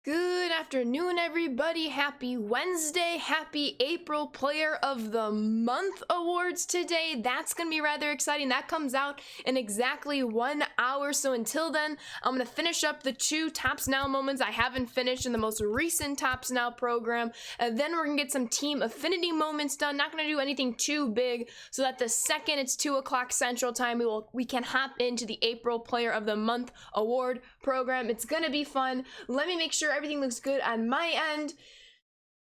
Good afternoon, everybody. Happy Wednesday. Happy April Player of the Month awards today. That's going to be rather exciting. That comes out in exactly 1 hour. So until then, I'm going to finish up the 2 Tops Now moments I haven't finished in the most recent Tops Now program. And then we're going to get some Team Affinity moments done. Not going to do anything too big so that the second it's 2 o'clock Central Time, we can hop into the April Player of the Month award program. It's going to be fun. Let me make sure everything looks good on my end.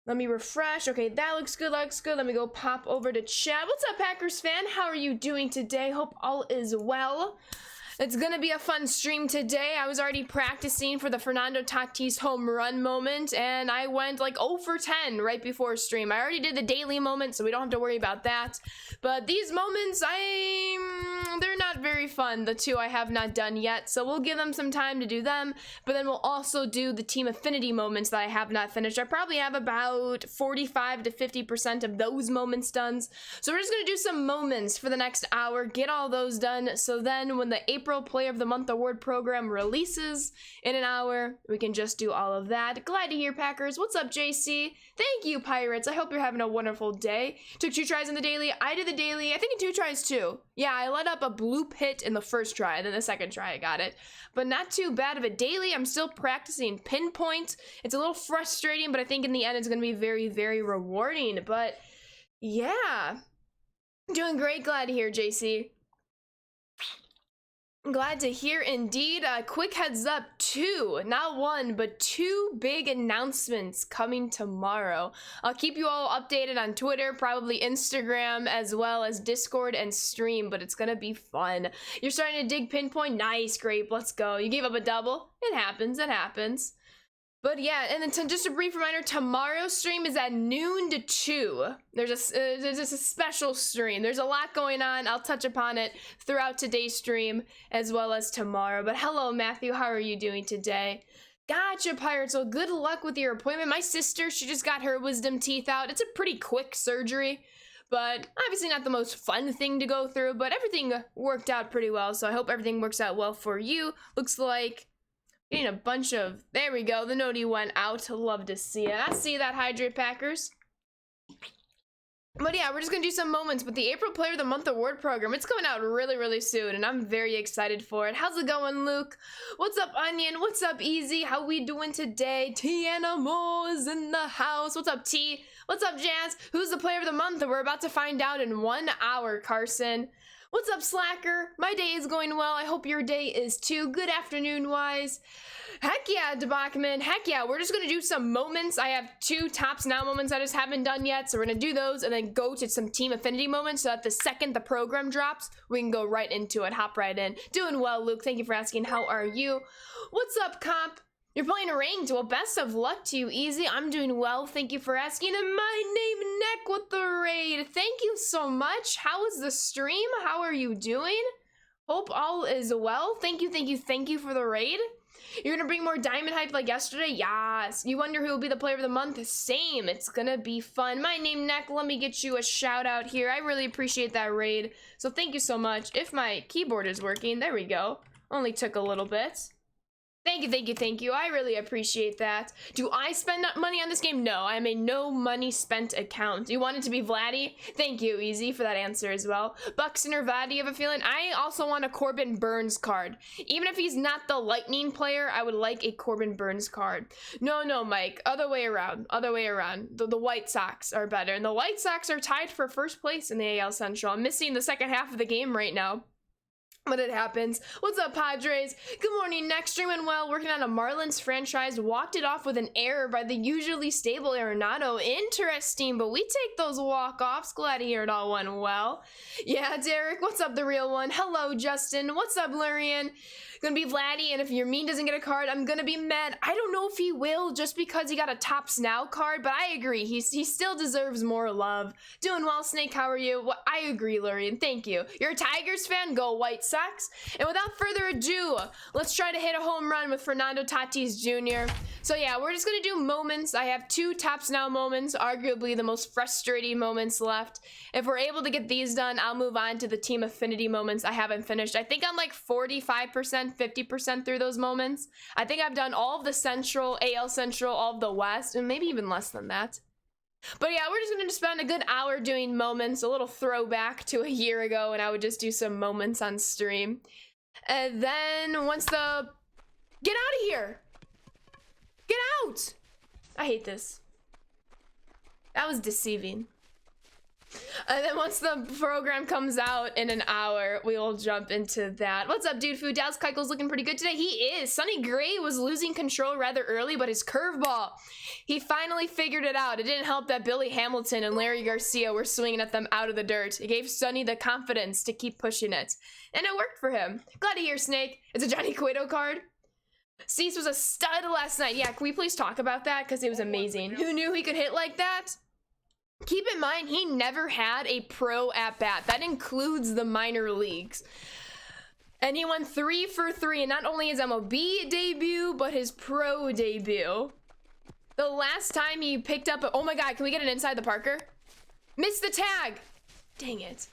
Let me refresh. Okay, that looks good, Let me go pop over to chat. What's up, Packers fan? How are you doing today? Hope all is well. It's gonna be a fun stream today. I was already practicing for the Fernando Tatis home run moment, and I went like 0 for 10 right before stream. I already did the daily moment, so we don't have to worry about that. But these moments, they're not very fun, the 2 I have not done yet, so we'll give them some time to do them, but then we'll also do the Team Affinity moments that I have not finished. I probably have about 45 to 50% of those moments done, so we're just gonna do some moments for the next hour, get all those done, so then when the April Player of the Month award program releases in an hour, we can just do all of that. Glad to hear, Packers. What's up, JC? Thank you, Pirates. I hope you're having a wonderful day. Took 2 tries in the daily. I did the daily, I think in 2 tries too. Yeah, I let up a bloop hit in the first try, then the second try I got it. But not too bad of a daily. I'm still practicing pinpoint. It's a little frustrating, but I think in the end it's going to be very, very rewarding. But yeah, doing great. Glad to hear, JC. Glad to hear indeed. Quick heads up, 2, not 1, but 2 big announcements coming tomorrow. I'll keep you all updated on Twitter, probably Instagram, as well as Discord and stream, but it's gonna be fun. You're starting to dig pinpoint? Nice, Grape, let's go. You gave up a double? It happens, it happens. But yeah, and then just a brief reminder, tomorrow's stream is at noon to 2. There's a special stream. There's a lot going on. I'll touch upon it throughout today's stream as well as tomorrow. But hello, Matthew. How are you doing today? Gotcha, Pirates. Well, good luck with your appointment. My sister, she just got her wisdom teeth out. It's a pretty quick surgery, but obviously not the most fun thing to go through, but everything worked out pretty well. So I hope everything works out well for you. Looks like getting a bunch of, there we go, the noti went out. Love to see it. I see that, Hydrate Packers. But yeah, we're just gonna do some moments with the April Player of the Month award program. It's coming out really, really soon, and I'm very excited for it. How's it going, Luke? What's up, Onion? What's up, Easy? How we doing today? Tianamo is in the house. What's up, T? What's up, Jazz? Who's the Player of the Month? We're about to find out in 1 hour, Carson. What's up, Slacker? My day is going well. I hope your day is too. Good afternoon, Wise. Heck yeah, Debachman. Heck yeah, we're just gonna do some moments. I have 2 Tops Now moments I just haven't done yet, so we're gonna do those and then go to some Team Affinity moments so that the second the program drops, we can go right into it, hop right in. Doing well, Luke. Thank you for asking. How are you? What's up, Comp? You're playing ranked. Well, best of luck to you, Easy. I'm doing well. Thank you for asking. And my name, Neck, with the raid. Thank you so much. How is the stream? How are you doing? Hope all is well. Thank you for the raid. You're gonna bring more diamond hype like yesterday? Yes. You wonder who will be the Player of the Month? Same. It's gonna be fun. My name, Neck. Let me get you a shout out here. I really appreciate that raid. So thank you so much. If my keyboard is working, there we go. Only took a little bit. Thank you. I really appreciate that. Do I spend money on this game? No, I'm a no money spent account. You want it to be Vladdy? Thank you, Easy, for that answer as well. Buxton or Vladdy, you have a feeling? I also want a Corbin Burns card. Even if he's not the Lightning player, I would like a Corbin Burns card. No, Mike. Other way around. The White Sox are better. And the White Sox are tied for first place in the AL Central. I'm missing the second half of the game right now, but it happens. What's up, Padres? Good morning. Next, streaming well, working on a Marlins franchise. Walked it off with an error by the usually stable Arenado. Interesting, but we take those walk-offs. Glad to hear it all went well. Yeah, Derek. What's up, the real one? Hello, Justin. What's up, Lurian? Gonna be Vladdy, and if your mean doesn't get a card, I'm gonna be mad. I don't know if he will just because he got a Tops Now card, but I agree. He still deserves more love. Doing well, Snake. How are you? Well, I agree, Lurian. Thank you. You're a Tigers fan? Go White Sox. And without further ado, Let's try to hit a home run with Fernando Tatis Jr. So yeah, we're just gonna do moments. I have 2 Tops Now moments, arguably the most frustrating moments left. If we're able to get these done, I'll move on to the Team Affinity moments I haven't finished. I think I'm like 45%, 50% through those moments. I think I've done all of the Central, AL Central, all of the West, and maybe even less than that. But yeah, we're just gonna spend a good hour doing moments, a little throwback to a year ago when I would just do some moments on stream. And then once the... Get out of here! Get out! I hate this. That was deceiving. And then once the program comes out in an hour, we will jump into that. What's up, dude? Food Dallas Keuchel's looking pretty good today. He is. Sonny Gray was losing control rather early, but his curveball, he finally figured it out. It didn't help that Billy Hamilton and Larry Garcia were swinging at them out of the dirt. It gave Sonny the confidence to keep pushing it. And it worked for him. Glad to hear, Snake. It's a Johnny Cueto card. Cease was a stud last night. Yeah, can we please talk about that? Because it was amazing. Who knew he could hit like that? Keep in mind, he never had a pro at-bat. That includes the minor leagues. And he went 3 for 3 in not only his MLB debut, but his pro debut. The last time he picked up oh my god, can we get an inside the Parker? Missed the tag! Dang it.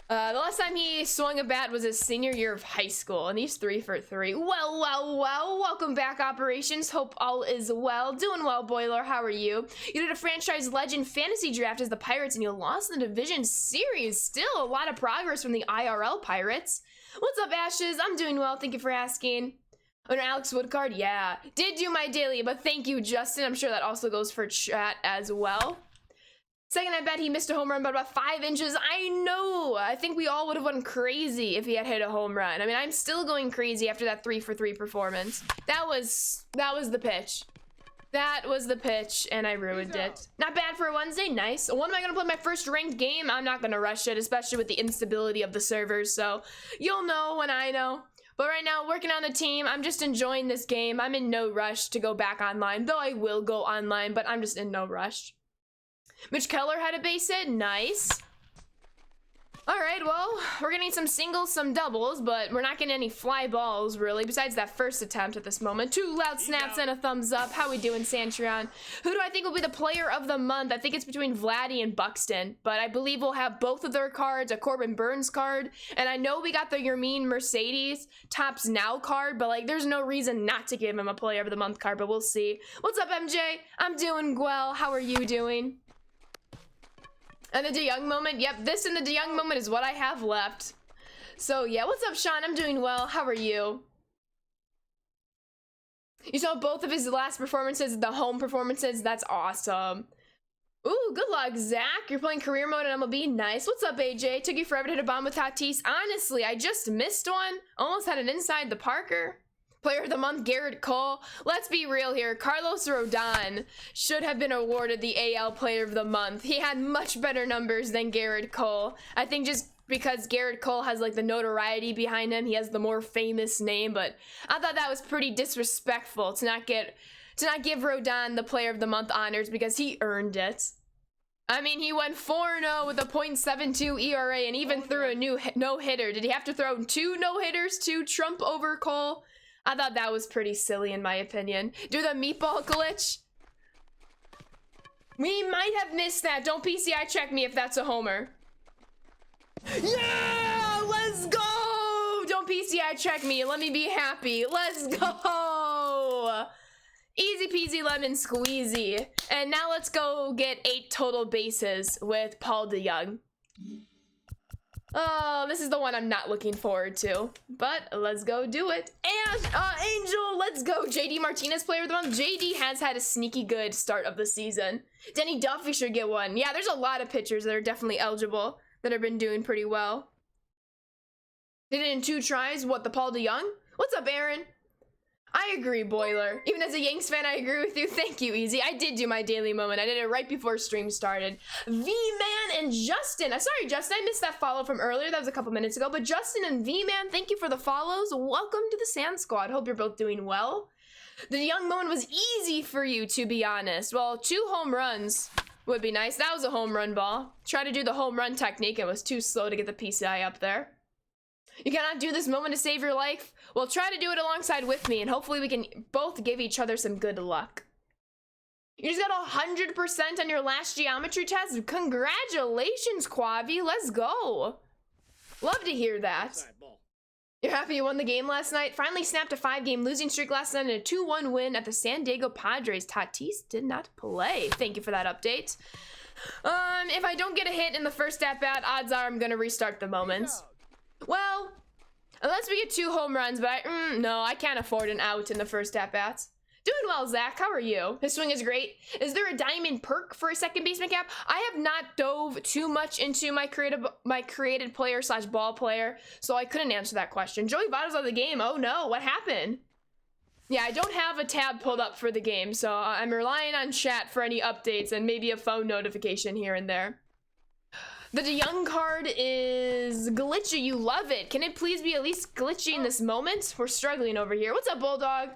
The last time he swung a bat was his senior year of high school, and he's 3 for 3. Well, welcome back, Operations. Hope all is well. Doing well, Boiler. How are you? You did a franchise legend fantasy draft as the Pirates, and you lost in the Division Series. Still a lot of progress from the IRL Pirates. What's up, Ashes? I'm doing well. Thank you for asking. An Alex Wood card? Yeah. Did do my daily, but thank you, Justin. I'm sure that also goes for chat as well. Second, I bet he missed a home run by about 5 inches. I know. I think we all would have went crazy if he had hit a home run. I mean, I'm still going crazy after that 3 for 3 performance. That was the pitch. That was the pitch, and I ruined it. Not bad for a Wednesday. Nice. When am I going to play my first ranked game? I'm not going to rush it, especially with the instability of the servers, so you'll know when I know. But right now, working on the team, I'm just enjoying this game. I'm in no rush to go back online, though I will go online, but I'm just in no rush. Mitch Keller had a base hit. Nice. All right, well, we're gonna need some singles, some doubles, but we're not getting any fly balls, really, besides that first attempt at this moment. 2 loud snaps and a thumbs up. How we doing, Santron? Who do I think will be the player of the month? I think it's between Vladdy and Buxton, but I believe we'll have both of their cards, a Corbin Burns card, and I know we got the Yermin Mercedes Tops Now card, but, like, there's no reason not to give him a player of the month card, but we'll see. What's up, MJ? I'm doing well. How are you doing? And the DeYoung moment, yep, this and the DeYoung moment is what I have left. So yeah, what's up, Sean? I'm doing well. How are you? You saw both of his last performances, the home performances. That's awesome. Ooh, good luck, Zach. You're playing career mode in MLB. Nice. What's up, AJ? Took you forever to hit a bomb with Tatis. Honestly, I just missed one. Almost had an inside the Parker. Player of the month, Garrett Cole. Let's be real here. Carlos Rodon should have been awarded the AL Player of the Month. He had much better numbers than Garrett Cole. I think just because Garrett Cole has like the notoriety behind him, he has the more famous name, but I thought that was pretty disrespectful to not give Rodon the Player of the Month honors because he earned it. I mean, he went 4-0 with a .72 ERA and even threw a no-hitter. Did he have to throw 2 no-hitters to trump over Cole? I thought that was pretty silly in my opinion. Do the meatball glitch? We might have missed that. Don't PCI check me if that's a homer. Yeah! Let's go! Don't PCI check me. Let me be happy. Let's go! Easy peasy lemon squeezy. And now let's go get 8 total bases with Paul DeYoung. Oh, this is the one I'm not looking forward to, but let's go do it. And Angel, let's go. JD Martinez Player of the Month. JD has had a sneaky good start of the season. Denny Duffy should get one. Yeah, there's a lot of pitchers that are definitely eligible that have been doing pretty well. Did it in 2 tries. What, the Paul DeYoung? What's up, Aaron? I agree, Boiler. Even as a Yanks fan, I agree with you. Thank you, Easy. I did do my daily moment. I did it right before stream started. V-Man and Justin. I'm sorry, Justin. I missed that follow from earlier. That was a couple minutes ago. But Justin and V-Man, thank you for the follows. Welcome to the Sand Squad. Hope you're both doing well. The young moment was easy for you, to be honest. Well, 2 home runs would be nice. That was a home run ball. Try to do the home run technique. It was too slow to get the PCI up there. You cannot do this moment to save your life? Well, try to do it alongside with me, and hopefully we can both give each other some good luck. You just got 100% on your last geometry test? Congratulations, Quavi. Let's go. Love to hear that. You're happy you won the game last night? Finally snapped a 5-game losing streak last night and a 2-1 win at the San Diego Padres. Tatis did not play. Thank you for that update. If I don't get a hit in the first at-bat, odds are I'm gonna restart the moment. Well, unless we get 2 home runs, but no, I can't afford an out in the first at-bat. Doing well, Zach. How are you? His swing is great. Is there a diamond perk for a second baseman cap? I have not dove too much into my created player / ball player, so I couldn't answer that question. Joey Votto's on the game. Oh no, what happened? Yeah, I don't have a tab pulled up for the game, so I'm relying on chat for any updates and maybe a phone notification here and there. The DeYoung card is glitchy. You love it. Can it please be at least glitchy in this moment? We're struggling over here. What's up, Bulldog?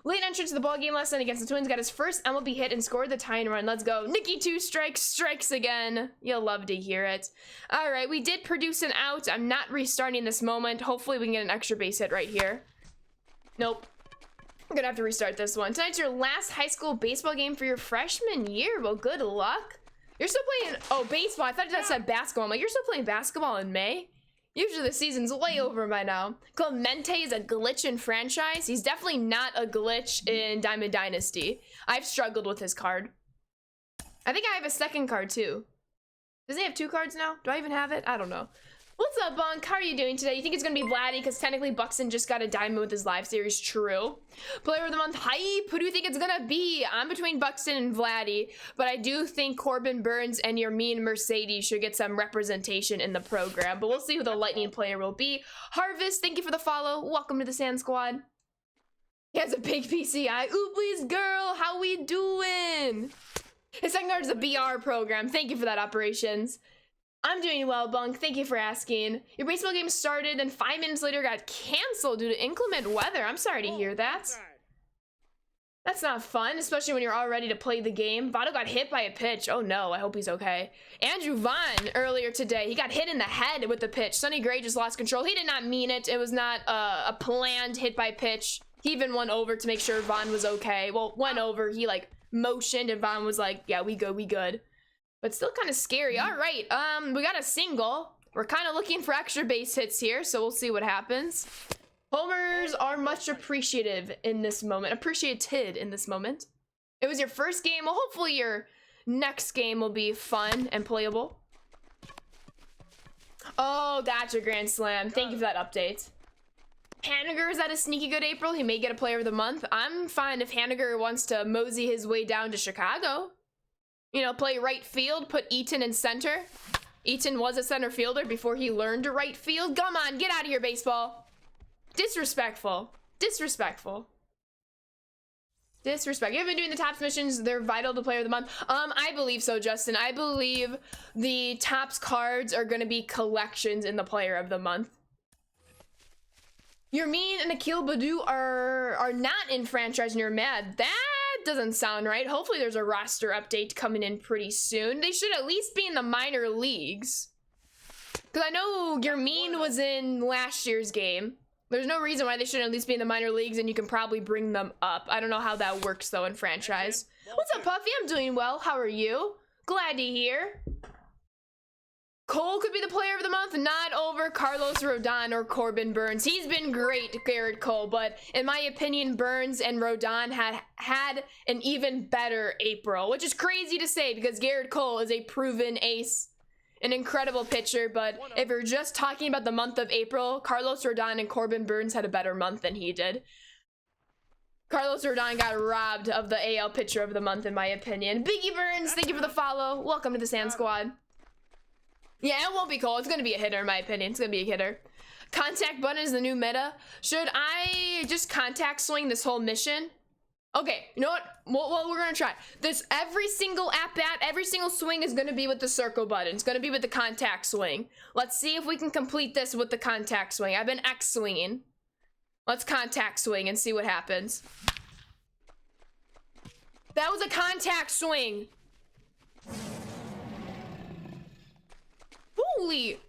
Late entrance to the ball game last night against the Twins, got his first MLB hit and scored the tying run. Let's go. Nicky 2 strikes again. You'll love to hear it. All right, we did produce an out. I'm not restarting this moment. Hopefully we can get an extra base hit right here. Nope. I'm gonna have to restart this one. Tonight's your last high school baseball game for your freshman year. Well, good luck. You're still playing, oh, baseball. I thought that said basketball. I'm like, you're still playing basketball in May? Usually the season's way over by now. Clemente is a glitch in franchise. He's definitely not a glitch in Diamond Dynasty. I've struggled with his card. I think I have a second card too. Does he have 2 cards now? Do I even have it? I don't know. What's up, Bunk? How are you doing today? You think it's gonna be Vladdy? Because technically Buxton just got a diamond with his live series. True. Player of the month hype. Who do you think it's gonna be? I'm between Buxton and Vladdy, but I do think Corbin Burns and your mean Mercedes should get some representation in the program. But we'll see who the Lightning player will be. Harvest, thank you for the follow. Welcome to the Sand Squad. He has a big PCI. Ooh, please, girl. How we doing? His second card is a BR program. Thank you for that, Operations. I'm doing well, Bunk. Thank you for asking. Your baseball game started and 5 minutes later got canceled due to inclement weather. I'm sorry to hear that. That's not fun, especially when you're all ready to play the game. Votto got hit by a pitch. Oh no, I hope he's okay. Andrew Vaughn earlier today, he got hit in the head with the pitch. Sonny Gray just lost control. He did not mean it. It was not a planned hit by pitch. He even went over to make sure Vaughn was okay. Well, went over, he like motioned and Vaughn was like, yeah, we good. But still kind of scary. All right, we got a single. We're kind of looking for extra base hits here, so we'll see what happens. Homers are much appreciated in this moment. It was your first game. Well, hopefully your next game will be fun and playable. Oh, that's your grand slam. Thank you for that update. Haniger is at a sneaky good April. He may get a player of the month. I'm fine if Haniger wants to mosey his way down to Chicago. You know, play right field, put Eaton in center. Eaton was a center fielder before he learned to right field. Come on, get out of here, baseball. Disrespectful. Disrespectful. Disrespect. You haven't been doing the Topps missions. They're vital to player of the month. I believe so, Justin. I believe the Topps cards are going to be collections in the player of the month. You're mean and Akil Baddoo are not in franchise and you're mad. That doesn't sound right. Hopefully there's a roster update coming in pretty soon. They should at least be in the minor leagues. Because I know Yermin was in last year's game. There's no reason why they shouldn't at least be in the minor leagues, and you can probably bring them up. I don't know how that works though in franchise. What's up, Puffy? I'm doing well. How are you? Glad to hear. Cole could be the player of the month, not over Carlos Rodon or Corbin Burns. He's been great, Garrett Cole, but in my opinion, Burns and Rodon had an even better April, which is crazy to say because Garrett Cole is a proven ace, an incredible pitcher, but if you're just talking about the month of April, Carlos Rodon and Corbin Burns had a better month than he did. Carlos Rodon got robbed of the AL pitcher of the month, in my opinion. Biggie Burns, thank you for the follow. Welcome to the Sand Squad. Yeah, it won't be Cole. It's going to be a hitter, in my opinion. It's going to be a hitter. Contact button is the new meta. Should I just contact swing this whole mission? Okay, you know what? Well, we're going to try. Every single at-bat, every single swing is going to be with the circle button. It's going to be with the contact swing. Let's see if we can complete this with the contact swing. I've been X-swinging. Let's contact swing and see what happens. That was a contact swing. Holy.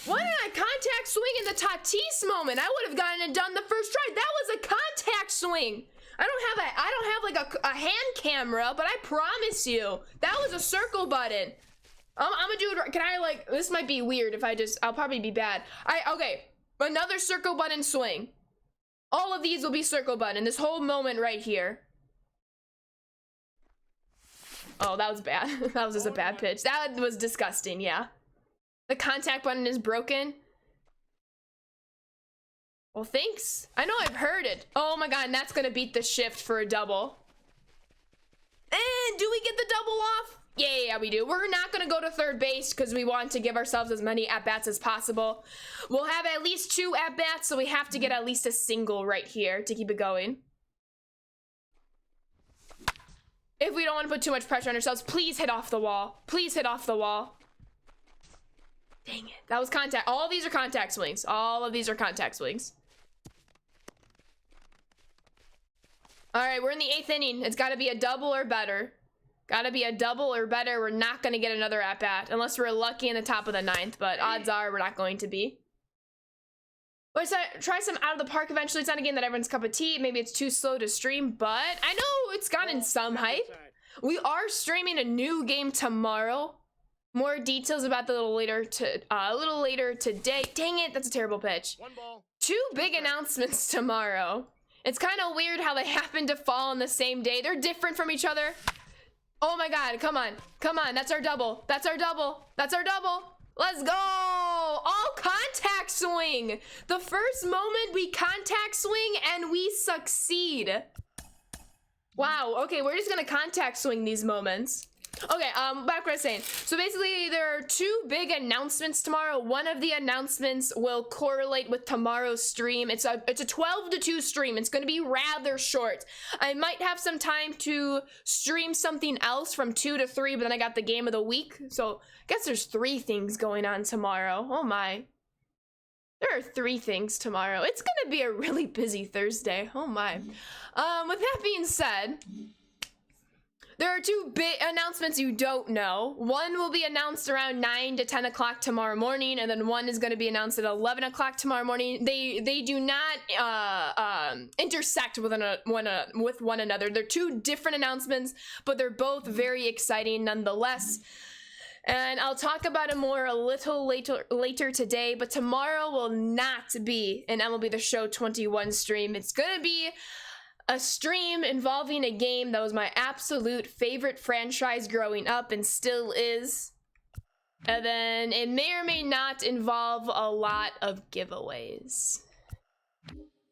Why didn't I contact swing in the Tatis moment? I would have gotten it done the first try. That was a contact swing. I don't have like a hand camera, but I promise you, that was a circle button. I'm gonna do it. Can I like, this might be weird if I'll probably be bad. Okay, another circle button swing. All of these will be circle button, this whole moment right here. Oh, that was bad. That was just a bad pitch. That was disgusting, yeah. The contact button is broken. Well, thanks. I know I've heard it. Oh my god, and that's gonna beat the shift for a double. And do we get the double off? Yeah, we do. We're not gonna go to third base because we want to give ourselves as many at-bats as possible. We'll have at least 2 at-bats, so we have to get at least a single right here to keep it going. If we don't want to put too much pressure on ourselves, please hit off the wall. Please hit off the wall. Dang it. That was contact. All of these are contact swings. All of these are contact swings. All right, we're in the 8th inning. It's got to be a double or better. Got to be a double or better. We're not going to get another at-bat unless we're lucky in the top of the 9th, but odds are we're not going to be. Let's try some Out of the Park eventually. It's not a game that everyone's cup of tea. Maybe it's too slow to stream, but I know it's gotten some hype. We are streaming a new game tomorrow. More details about the a little later today. Dang it, that's a terrible pitch. 2 big announcements tomorrow. It's kind of weird how they happen to fall on the same day. They're different from each other. Oh my god, come on. Come on, that's our double. That's our double. That's our double. Let's go! All contact swing! The first moment we contact swing and we succeed. Wow, okay, we're just gonna contact swing these moments. Okay, back what I was saying. So basically, there are 2 big announcements tomorrow. One of the announcements will correlate with tomorrow's stream. It's a 12 to 2 stream. It's gonna be rather short. I might have some time to stream something else from 2 to 3, but then I got the game of the week. So I guess there's 3 things going on tomorrow. Oh my. There are 3 things tomorrow. It's gonna be a really busy Thursday. Oh my. With that being said, there are 2 big announcements you don't know. One will be announced around 9 to 10 o'clock tomorrow morning, and then one is going to be announced at 11 o'clock tomorrow morning. They do not intersect with one another. They're 2 different announcements, but they're both very exciting nonetheless. And I'll talk about it more a little later today, but tomorrow will not be an MLB The Show 21 stream. It's going to be a stream involving a game that was my absolute favorite franchise growing up and still is. And then it may or may not involve a lot of giveaways.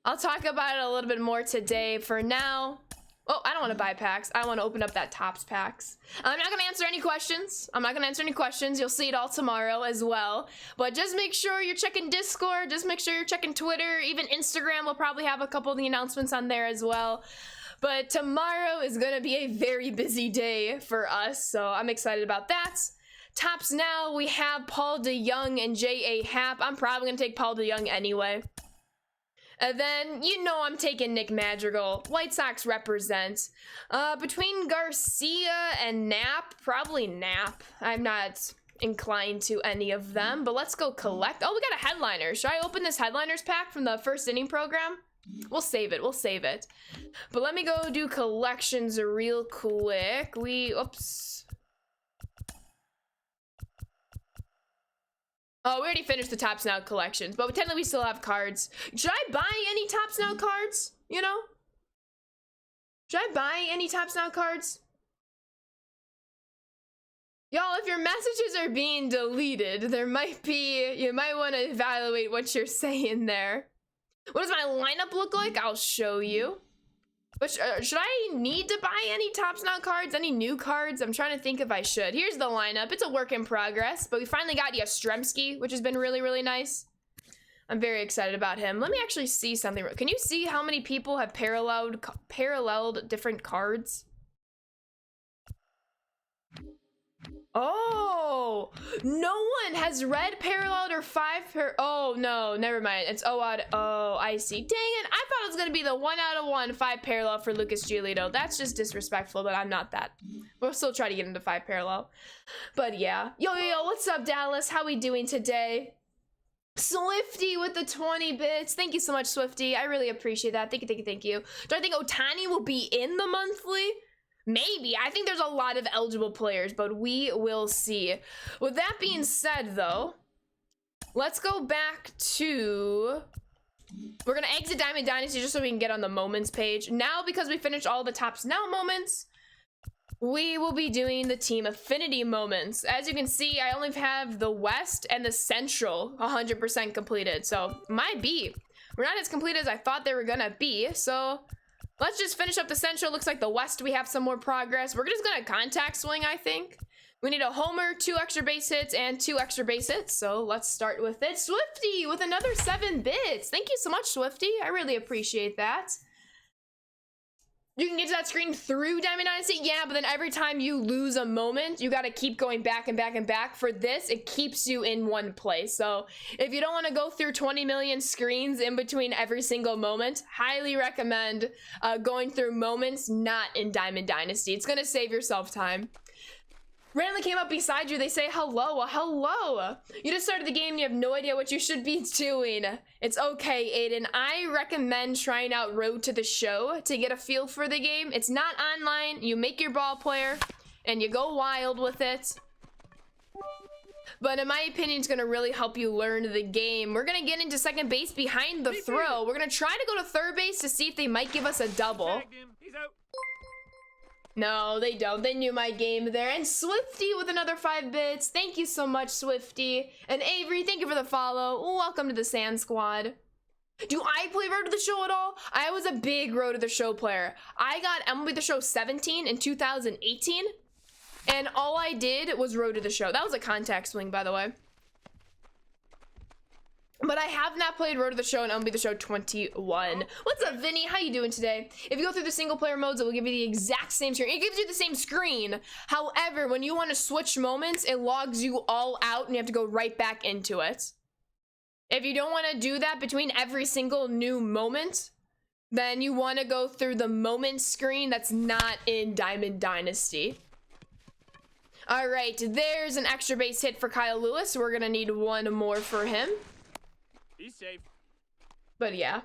I'll talk about it a little bit more today. For now, oh, I don't want to buy packs. I want to open up that Topps packs. I'm not going to answer any questions. You'll see it all tomorrow as well. But just make sure you're checking Discord. Just make sure you're checking Twitter. Even Instagram will probably have a couple of the announcements on there as well. But tomorrow is going to be a very busy day for us. So I'm excited about that. Topps now, we have Paul DeJong and J.A. Happ. I'm probably going to take Paul DeJong anyway. And then, you know I'm taking Nick Madrigal. White Sox represent. Between Garcia and Knapp, probably Knapp. I'm not inclined to any of them, but let's go collect. Oh, we got a headliner. Should I open this headliners pack from the first inning program? We'll save it. But let me go do collections real quick. Oops. Oh, we already finished the Topps Now collections, but technically we still have cards. Should I buy any Topps Now cards? You know? Should I buy any Topps Now cards? Y'all, if your messages are being deleted, you might want to evaluate what you're saying there. What does my lineup look like? I'll show you. But should I need to buy any Topps Now cards? Any new cards? I'm trying to think if I should. Here's the lineup. It's a work in progress, but we finally got Yastrzemski, which has been really, really nice. I'm very excited about him. Let me actually see something. Can you see how many people have paralleled different cards? Oh, no one has red paralleled or 5 oh no, never mind. It's oh I see. Dang it, I thought it was gonna be the 1 out of 1 5 parallel for Lucas Giolito. That's just disrespectful, but I'm not that. We'll still try to get into 5 parallel. But yeah. Yo, what's up, Dallas? How we doing today? Swifty with the 20 bits. Thank you so much, Swifty. I really appreciate that. Thank you, thank you, thank you. Do I think Ohtani will be in the monthly? Maybe. I think there's a lot of eligible players, but we will see. With that being said, though, let's go back to... We're going to exit Diamond Dynasty just so we can get on the moments page. Now, because we finished all the Tops Now moments, we will be doing the team affinity moments. As you can see, I only have the West and the Central 100% completed. So, might be. We're not as complete as I thought they were going to be. So, let's just finish up the Central. Looks like the West, we have some more progress. We're just going to contact swing, I think. We need a homer, 2 extra base hits, and 2 extra base hits. So let's start with it. Swifty with another 7 bits. Thank you so much, Swifty. I really appreciate that. You can get to that screen through Diamond Dynasty. Yeah, but then every time you lose a moment, you got to keep going back and back and back. For this, it keeps you in one place. So if you don't want to go through 20 million screens in between every single moment, highly recommend going through moments not in Diamond Dynasty. It's going to save yourself time. Randomly came up beside you, they say hello. Hello. You just started the game, you have no idea what you should be doing. It's okay, Aiden. I recommend trying out Road to the Show to get a feel for the game. It's not online. You make your ball player and you go wild with it. But in my opinion, it's going to really help you learn the game. We're going to get into second base behind the throw. We're going to try to go to third base to see if they might give us a double. He's out. No, they don't. They knew my game there. And Swifty with another 5 bits. Thank you so much, Swifty. And Avery, thank you for the follow. Welcome to the Sand Squad. Do I play Road to the Show at all? I was a big Road to the Show player. I got MLB The Show 17 in 2018. And all I did was Road to the Show. That was a contact swing, by the way. But I have not played Road to the Show and MLB The Show 21. What's up, Vinny? How you doing today? If you go through the single player modes, it will give you the exact same screen. It gives you the same screen. However, when you want to switch moments, it logs you all out and you have to go right back into it. If you don't want to do that between every single new moment, then you want to go through the moment screen that's not in Diamond Dynasty. All right, there's an extra base hit for Kyle Lewis. We're going to need one more for him. He's safe. But yeah.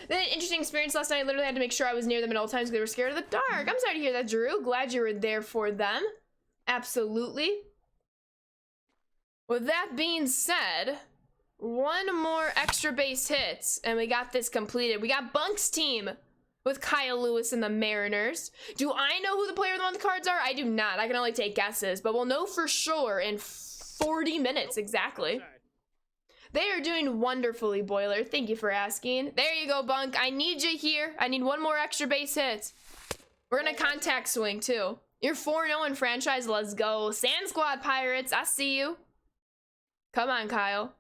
Then an interesting experience last night. I literally had to make sure I was near them at all times because they were scared of the dark. I'm sorry to hear that, Drew. Glad you were there for them. Absolutely. With that being said, one more extra base hits and we got this completed. We got Bunk's team with Kyle Lewis and the Mariners. Do I know who the player of the month cards are? I do not. I can only take guesses, but we'll know for sure in 40 minutes exactly. They are doing wonderfully, Boiler. Thank you for asking. There you go, Bunk. I need you here. I need one more extra base hit. We're going to contact swing, too. You're 4-0 in franchise. Let's go. Sand Squad Pirates. I see you. Come on, Kyle.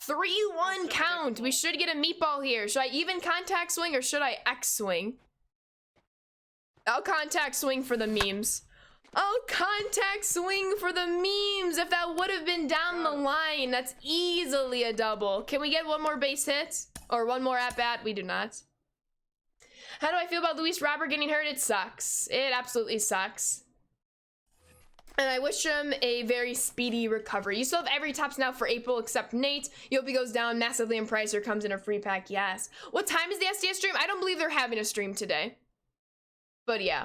3-1 count. We should get a meatball here. Should I even contact swing or should I X swing? I'll contact swing for the memes. Oh, contact swing for the memes. If that would have been down the line, that's easily a double. Can we get one more base hit? Or one more at-bat? We do not. How do I feel about Luis Robert getting hurt? It sucks. It absolutely sucks. And I wish him a very speedy recovery. You still have every Tops Now for April except Nate. You hope he goes down massively in price or comes in a free pack. Yes. What time is the SDS stream? I don't believe they're having a stream today. But yeah.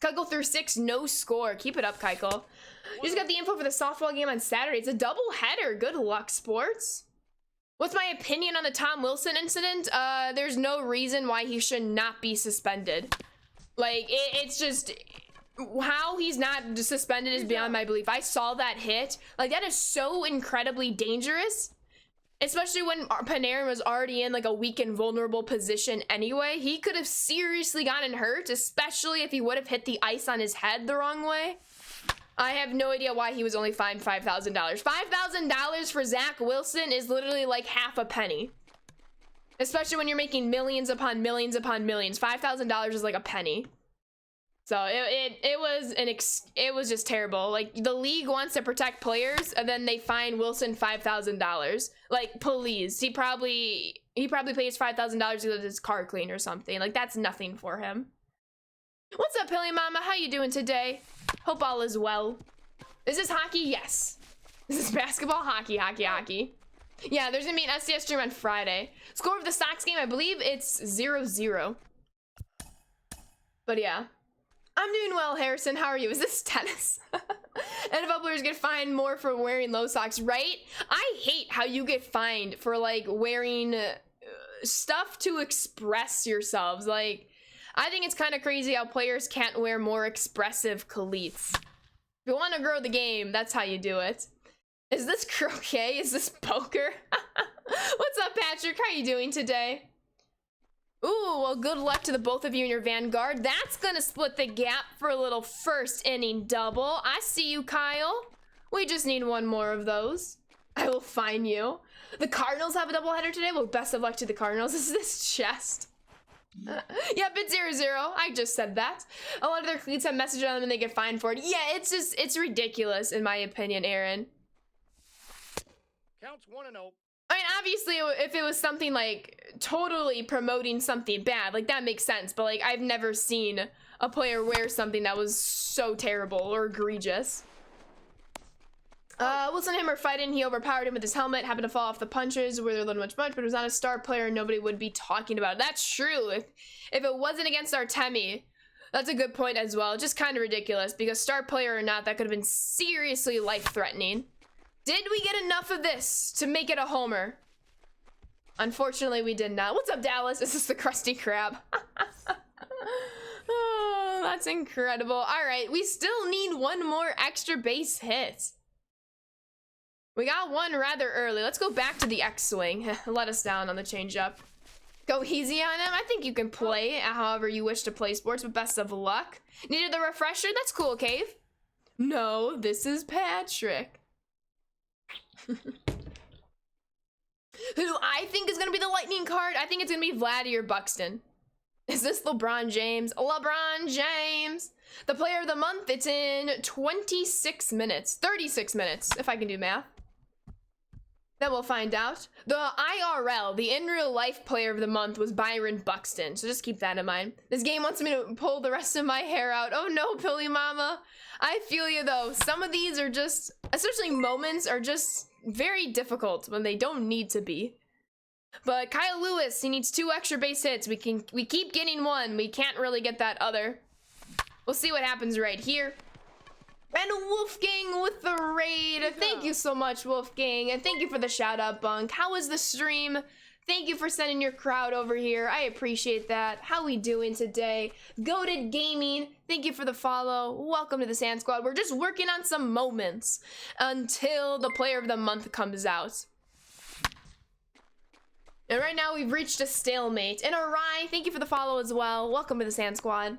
Keiko through 6, no score. Keep it up, Keiko. You just got the info for the softball game on Saturday. It's a double header. Good luck, sports. What's my opinion on the Tom Wilson incident? There's no reason why he should not be suspended. Like, it's just... How he's not suspended is beyond my belief. I saw that hit. Like, that is so incredibly dangerous. Especially when Panarin was already in like a weak and vulnerable position anyway. He could have seriously gotten hurt, especially if he would have hit the ice on his head the wrong way. I have no idea why he was only fined $5,000. $5,000 for Zach Wilson is literally like half a penny. Especially when you're making millions upon millions upon millions. $5,000 is like a penny. So it was just terrible. Like, the league wants to protect players and then they fine Wilson $5,000. Like, please. He probably pays $5,000 to get his car clean or something. Like, that's nothing for him. What's up, Hilly Mama? How you doing today? Hope all is well. Is this hockey? Yes. This is basketball, hockey. Yeah, there's gonna be an SDS stream on Friday. Score of the Sox game, I believe it's 0-0. But yeah. I'm doing well, Harrison. How are you? Is this tennis? NFL players get fined more for wearing low socks, right? I hate how you get fined for like wearing stuff to express yourselves. Like, I think it's kind of crazy how players can't wear more expressive cleats. If you want to grow the game, that's how you do it. Is this croquet? Is this poker? What's up, Patrick? How are you doing today? Ooh, well, good luck to the both of you in your Vanguard. That's gonna split the gap for a little first inning double. I see you, Kyle. We just need one more of those. I will find you. The Cardinals have a doubleheader today. Well, best of luck to the Cardinals. Is this chest? Yep, it's 0-0. I just said that. A lot of their cleats have message on them and they get fined for it. Yeah, it's ridiculous in my opinion, Aaron. Counts 1-0. I mean, obviously, if it was something like totally promoting something bad, like that makes sense. But like, I've never seen a player wear something that was so terrible or egregious. Wilson and him are fighting. He overpowered him with his helmet. Happened to fall off the punches where they're a little much, but it was not a star player. Nobody would be talking about it. That's true. If it wasn't against Artemi, that's a good point as well. Just kind of ridiculous because star player or not, that could have been seriously life-threatening. Did we get enough of this to make it a homer? Unfortunately, we did not. What's up, Dallas? This is the Krusty Krab. Oh, that's incredible. All right, we still need one more extra base hit. We got one rather early. Let's go back to the X-swing. Let us down on the changeup. Go easy on him. I think you can play however you wish to play sports, but best of luck. Needed the refresher? That's cool, Cave. No, this is Patrick. Who I think is gonna be the lightning card? I think it's gonna be Vladdy or Buxton. Is this LeBron James? LeBron James! The player of the month, it's in 26 minutes. 36 minutes, if I can do math. Then we'll find out. The IRL, the in real life player of the month, was Byron Buxton. So just keep that in mind. This game wants me to pull the rest of my hair out. Oh no, Pilly Mama. I feel you though. Some of these are just, especially moments, are just very difficult when they don't need to be. But Kyle Lewis, he needs 2 extra base hits. We keep getting one. We can't really get that other. We'll see what happens right here. And Wolfgang with the raid. Thank you so much, Wolfgang. And thank you for the shout out, Bunk. How was the stream? Thank you for sending your crowd over here. I appreciate that. How we doing today? Goated Gaming, thank you for the follow. Welcome to the Sand Squad. We're just working on some moments until the player of the month comes out. And right now we've reached a stalemate. And Arai, thank you for the follow as well. Welcome to the Sand Squad.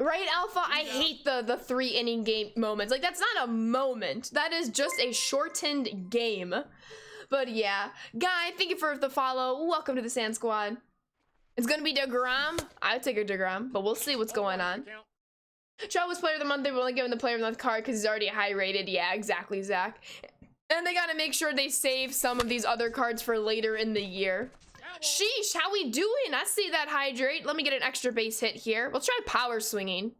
Right, Alpha? I hate the 3-inning game moments. Like, that's not a moment. That is just a shortened game. But yeah. Guy, thank you for the follow. Welcome to the Sand Squad. It's gonna be DeGrom. I would take a DeGrom, but we'll see what's going on. Shaw was player of the month. They were only giving the player of the month card because he's already high rated. Yeah, exactly, Zach. And they gotta make sure they save some of these other cards for later in the year. Sheesh, how we doing? I see that hydrate. Let me get an extra base hit here. Let's try power swinging.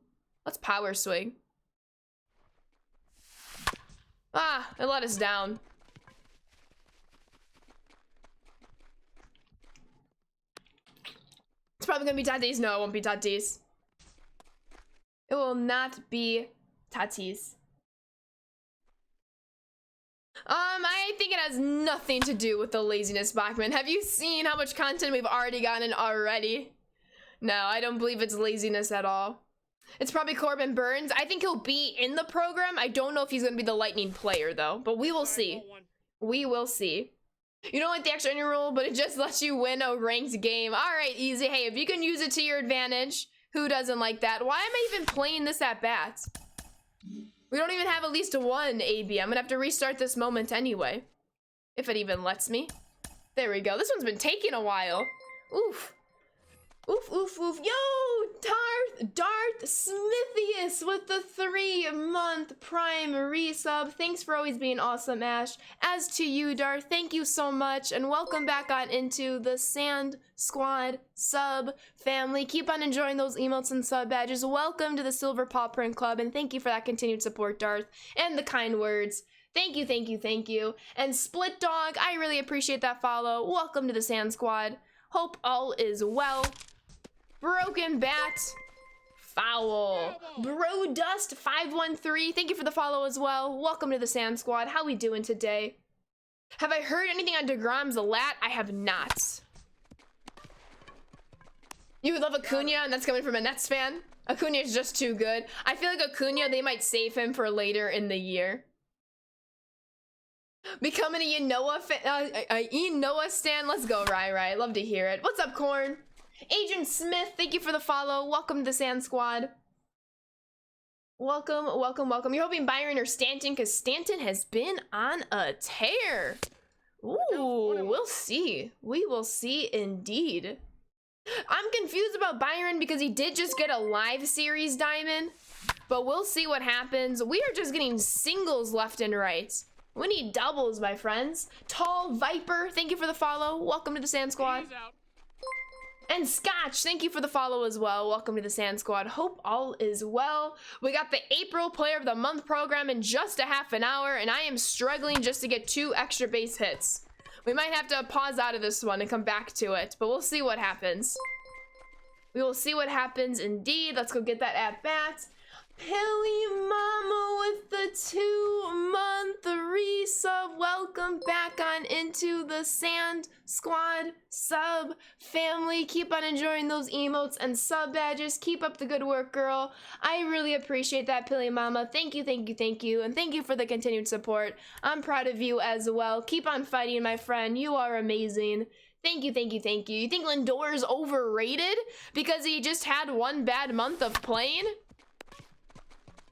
Let's power swing. Ah, it let us down. It's probably gonna be Tatis. No, it won't be Tatis. It will not be Tatis. I think it has nothing to do with the laziness, Bachman. Have you seen how much content we've already gotten already? No, I don't believe it's laziness at all. It's probably Corbin Burns. I think he'll be in the program. I don't know if he's going to be the Lightning player, though, but we will see. We will see. You don't like the extra inning rule, but it just lets you win a ranked game. All right, easy. Hey, if you can use it to your advantage, who doesn't like that? Why am I even playing this at bats? We don't even have at least one AB. I'm gonna have to restart this moment anyway. If it even lets me. There we go. This one's been taking a while. Oof. Oof, oof, oof. Yo, Tarth. Darth Smithius with the 3-month Prime resub. Thanks for always being awesome, Ash. As to you, Darth, thank you so much, and welcome back on into the Sand Squad sub family. Keep on enjoying those emotes and sub badges. Welcome to the Silver Paw Print Club, and thank you for that continued support, Darth, and the kind words. Thank you, thank you, thank you. And Split Dog, I really appreciate that follow. Welcome to the Sand Squad. Hope all is well. Broken Bat, Foul, Bro Dust 513, thank you for the follow as well. Welcome to the Sand Squad. How we doing today? Have I heard anything on DeGrom's lat? I have not. You would love Acuna, and that's coming from a Nets fan. Acuna is just too good. I feel like Acuna, they might save him for later in the year. Becoming a Enoa stan. Let's go, Rai. Love to hear it. What's up, Corn? Agent Smith, thank you for the follow. Welcome to the Sand Squad. Welcome, welcome, welcome. You're hoping Byron or Stanton, because Stanton has been on a tear. Ooh, we'll see. We will see indeed. I'm confused about Byron because he did just get a live series diamond, but we'll see what happens. We are just getting singles left and right. We need doubles, my friends. Tall Viper, thank you for the follow. Welcome to the Sand Squad. And Scotch, thank you for the follow as well. Welcome to the Sand Squad. Hope all is well. We got the April Player of the Month program in just a half an hour, and I am struggling just to get 2 extra base hits. We might have to pause out of this one and come back to it, but we'll see what happens. We will see what happens indeed. Let's go get that at bat. Pilly Mama with the 2-month resub. Welcome back on into the Sand Squad sub family. Keep on enjoying those emotes and sub badges. Keep up the good work, girl. I really appreciate that, Pilly Mama. Thank you, thank you, thank you. And thank you for the continued support. I'm proud of you as well. Keep on fighting, my friend. You are amazing. Thank you, thank you, thank you. You think Lindor is overrated because he just had 1 bad month of playing?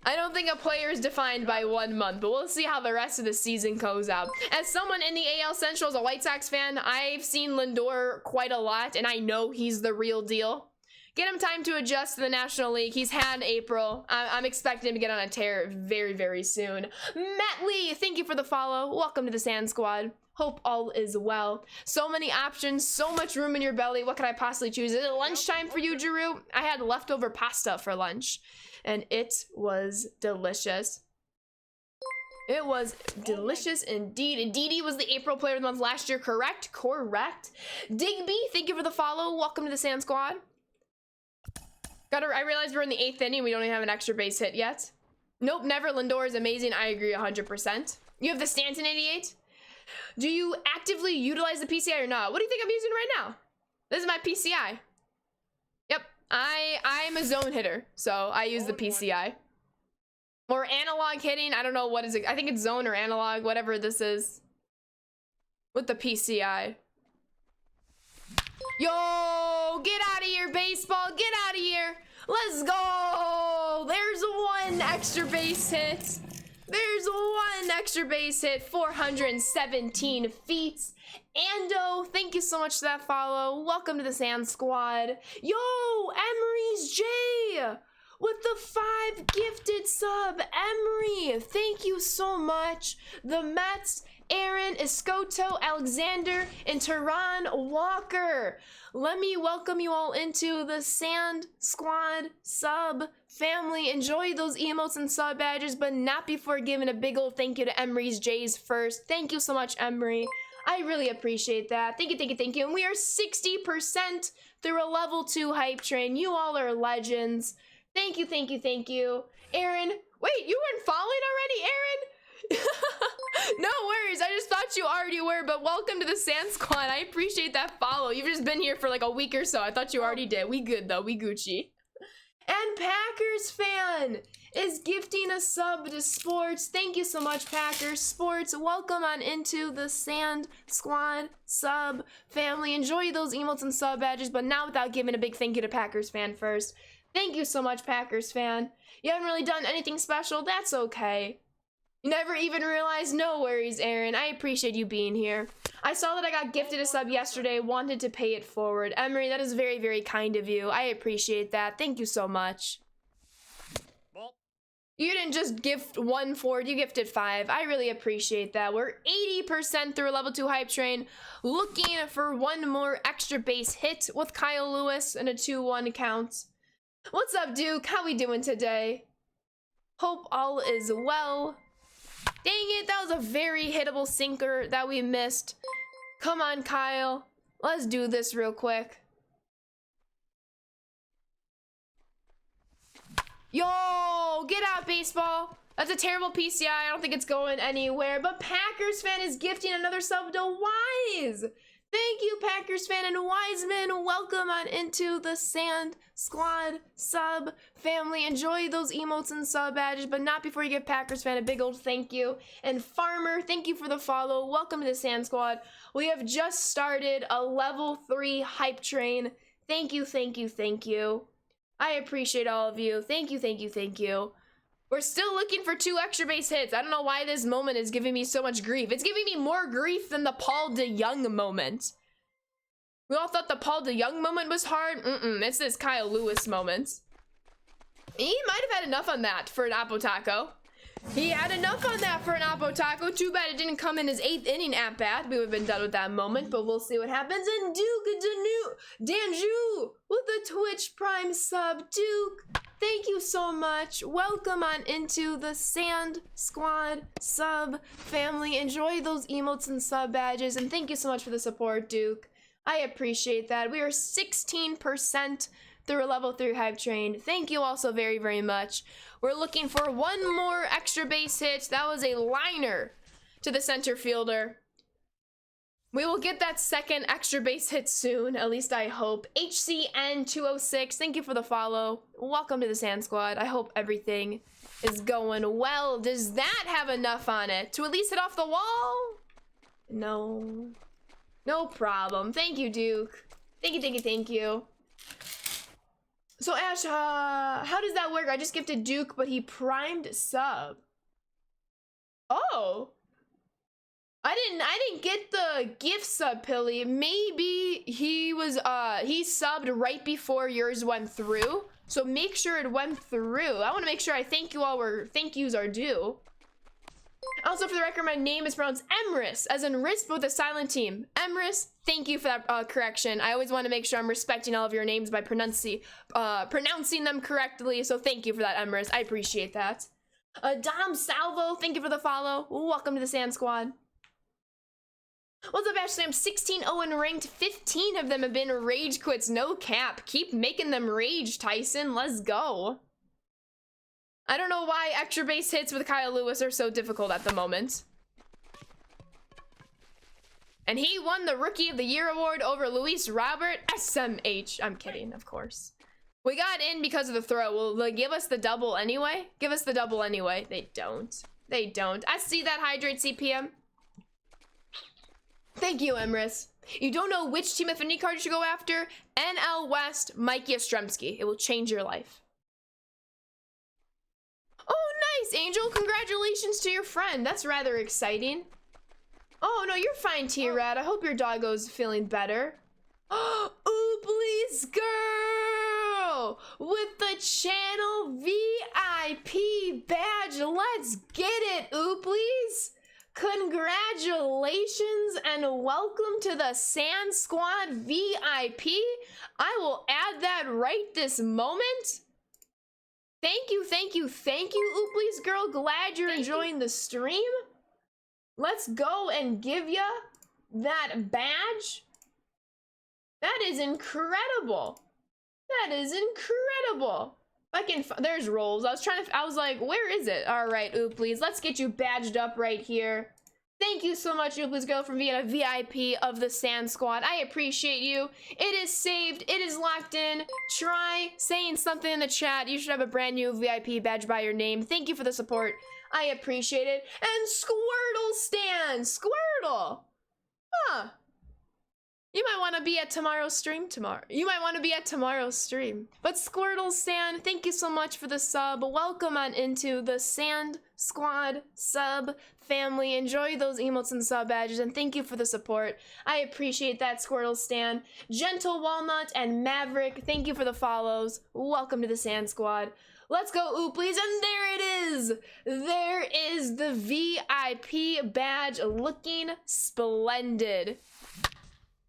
I don't think a player is defined by 1 month, but we'll see how the rest of the season goes out. As someone in the AL Central, as a White Sox fan, I've seen Lindor quite a lot, and I know he's the real deal. Get him time to adjust to the National League. He's had April. I'm expecting him to get on a tear very, very soon. Matt Lee, thank you for the follow. Welcome to the Sand Squad. Hope all is well. So many options, so much room in your belly. What could I possibly choose? Is it lunchtime for you, Giroux? I had leftover pasta for lunch, and it was delicious. It was delicious indeed. Indeed, was the April Player of the Month last year, correct? Correct. Digby, thank you for the follow. Welcome to the Sand Squad. I realized we're in the 8th inning. We don't even have an extra base hit yet. Nope, never. Lindor is amazing. I agree 100%. You have the Stanton 88? Do you actively utilize the PCI or not? What do you think I'm using right now? This is my PCI. Yep, I'm a zone hitter, so I use the PCI. Or analog hitting, I don't know what is it. I think it's zone or analog, whatever this is. With the PCI. Yo, get out of here, baseball. Get out of here. Let's go. There's 1 extra base hit. There's 1 extra base hit, 417 feet. Ando, thank you so much for that follow. Welcome to the Sand Squad. Yo, Emery's J with the 5 gifted sub. Emery, thank you so much. The Mets, Aaron, Escoto, Alexander, and Tehran Walker. Let me welcome you all into the Sand Squad sub family. Enjoy those emotes and sub badges, but not before giving a big old thank you to Emery's Jays first. Thank you so much, Emery. I really appreciate that. Thank you, thank you, thank you. And we are 60% through a level 2 hype train. You all are legends. Thank you, thank you, thank you. Aaron, wait, you weren't following already, Aaron? No worries, I just thought you already were, but welcome to the Sand Squad. I appreciate that follow. You've just been here for like a week or so. I thought you already did. We good though, we Gucci. And Packers fan is gifting a sub to Sports. Thank you so much, Packers. Sports, welcome on into the Sand Squad sub family. Enjoy those emotes and sub badges, but not without giving a big thank you to Packers fan first. Thank you so much, Packers fan. You haven't really done anything special, that's okay. You never even realized? No worries, Aaron. I appreciate you being here. I saw that I got gifted a sub yesterday, wanted to pay it forward. Emery, that is very, very kind of you. I appreciate that. Thank you so much. Ball. You didn't just gift 1 forward, you gifted 5. I really appreciate that. We're 80% through a level 2 hype train, looking for one more extra base hit with Kyle Lewis and a 2-1 count. What's up, Duke? How we doing today? Hope all is well. Dang it, that was a very hittable sinker that we missed. Come on, Kyle. Let's do this real quick. Yo, get out, baseball. That's a terrible PCI. I don't think it's going anywhere. But Packers fan is gifting another sub to Wise. Thank you, Packers fan and Wiseman. Welcome on into the Sand Squad sub family. Enjoy those emotes and sub badges, but not before you give Packers fan a big old thank you. And Farmer, thank you for the follow. Welcome to the Sand Squad. We have just started a level 3 hype train. Thank you, thank you, thank you. I appreciate all of you. Thank you, thank you, thank you. We're still looking for 2 extra base hits. I don't know why this moment is giving me so much grief. It's giving me more grief than the Paul DeYoung moment. We all thought the Paul DeYoung moment was hard. It's this Kyle Lewis moment. He might have had enough on that for an Oppo Taco. He had enough on that for an Oppo Taco. Too bad it didn't come in his 8th inning at bat. We would have been done with that moment, but we'll see what happens. And Duke Danju with the Twitch Prime sub. Duke, thank you so much. Welcome on into the Sand Squad sub family. Enjoy those emotes and sub badges, and thank you so much for the support, Duke. I appreciate that. We are 16% through a level 3 hype train. Thank you all so very, very much. We're looking for 1 more extra base hit. That was a liner to the center fielder. We will get that second extra base hit soon, at least I hope. HCN206, thank you for the follow. Welcome to the Sand Squad. I hope everything is going well. Does that have enough on it to at least hit off the wall? No. No problem. Thank you, Duke. Thank you, thank you, thank you. So Ash, how does that work? I just gifted Duke, but he primed sub. Oh. I didn't get the gift sub, Pilly. Maybe he was he subbed right before yours went through. So make sure it went through. I want to make sure I thank you all where thank yous are due. Also, for the record, my name is pronounced Emrys, as in Risp with a silent team. Emrys, thank you for that correction. I always want to make sure I'm respecting all of your names by pronouncing them correctly, so thank you for that, Emrys. I appreciate that. Dom Salvo, thank you for the follow. Welcome to the Sand Squad. What's up, Ashley? I'm 16-0 and ranked. 15 of them have been rage quits. No cap. Keep making them rage, Tyson. Let's go. I don't know why extra base hits with Kyle Lewis are so difficult at the moment. And he won the Rookie of the Year award over Luis Robert SMH. I'm kidding, of course. We got in because of the throw. Will they give us the double anyway? Give us the double anyway. They don't. They don't. I see that, Hydrate CPM. Thank you, Emrys. You don't know which Team Affinity card you should go after? NL West, Mikey Ostremski. It will change your life. Oh, nice, Angel. Congratulations to your friend. That's rather exciting. Oh, no, you're fine, T-Rad. I hope your doggo's feeling better. Ooh, please, girl! With the channel VIP badge. Let's get it, ooh, please. Congratulations and welcome to the Sand Squad VIP. I will add that right this moment. Thank you, thank you, thank you, Ooplies girl. Glad you're enjoying the stream. Let's go and give ya that badge. That is incredible. That is incredible. I can, there's rolls. I was like, where is it? All right, Ooplies, let's get you badged up right here. Thank you so much, Ooplies girl, for being a VIP of the Sand Squad. I appreciate you. It is saved. It is locked in. Try saying something in the chat. You should have a brand new VIP badge by your name. Thank you for the support. I appreciate it. And Squirtle Stan. Squirtle. Huh. You might want to be at tomorrow's stream tomorrow. You might want to be at tomorrow's stream. But Squirtle Sand, thank you so much for the sub. Welcome on into the Sand Squad sub family. Enjoy those emotes and sub badges, and thank you for the support. I appreciate that, Squirtle Sand. Gentle Walnut and Maverick, thank you for the follows. Welcome to the Sand Squad. Let's go, Ooplies, and there it is! There is the VIP badge looking splendid.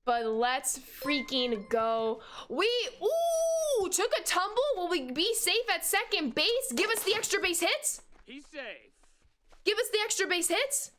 But let's freaking go. Ooh, took a tumble? Will we be safe at second base? Give us the extra base hits? He's safe. Give us the extra base hits?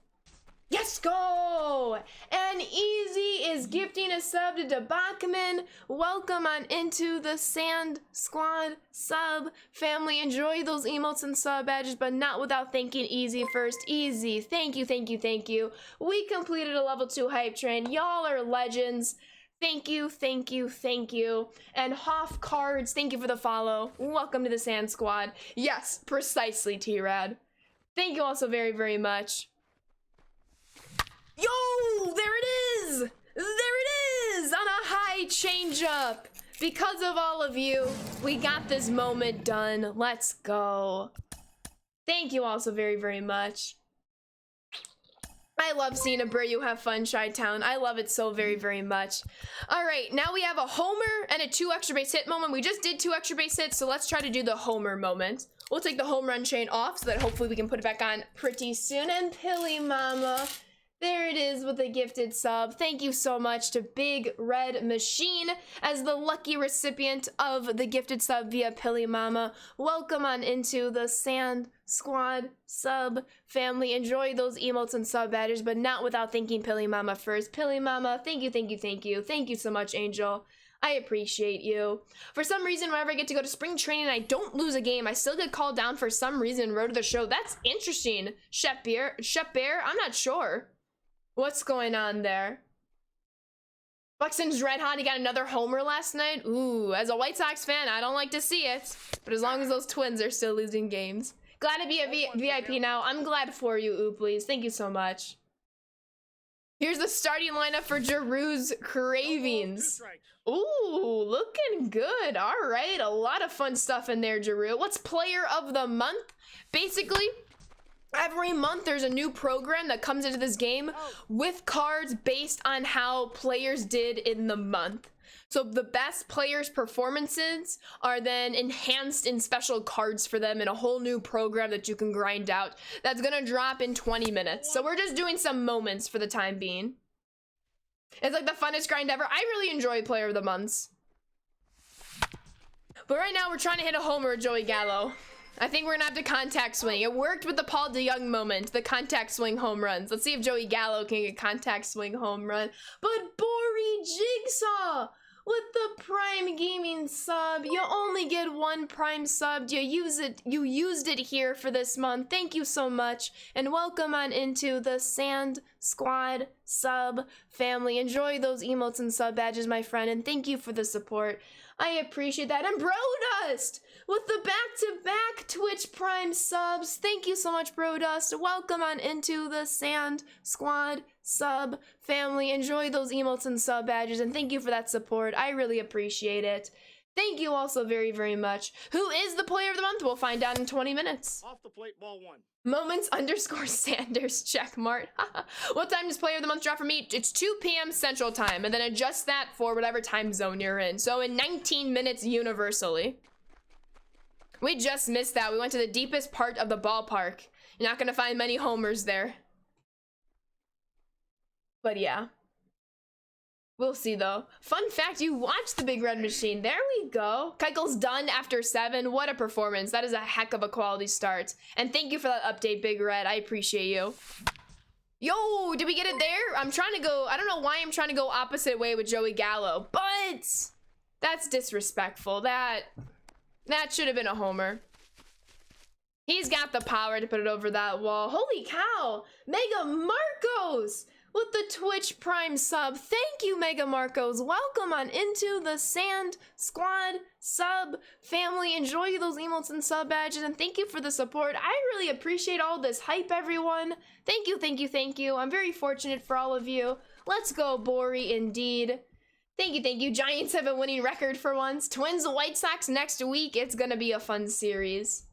Yes, go! And Easy is gifting a sub to Debakman. Welcome on into the Sand Squad sub family. Enjoy those emotes and sub badges, but not without thanking Easy first. Easy, thank you, thank you, thank you. We completed a level 2 hype train. Y'all are legends. Thank you, thank you, thank you. And Hoff Cards, thank you for the follow. Welcome to the Sand Squad. Yes, precisely, T-Rad. Thank you all so very, very much. Yo, there it is! There it is! On a high change-up. Because of all of you, we got this moment done. Let's go. Thank you all so very, very much. I love seeing a Bray You Have Fun, Chi-Town. I love it so very, very much. All right, now we have a Homer and a 2 extra base hit moment. We just did 2 extra base hits, so let's try to do the Homer moment. We'll take the home run chain off so that hopefully we can put it back on pretty soon. And Pilly Mama, there it is with a gifted sub. Thank you so much to Big Red Machine as the lucky recipient of the gifted sub via Pilly Mama. Welcome on into the Sand Squad sub family. Enjoy those emotes and sub badges, but not without thanking Pilly Mama first. Pilly Mama, thank you, thank you, thank you. Thank you so much, Angel. I appreciate you. For some reason, whenever I get to go to spring training and I don't lose a game, I still get called down for some reason, road to the show. That's interesting, Chef Bear, I'm not sure what's going on there. Buxton's red hot. He got another homer last night. Ooh, as a White Sox fan, I don't like to see it. But as long as those Twins are still losing games. Glad to be a VIP now. I'm glad for you, Ooplies. Thank you so much. Here's the starting lineup for Giroux's Cravings. Ooh, looking good. All right, a lot of fun stuff in there, Giroux. What's player of the month? Basically, every month there's a new program that comes into this game with cards based on how players did in the month. So the best players' performances are then enhanced in special cards for them in a whole new program that you can grind out. That's gonna drop in 20 minutes. So we're just doing some moments for the time being. It's like the funnest grind ever. I really enjoy player of the months. But right now we're trying to hit a homer with Joey Gallo. I think we're gonna have to contact swing. It worked with the Paul DeYoung moment, the contact swing home runs. Let's see if Joey Gallo can get contact swing home run. But Bori Jigsaw with the Prime Gaming sub. You only get 1 Prime sub. You used it here for this month. Thank you so much. And welcome on into the Sand Squad sub family. Enjoy those emotes and sub badges, my friend. And thank you for the support. I appreciate that. And Brodust with the back-to-back Twitch Prime subs. Thank you so much, Brodust. Welcome on into the Sand Squad sub family. Enjoy those emotes and sub badges, and thank you for that support. I really appreciate it. Thank you also very, very much. Who is the player of the month? We'll find out in 20 minutes. Off the plate, ball 1. Moments_Sanders checkmark. What time does player of the month drop for me? It's 2 p.m. Central Time, and then adjust that for whatever time zone you're in. So in 19 minutes universally. We just missed that. We went to the deepest part of the ballpark. You're not gonna find many homers there. But yeah. We'll see though. Fun fact, you watched the Big Red Machine. There we go. Keitel's done after 7. What a performance. That is a heck of a quality start. And thank you for that update, Big Red. I appreciate you. Yo, did we get it there? I'm trying to go, I don't know why I'm trying to go opposite way with Joey Gallo, but that's disrespectful. That should have been a homer. He's got the power to put it over that wall. Holy cow. Mega Marcos with the Twitch Prime sub. Thank you, Mega Marcos. Welcome on into the Sand Squad sub family. Enjoy those emotes and sub badges, and thank you for the support. I really appreciate all this hype, everyone. Thank you, thank you, thank you. I'm very fortunate for all of you. Let's go, Bori, indeed. Thank you, thank you. Giants have a winning record for once. Twins, White Sox next week. It's gonna be a fun series.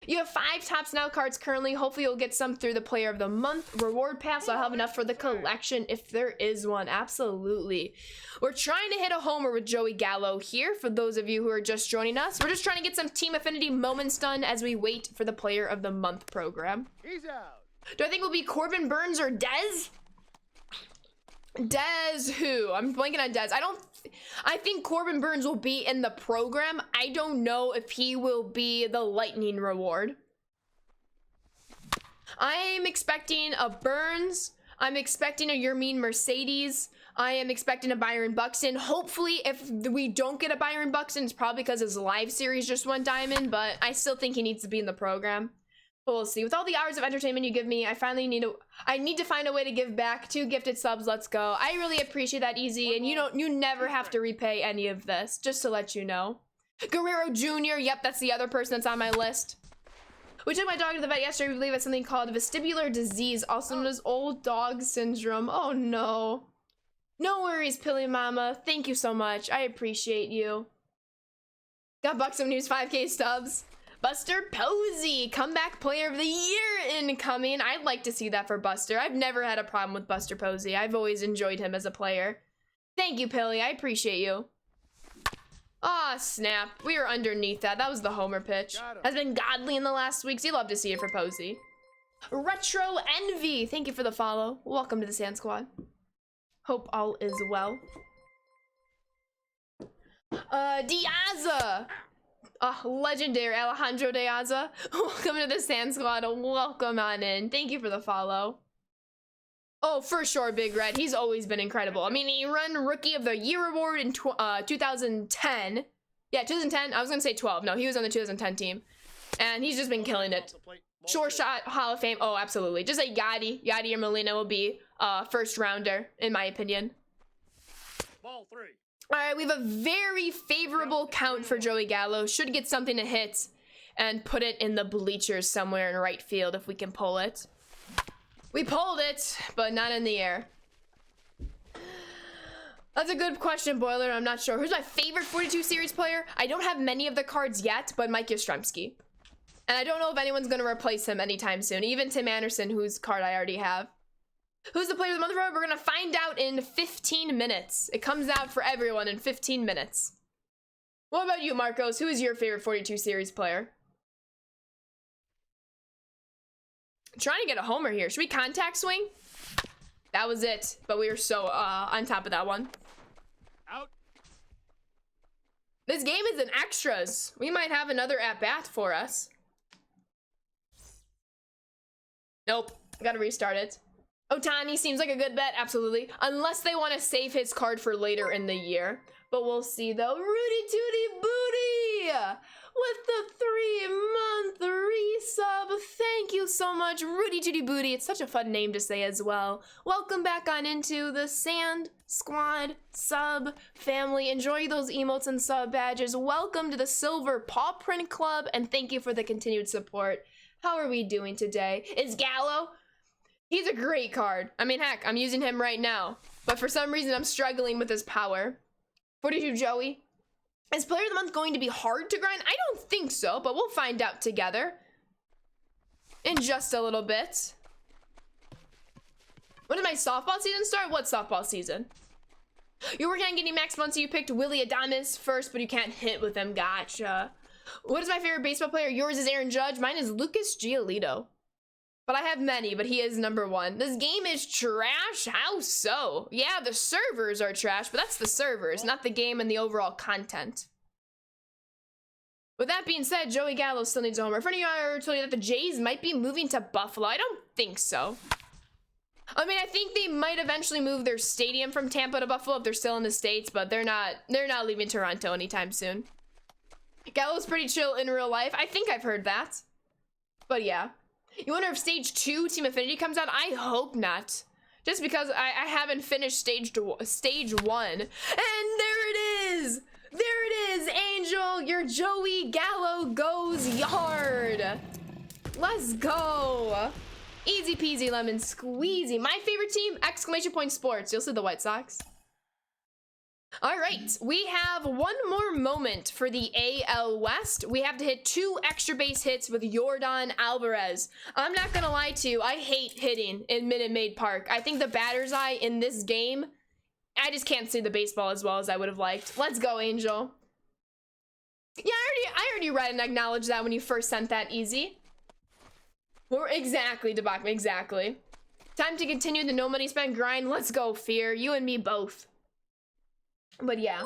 You have 5 Tops Now cards currently. Hopefully you'll get some through the Player of the Month reward pass. I'll have enough for the collection if there is one. Absolutely. We're trying to hit a homer with Joey Gallo here. For those of you who are just joining us, we're just trying to get some Team Affinity moments done as we wait for the Player of the Month program. He's out. Do I think it will be Corbin Burns or Dez? Dez who? I'm blanking on Dez. I think Corbin Burns will be in the program. I don't know if he will be the Lightning reward. I'm expecting a Burns. I'm expecting a Yermin Mercedes. I am expecting a Byron Buxton. Hopefully, if we don't get a Byron Buxton, it's probably because his live series just went diamond, but I still think he needs to be in the program. But we'll see. With all the hours of entertainment you give me, I need to find a way to give back. 2 gifted subs, let's go. I really appreciate that, Easy, and you never have to repay any of this, just to let you know. Guerrero Jr., yep, that's the other person that's on my list. We took my dog to the vet yesterday. We believe it's something called vestibular disease, also known as old dog syndrome. Oh no. No worries, Pilly Mama. Thank you so much. I appreciate you. Got Buxton when he was 5K stubs. Buster Posey, comeback player of the year incoming. I'd like to see that for Buster. I've never had a problem with Buster Posey. I've always enjoyed him as a player. Thank you, Pilly. I appreciate you. Ah, snap. We were underneath that. That was the homer pitch. Has been godly in the last weeks. You love to see it for Posey. Retro Envy. Thank you for the follow. Welcome to the Sand Squad. Hope all is well. Diaza. Legendary Alejandro Diaza. Welcome to the Sand Squad. Welcome on in. Thank you for the follow. Oh, for sure, Big Red. He's always been incredible. I mean, he won Rookie of the Year award in 2010. Yeah, 2010. I was going to say 12. No, he was on the 2010 team. And he's just been killing it. Short shot, Hall of Fame. Oh, absolutely. Just like Yachty. Yachty or Molina will be first rounder, in my opinion. Ball 3. All right, we have a very favorable count for Joey Gallo. Should get something to hit and put it in the bleachers somewhere in right field if we can pull it. We pulled it, but not in the air. That's a good question, Boiler. I'm not sure. Who's my favorite 42 series player? I don't have many of the cards yet, but Mike Yastrzemski. And I don't know if anyone's going to replace him anytime soon. Even Tim Anderson, whose card I already have. Who's the player of the month? We're going to find out in 15 minutes. It comes out for everyone in 15 minutes. What about you, Marcos? Who is your favorite 42 series player? I'm trying to get a homer here. Should we contact swing? That was it. But we were so on top of that one. Out. This game is in extras. We might have another at-bat for us. Nope. Gotta restart it. Otani seems like a good bet, absolutely. Unless they want to save his card for later in the year. But we'll see, though. Rudy Tooty Booty! With the 3-month resub. Thank you so much, Rudy Tooty Booty. It's such a fun name to say as well. Welcome back on into the Sand Squad sub family. Enjoy those emotes and sub badges. Welcome to the Silver Paw Print Club, and thank you for the continued support. How are we doing today? Is Gallo? He's a great card. I mean, heck, I'm using him right now. But for some reason, I'm struggling with his power. 42 Joey. Is Player of the Month going to be hard to grind? I don't think so, but we'll find out together. In just a little bit. When did my softball season start? What softball season? You're working on getting max months, so you picked Willy Adames first, but you can't hit with him. Gotcha. What is my favorite baseball player? Yours is Aaron Judge. Mine is Lucas Giolito. But I have many, but he is #1. This game is trash? How so? Yeah, the servers are trash, but that's the servers, not the game and the overall content. With that being said, Joey Gallo still needs a homer. A friend of yours told you that the Jays might be moving to Buffalo. I don't think so. I mean, I think they might eventually move their stadium from Tampa to Buffalo if they're still in the States, but they're not leaving Toronto anytime soon. Gallo's pretty chill in real life. I think I've heard that. But yeah. You wonder if Stage 2 Team Affinity comes out? I hope not. Just because I haven't finished Stage 1. And there it is! There it is, Angel! Your Joey Gallo goes yard! Let's go! Easy peasy lemon squeezy. My favorite team! Exclamation point sports. You'll see the White Sox. All right, we have one more moment for the AL West. We have to hit 2 extra base hits with Yordan Alvarez. I'm not gonna lie to you, I hate hitting in Minute Maid Park. I think the batter's eye in this game, I just can't see the baseball as well as I would have liked. Let's go, Angel. Yeah, I already read and acknowledged that when you first sent that, Easy. Exactly, Debakman, exactly. Time to continue the no money spent grind. Let's go, Fear. You and me both. But yeah.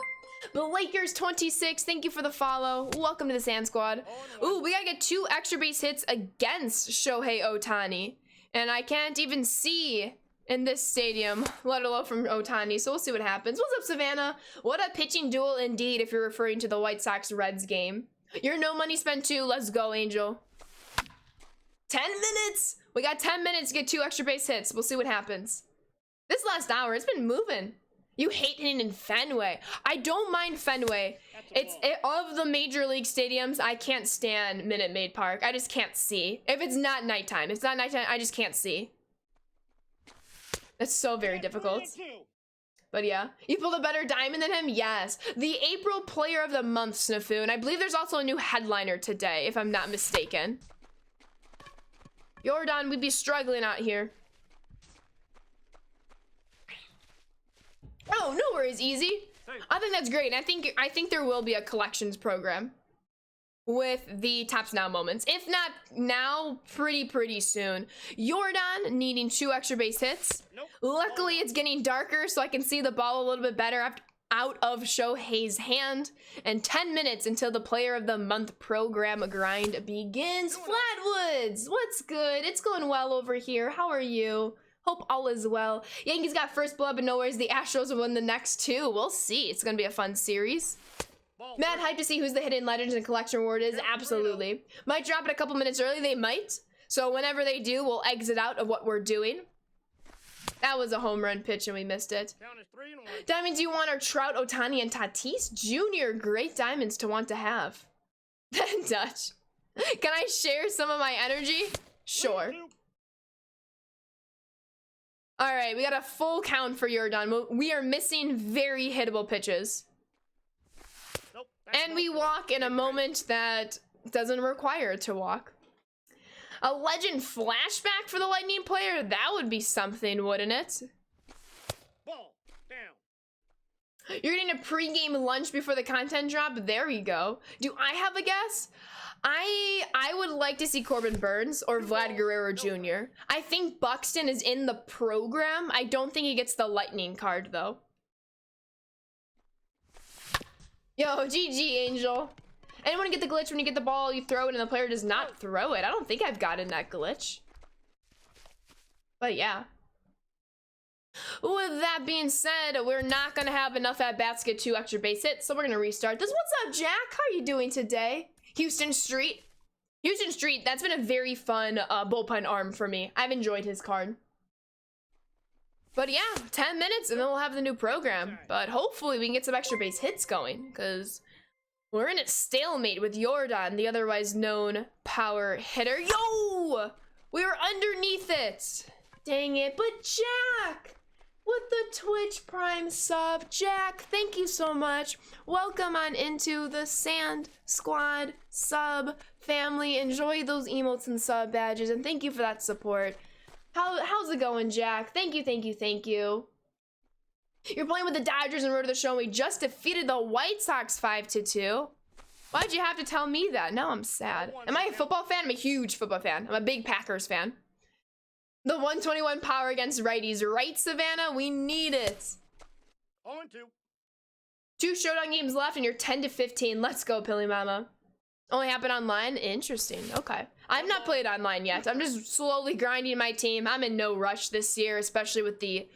But Lakers 26, thank you for the follow. Welcome to the Sand Squad. Ooh, we gotta get 2 extra base hits against Shohei Ohtani. And I can't even see in this stadium, let alone from Ohtani. So we'll see what happens. What's up, Savannah? What a pitching duel indeed if you're referring to the White Sox-Reds game. You're no money spent too. Let's go, Angel. 10 minutes! We got 10 minutes to get 2 extra base hits. We'll see what happens. This last hour, it's been moving. You hate hitting in Fenway. I don't mind Fenway. Of the major league stadiums, I can't stand Minute Maid Park. I just can't see. If it's not nighttime. If it's not nighttime, I just can't see. It's so very difficult. But yeah. You pulled a better diamond than him? Yes. The April Player of the Month, Snafu. And I believe there's also a new headliner today, if I'm not mistaken. Yordan, we'd be struggling out here. Oh, no worries, Easy. I think that's great. I think there will be a collections program with the Tops Now moments. If not now, pretty soon. Yordan needing 2 extra base hits. Nope. Luckily, it's getting darker, so I can see the ball a little bit better out of Shohei's hand. And 10 minutes until the Player of the Month program grind begins. Flatwoods, what's good? It's going well over here. How are you? Hope all is well. Yankees got first blood, but no worries. The Astros will win the next 2. We'll see. It's going to be a fun series. Mad hype to see who's the hidden legends and collection award is. Absolutely. Might drop it a couple minutes early. They might. So whenever they do, we'll exit out of what we're doing. That was a home run pitch and we missed it. Diamonds you want are Trout, Ohtani, and Tatis Jr. Great diamonds to want to have. Dutch. Can I share some of my energy? Sure. All right, we got a full count for Yordan. We are missing very hittable pitches. Nope, and we walk in a moment that doesn't require to walk. A legend flashback for the Lightning player? That would be something, wouldn't it? Ball down. You're getting a pre-game lunch before the content drop? There we go. Do I have a guess? I would like to see Corbin Burns or Vlad Guerrero Jr. I think Buxton is in the program. I don't think he gets the Lightning card, though. Yo, GG, Angel. Anyone get the glitch when you get the ball, you throw it, and the player does not throw it? I don't think I've gotten that glitch. But yeah. With that being said, we're not going to have enough at-bats to get 2 extra base hits, so we're going to restart this. What's up, Jack? How are you doing today? Houston Street. Houston Street, that's been a very fun bullpen arm for me. I've enjoyed his card. But yeah, 10 minutes and then we'll have the new program. But hopefully we can get some extra base hits going because we're in a stalemate with Yordan, the otherwise known power hitter. Yo! We were underneath it. Dang it. But Jack! With the Twitch Prime sub. Jack, thank you so much. Welcome on into the Sand Squad sub family. Enjoy those emotes and sub badges, and thank you for that support. How's it going, Jack? Thank you. You're playing with the Dodgers and Road to the Show, and we just defeated the White Sox 5-2. Why'd you have to tell me that? Now I'm sad. Am I a football fan? I'm a huge football fan. I'm a big Packers fan. The 121 power against righties, right, Savannah? We need it. 0-2. 2 showdown games left and you're 10-15. Let's go, Pilly Mama. Only happen online? Interesting. Okay. I've not played online yet. I'm just slowly grinding my team. I'm in no rush this year, especially with the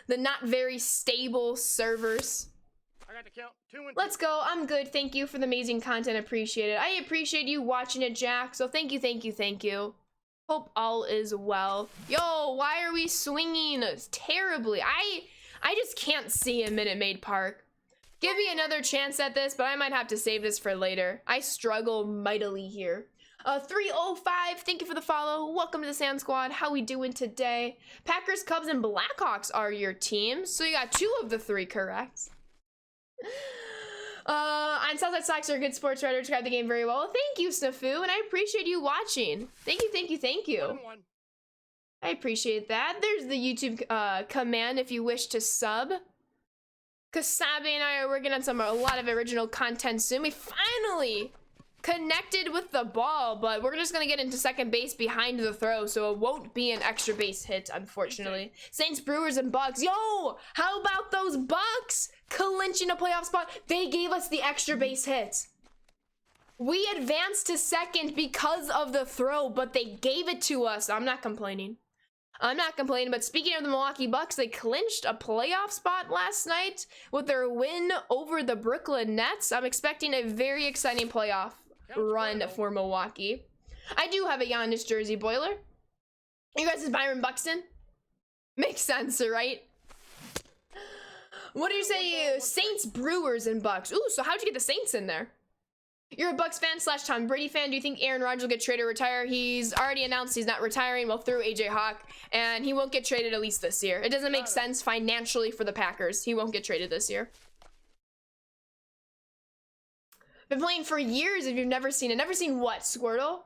not very stable servers. I got to count 2 and 2. Let's go. I'm good. Thank you for the amazing content. Appreciate it. I appreciate you watching it, Jack. So thank you. Hope all is well. Yo, why are we swinging terribly? I just can't see in Minute Maid Park. Give me another chance at this, but I might have to save this for later. I struggle mightily here. 305, thank you for the follow. Welcome to the Sand Squad. How we doing today? Packers, Cubs, and Blackhawks are your teams. So you got 2 of the 3 correct. fine. Southside Sox are a good sports writer. Described the game very well. Thank you, Snafu, and I appreciate you watching. Thank you, thank you, thank you. 1-1. I appreciate that. There's the YouTube command if you wish to sub. Kasabi and I are working on a lot of original content soon. We finally connected with the ball, but we're just gonna get into second base behind the throw, so it won't be an extra base hit, unfortunately. Saints, Brewers, and Bucks. Yo, how about those Bucks clinching a playoff spot? They gave us the extra base hit. We advanced to second because of the throw, but they gave it to us. I'm not complaining. I'm not complaining, but speaking of the Milwaukee Bucks, they clinched a playoff spot last night with their win over the Brooklyn Nets. I'm expecting a very exciting playoff run for Milwaukee. I do have a Giannis jersey, Boiler. You guys is Byron Buxton? Makes sense, right? What do you say? Saints, Brewers, and Bucks. Ooh, so how'd you get the Saints in there? You're a Bucks fan / Tom Brady fan. Do you think Aaron Rodgers will get traded or retire? He's already announced he's not retiring. Well, through AJ Hawk, and he won't get traded at least this year. It doesn't make sense financially for the Packers. He won't get traded this year. Been playing for years if you've never seen it. Never seen what, Squirtle?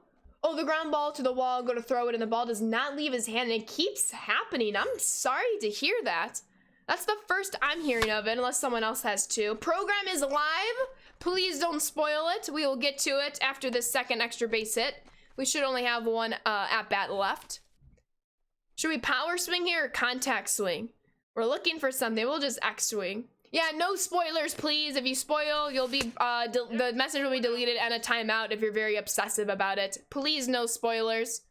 Oh, the ground ball to the wall, go to throw it, and the ball does not leave his hand, and it keeps happening. I'm sorry to hear that. That's the first I'm hearing of it, unless someone else has too. Program is live. Please don't spoil it. We will get to it after this second extra base hit. We should only have one at-bat left. Should we power swing here or contact swing? We're looking for something. We'll just X-swing. Yeah, no spoilers, please. If you spoil, you'll be the message will be deleted and a timeout if you're very obsessive about it. Please, no spoilers.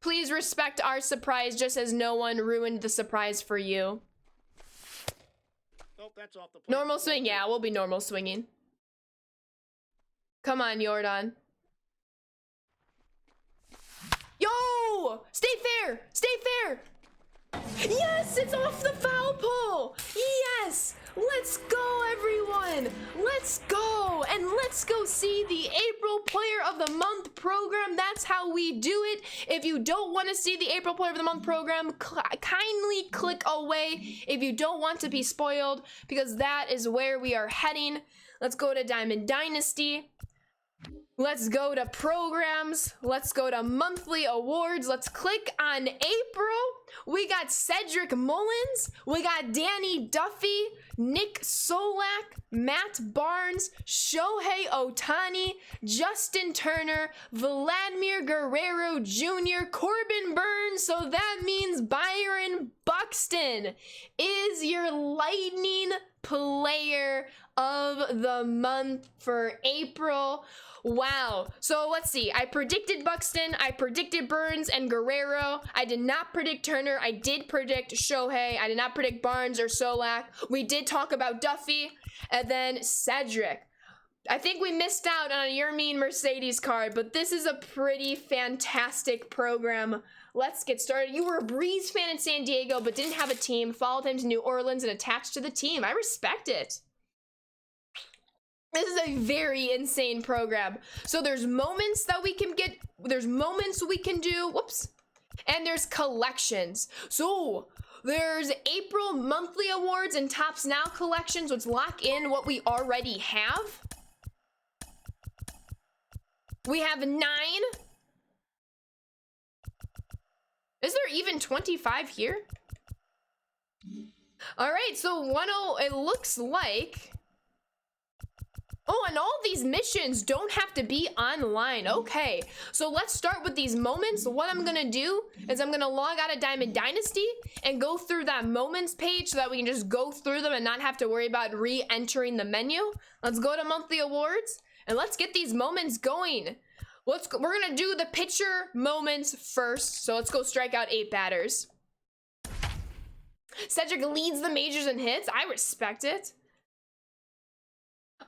Please respect our surprise, just as no one ruined the surprise for you. Nope, that's off the plate. Normal swing, yeah, we'll be normal swinging. Come on, Jordan. Yo! Stay fair! Stay fair! Yes! It's off the foul pole! Yes! Let's go, everyone! Let's go! And let's go see the April Player of the Month program. That's how we do it. If you don't want to see the April Player of the Month program, kindly click away if you don't want to be spoiled, because that is where we are heading. Let's go to Diamond Dynasty. Let's go to programs. Let's go to monthly awards. Let's click on April. We got Cedric Mullins. We got Danny Duffy, Nick Solak, Matt Barnes, Shohei Ohtani, Justin Turner, Vladimir Guerrero Jr., Corbin Burns. So that means Byron Buxton is your Lightning Player of the Month for April. Wow. So let's see. I predicted Buxton. I predicted Burns and Guerrero. I did not predict Turner. I did predict Shohei. I did not predict Barnes or Solak. We did talk about Duffy. And then Cedric. I think we missed out on a Your Mean Mercedes card, but this is a pretty fantastic program. Let's get started. You were a Breeze fan in San Diego, but didn't have a team. Followed him to New Orleans and attached to the team. I respect it. This is a very insane program. So there's moments that we can get, there's moments we can do, whoops, and there's collections. So there's April monthly awards and Tops Now collections. Let's lock in what we already have. We have 9. Is there even 25 here? All right, so 10, it looks like. Oh, and all these missions don't have to be online. Okay, so let's start with these moments. What I'm gonna do is I'm gonna log out of Diamond Dynasty and go through that moments page so that we can just go through them and not have to worry about re-entering the menu. Let's go to monthly awards and let's get these moments going. We're gonna do the pitcher moments first. So let's go strike out 8 batters. Cedric leads the majors in hits. I respect it.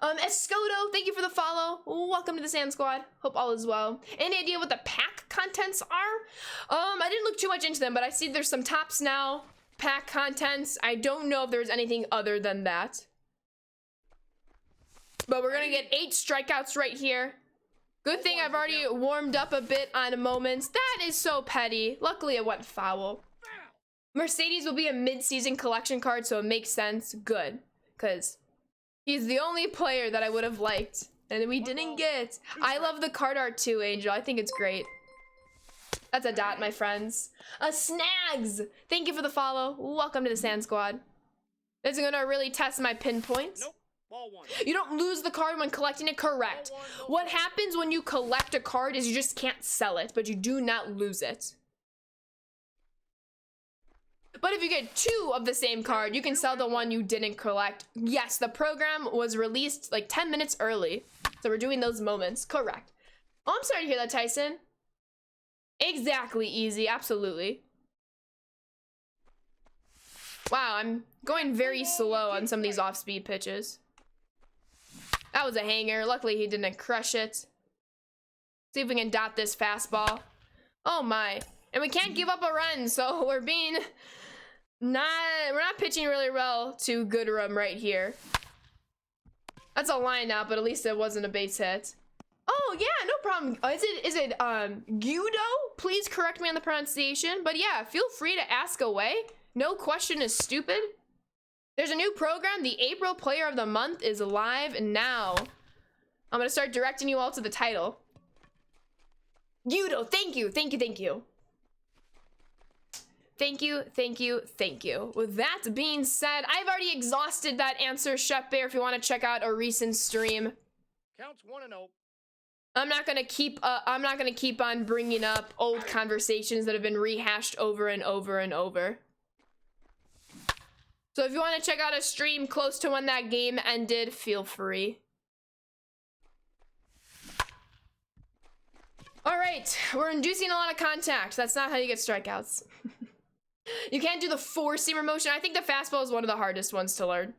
Escoto, thank you for the follow. Welcome to the Sand Squad. Hope all is well. Any idea what the pack contents are? I didn't look too much into them, but I see there's some Tops Now pack contents. I don't know if there's anything other than that. But we're gonna get 8 strikeouts right here. Good thing I've already warmed up a bit on moments. That is so petty. Luckily it went foul. Mercedes will be a mid-season collection card, so it makes sense. Good, because he's the only player that I would have liked And we didn't get. I love the card art too, Angel. I think it's great. That's a dot, my friends. A Snags! Thank you for the follow. Welcome to the Sand Squad. This is gonna really test my pinpoints. Nope. Ball one. You don't lose the card when collecting it, correct. What happens when you collect a card is you just can't sell it, but you do not lose it. But if you get two of the same card, you can sell the one you didn't collect. Yes, the program was released like 10 minutes early. So we're doing those moments, correct. Oh, I'm sorry to hear that, Tyson. Exactly, easy, absolutely. Wow, I'm going very slow on some of these off-speed pitches. That was a hanger. Luckily, he didn't crush it. See if we can dot this fastball. Oh my. And we can't give up a run, so we're not pitching really well to Goodrum right here. That's a line out, but at least it wasn't a base hit. Oh yeah, no problem. Is it Guido? Please correct me on the pronunciation. But yeah, feel free to ask away. No question is stupid. There's a new program. The April Player of the Month is live now. I'm gonna start directing you all to the title. Guido, thank you, thank you, thank you. Thank you, thank you, thank you. With that being said, I've already exhausted that answer, Chef Bear, if you want to check out a recent stream. Counts 1-0. I'm not gonna keep on bringing up old conversations that have been rehashed over and over and over. So if you want to check out a stream close to when that game ended, feel free. All right, we're inducing a lot of contact. That's not how you get strikeouts. You can't do the four-seamer motion. I think the fastball is one of the hardest ones to learn.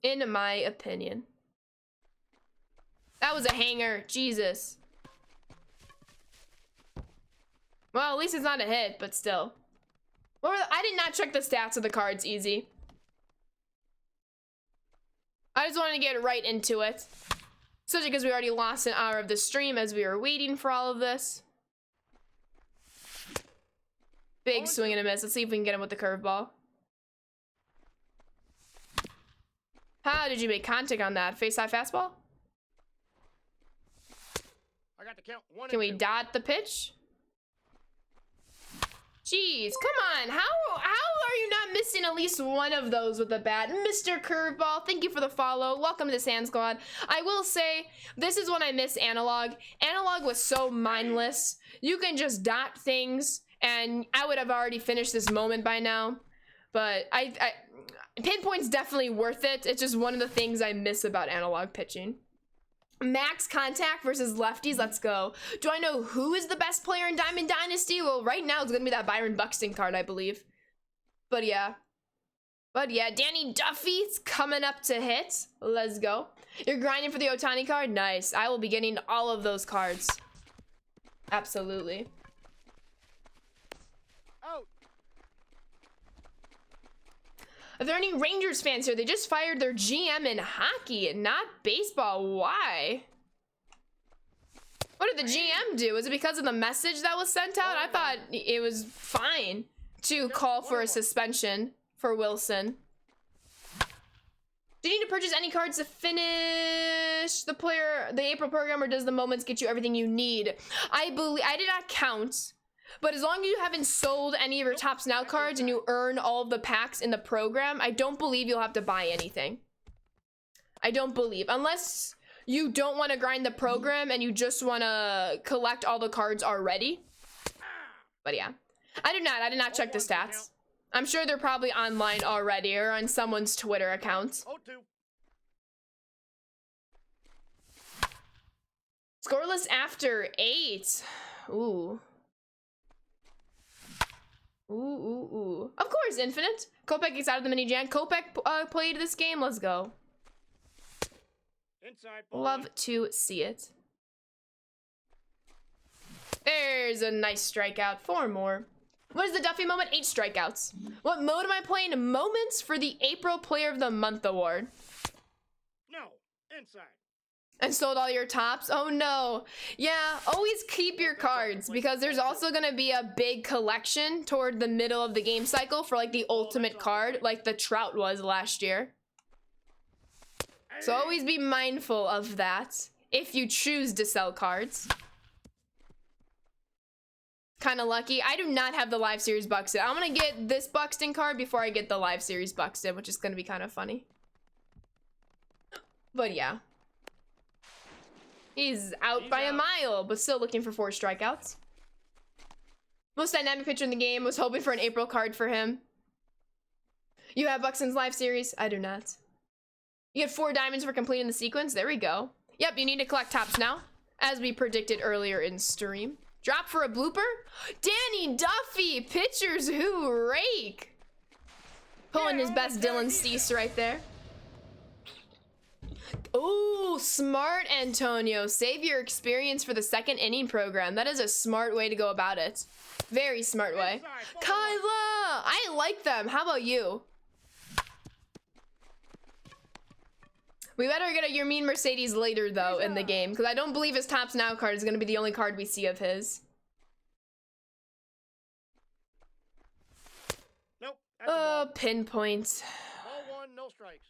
In my opinion. That was a hanger. Jesus. Well, at least it's not a hit, but still. I did not check the stats of the cards, easy. I just wanted to get right into it. Especially because we already lost an hour of the stream as we were waiting for all of this. Big swing and a miss. Let's see if we can get him with the curveball. How did you make contact on that? Face high fastball? I got the count. 1 Can we and 2. dot the pitch? Jeez, come on. How are you not missing at least one of those with the bat? Mr. Curveball, thank you for the follow. Welcome to the Sand Squad. I will say, this is when I miss Analog. Analog was so mindless. You can just dot things, and I would have already finished this moment by now. But Pinpoint's definitely worth it. It's just one of the things I miss about Analog pitching. Max contact versus lefties, let's go. Do I know who is the best player in Diamond Dynasty? Well, right now it's gonna be that Byron Buxton card, I believe. But yeah, Danny Duffy's coming up to hit. Let's go. You're grinding for the Ohtani card? Nice. I will be getting all of those cards. Absolutely. Out. Are there any Rangers fans here? They just fired their GM in hockey, not baseball. Why? What did the GM do? Was it because of the message that was sent out? I thought it was fine to call for a suspension for Wilson. Do you need to purchase any cards to finish the April program, or does the moments get you everything you need? I did not count. But as long as you haven't sold any of your Tops Now cards and you earn all of the packs in the program, I don't believe you'll have to buy anything. I don't believe. Unless you don't want to grind the program and you just want to collect all the cards already. But yeah. I did not check the stats. I'm sure they're probably online already or on someone's Twitter account. 0-2. Scoreless after 8. Ooh. Ooh. Of course, Infinite. Kopech gets out of the mini jam. Kopech played this game. Let's go. Inside ball. Love to see it. There's a nice strikeout. 4 more. What is the Duffy moment? 8 strikeouts. What mode am I playing? Moments for the April Player of the Month award. No. Inside. And sold all your tops? Oh no. Yeah, always keep your cards because there's also gonna be a big collection toward the middle of the game cycle for like the ultimate card, like the Trout was last year. So always be mindful of that if you choose to sell cards. Kind of lucky. I do not have the Live Series Buxton. I'm gonna get this Buxton card before I get the Live Series Buxton, which is gonna be kind of funny. But yeah. He's out by a mile, but still looking for 4 strikeouts. Most dynamic pitcher in the game. Was hoping for an April card for him. You have Buxton's Live Series? I do not. You get 4 diamonds for completing the sequence. There we go. Yep, you need to collect tops now, as we predicted earlier in stream. Drop for a blooper? Danny Duffy! Pitchers who rake! Pulling his best Dylan Cease right there. Ooh, smart, Antonio. Save your experience for the second inning program. That is a smart way to go about it. Very smart way. Kyla! I like them. How about you? We better get a Your Mean Mercedes later, though, in the game, because I don't believe his Tops Now card is going to be the only card we see of his. Nope. That's a ball. Pinpoint. Ball 1, no strikes.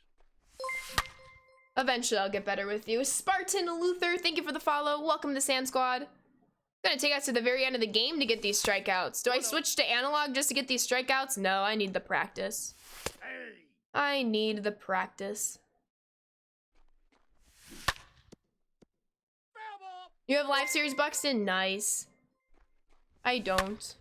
Eventually, I'll get better with you. Spartan Luther, thank you for the follow. Welcome to Sand Squad. Gonna take us to the very end of the game to get these strikeouts. Do I switch to analog just to get these strikeouts? No, I need the practice. Hey. I need the practice. Foul ball. You have Live Series Buxton? Nice. I don't.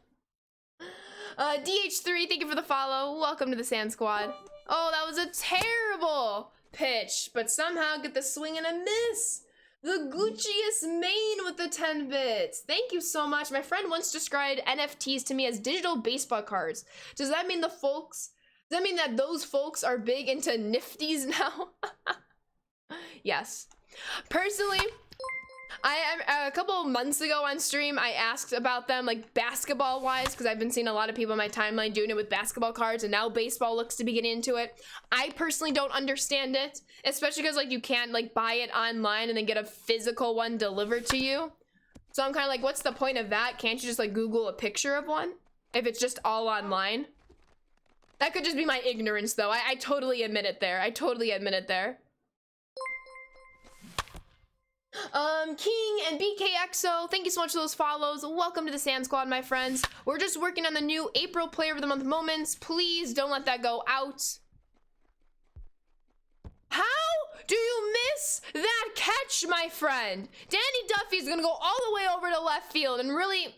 DH3, thank you for the follow. Welcome to the Sand Squad. Oh, that was a terrible pitch, but somehow get the swing and a miss. The Gucciest Main with the 10 bits. Thank you so much. My friend once described NFTs to me as digital baseball cards. Does that mean does that mean that those folks are big into nifties now? Yes. Personally, a couple of months ago on stream, I asked about them, like, basketball-wise, because I've been seeing a lot of people in my timeline doing it with basketball cards, and now baseball looks to be getting into it. I personally don't understand it, especially because, like, you can't, like, buy it online and then get a physical one delivered to you. So I'm kind of like, what's the point of that? Can't you just, like, Google a picture of one? If it's just all online? That could just be my ignorance, though. I totally admit it there. I totally admit it there. King and BKXO, thank you so much for those follows. Welcome to the Sand Squad, my friends. We're just working on the new April Player of the Month moments. Please don't let that go out. How do you miss that catch, my friend? Danny Duffy's gonna go all the way over to left field and really,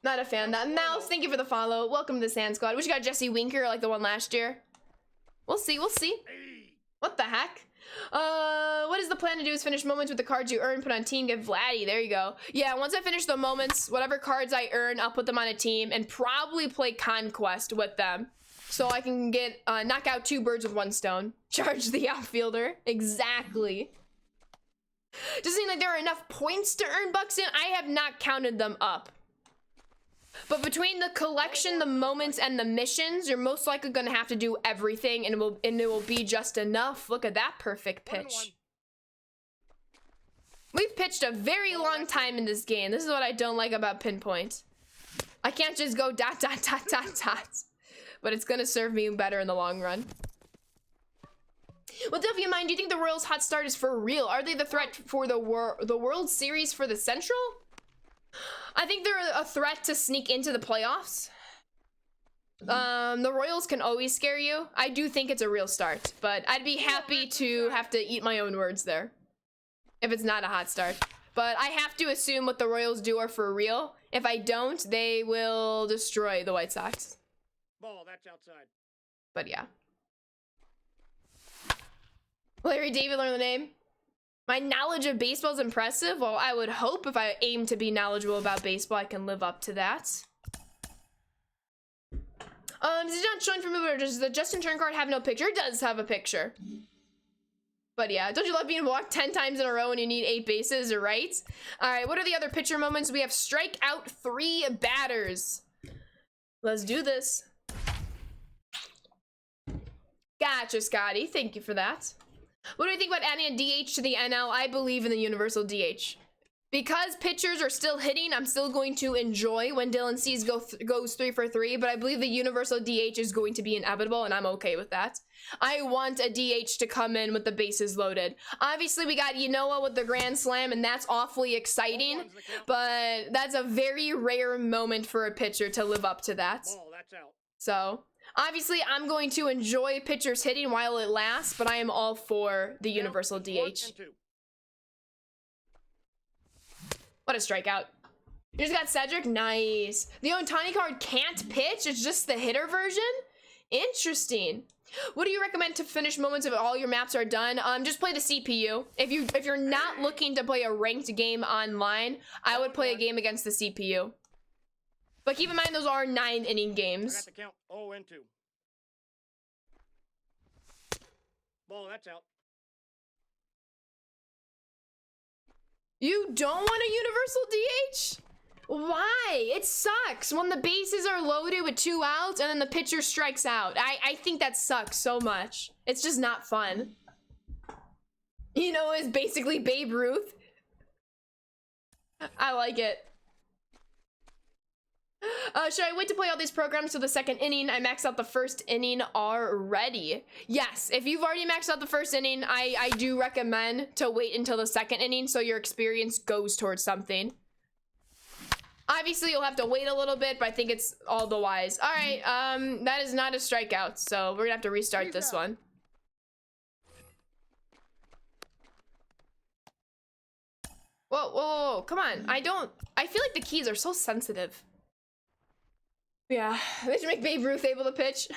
not a fan of that. Mouse, thank you for the follow. Welcome to the Sand Squad. Wish you got Jesse Winker like the one last year. We'll see, we'll see. What the heck? What is the plan to do is finish moments with the cards you earn, put on team, get Vladdy. There you go. Yeah, once I finish the moments, whatever cards I earn, I'll put them on a team and probably play Conquest with them. So I can get, knock out 2 birds with 1 stone. Charge the outfielder. Exactly. Does it seem like there are enough points to earn Buxton? I have not counted them up. But between the collection, the moments, and the missions, you're most likely gonna have to do everything, and it will be just enough. Look at that perfect pitch. We've pitched a very long time in this game. This is what I don't like about Pinpoint. I can't just go ... But it's gonna serve me better in the long run. With Duffy in mind, do you think the Royals' hot start is for real? Are they the threat for the World Series for the Central? I think they're a threat to sneak into the playoffs. The Royals can always scare you. I do think it's a real start, but I'd be happy to have to eat my own words there if it's not a hot start. But I have to assume what the Royals do are for real. If I don't, they will destroy the White Sox. Ball, that's outside. But yeah. Larry David learned the name. My knowledge of baseball is impressive. Well, I would hope if I aim to be knowledgeable about baseball, I can live up to that. Is it not showing for me, or does the Justin Turn card have no picture? It does have a picture. But yeah, don't you love being walked 10 times in a row and you need 8 bases, right? All right, what are the other pitcher moments? We have strike out 3 batters. Let's do this. Gotcha, Scotty. Thank you for that. What do you think about adding a DH to the NL? I believe in the universal DH. Because pitchers are still hitting, I'm still going to enjoy when Dylan Cease goes 3 for 3, but I believe the universal DH is going to be inevitable, and I'm okay with that. I want a DH to come in with the bases loaded. Obviously, we got Ynoa with the grand slam, and that's awfully exciting, but that's a very rare moment for a pitcher to live up to that. Ball, that's out. So, obviously, I'm going to enjoy pitchers hitting while it lasts, but I am all for the universal Count, DH. 1 and 2. What a strikeout. You just got Cedric? Nice. The Ohtani card can't pitch? It's just the hitter version? Interesting. What do you recommend to finish moments if all your maps are done? Just play the CPU. If you're not looking to play a ranked game online, I would play a game against the CPU. But keep in mind those are 9-inning I got games. the count. 0 and 2. Ball, that's out. You don't want a universal DH? Why? It sucks when the bases are loaded with 2 outs and then the pitcher strikes out. I think that sucks so much. It's just not fun. You know, it's basically Babe Ruth. I like it. Should I wait to play all these programs till the second inning? I maxed out the first inning already. Yes, if you've already maxed out the first inning, I do recommend to wait until the second inning so your experience goes towards something. Obviously, you'll have to wait a little bit, but I think it's all the wise. All right, that is not a strikeout, so we're gonna have to restart this one. Whoa, whoa, whoa, come on. I feel like the keys are so sensitive. Yeah, they should make Babe Ruth able to pitch.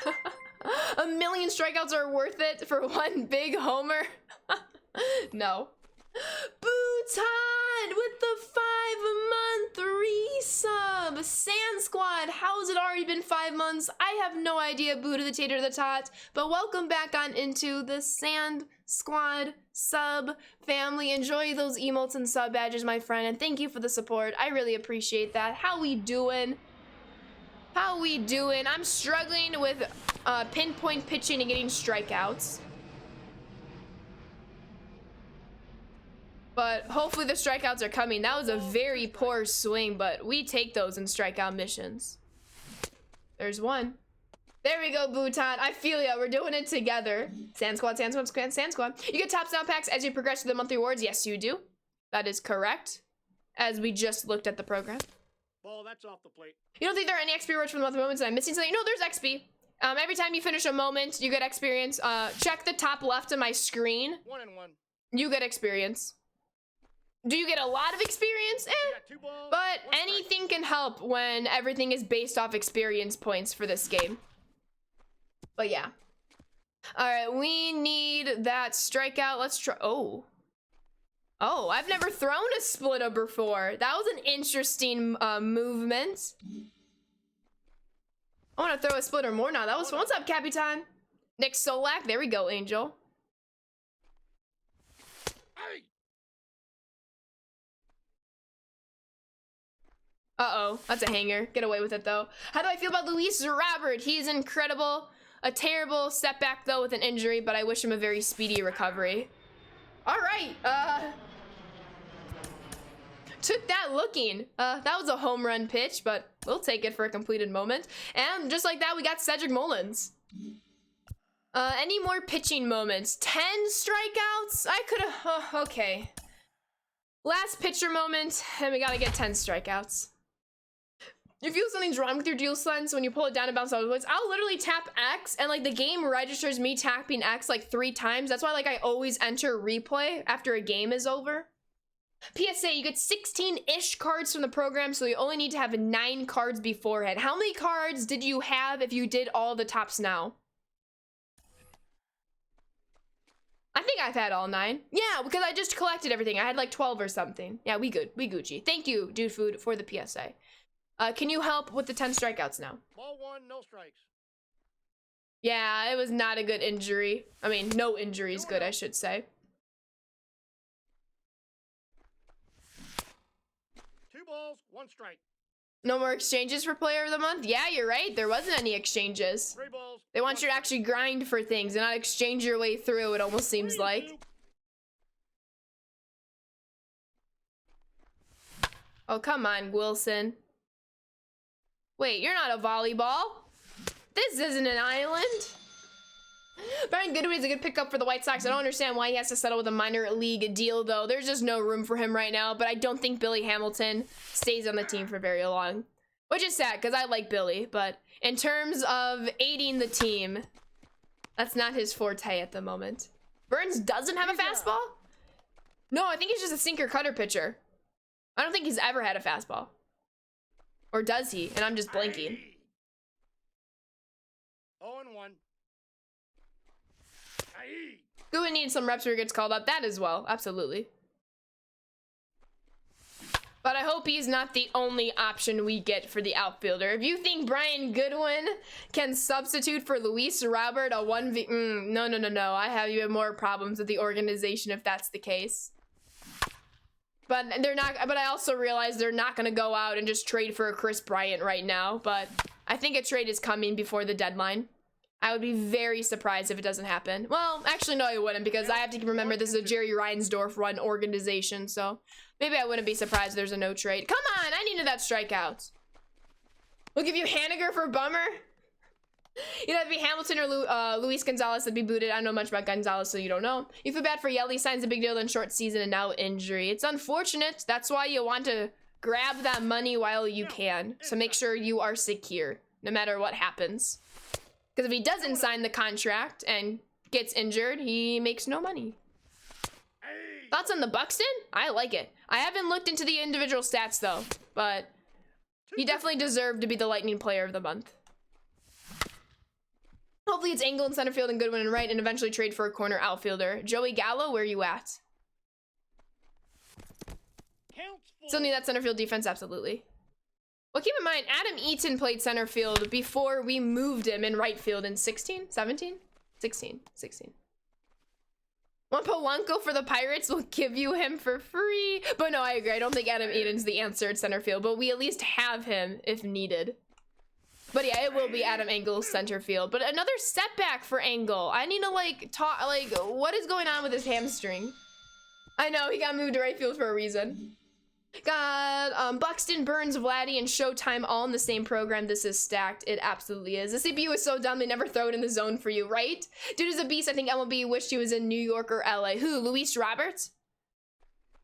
1 million strikeouts are worth it for one big homer. No. Bhutan with the 5-month resub. Sand Squad, how's it already been 5 months? I have no idea, Boo to the Tater to the Tot. But welcome back on into the Sand Squad sub family. Enjoy those emotes and sub badges, my friend. And thank you for the support. I really appreciate that. How we doing? How we doing? I'm struggling with pinpoint pitching and getting strikeouts. But hopefully the strikeouts are coming. That was a very poor swing, but we take those in strikeout missions. There's one. There we go, Bhutan. I feel ya. We're doing it together. Sand Squad, Sand Squad, Sand Squad. You get top sound packs as you progress through the monthly rewards. Yes, you do. That is correct. As we just looked at the program. Ball, that's off the plate. You don't think there are any XP rewards from the monthly moments and I'm missing something? No, there's XP. Every time you finish a moment, you get experience. Check the top left of my screen. 1 and 1. You get experience. Do you get a lot of experience? You got 2 balls, But 1 strike. anything can help when everything is based off experience points for this game. But yeah. Alright, we need that strikeout. Let's try. Oh, I've never thrown a splitter before. That was an interesting movement. I want to throw a splitter more now. That was fun. What's up, Capitan? Nick Solak. There we go, Angel. Hey! Uh-oh, that's a hanger. Get away with it, though. How do I feel about Luis Robert? He's incredible. A terrible setback, though, with an injury, but I wish him a very speedy recovery. All right, took that looking. That was a home run pitch, but we'll take it for a completed moment. And just like that, we got Cedric Mullins. Any more pitching moments? 10 strikeouts? I could have, okay. Last pitcher moment, and we gotta get 10 strikeouts. You feel something's wrong with your dual sense when you pull it down and bounce outwards. I'll literally tap X and like the game registers me tapping X like 3 times. That's why like I always enter replay after a game is over. PSA, you get 16-ish cards from the program, so you only need to have 9 cards beforehand. How many cards did you have if you did all the tops now? I think I've had all 9. Yeah, because I just collected everything. I had like 12 or something. Yeah, we good. We Gucci. Thank you, Dude Food, for the PSA. Can you help with the 10 strikeouts now? Ball 1, no strikes. Yeah, it was not a good injury. I mean, no injury is good, I should say. 2 balls, 1 strike. No more exchanges for player of the month? Yeah, you're right. There wasn't any exchanges. 3 balls. They want 1 you to strike. actually grind for things and not exchange your way through, it almost seems 3 and like. 2. Oh, come on, Wilson. Wait, you're not a volleyball. This isn't an island. Brian Goodwin is a good pickup for the White Sox. I don't understand why he has to settle with a minor league deal, though. There's just no room for him right now, but I don't think Billy Hamilton stays on the team for very long. Which is sad, because I like Billy, but in terms of aiding the team, that's not his forte at the moment. Burns doesn't have a fastball? No, I think he's just a sinker cutter pitcher. I don't think he's ever had a fastball. Or does he? And I'm just blanking. 0-1. Aye. Goodwin needs some reps where he gets called up. That as well, absolutely. But I hope he's not the only option we get for the outfielder. If you think Brian Goodwin can substitute for Luis Robert a 1v... no. I have even more problems with the organization if that's the case. But they're not... But I also realize they're not going to go out and just trade for a Chris Bryant right now. But I think a trade is coming before the deadline. I would be very surprised if it doesn't happen. Well, actually, no, I wouldn't, because I have to remember this is a Jerry Reinsdorf run organization, so maybe I wouldn't be surprised if there's a no trade. Come on, I needed that strikeout. We'll give you Haniger for Bummer. You know, it'd be Hamilton or Luis Gonzalez that'd be booted. I don't know much about Gonzalez, so you don't know. You feel bad for Yelly, signs a big deal in short season and now injury. It's unfortunate. That's why you want to grab that money while you can. So make sure you are secure, no matter what happens. Because if he doesn't sign the contract and gets injured, he makes no money. Thoughts on the Buxton? I like it. I haven't looked into the individual stats, though. But he definitely deserved to be the Lightning Player of the Month. Hopefully it's Engel in center field and Goodwin in right, and eventually trade for a corner outfielder. Joey Gallo, where you at? Still need that center field defense, absolutely. Well, keep in mind, Adam Eaton played center field before we moved him in right field in 16? 17? 16. One Polanco for the Pirates will give you him for free. But no, I agree. I don't think Adam Eaton's the answer at center field, but we at least have him if needed. But yeah, it will be Adam Engel's center field. But another setback for Engel. I need to, like, talk, like, what is going on with his hamstring? I know, he got moved to right field for a reason. Got Buxton, Burns, Vladdy, and Showtime all in the same program. This is stacked. It absolutely is. The CPU is so dumb they never throw it in the zone for you, right? Dude is a beast. I think MLB wished he was in New York or LA. Who? Luis Roberts?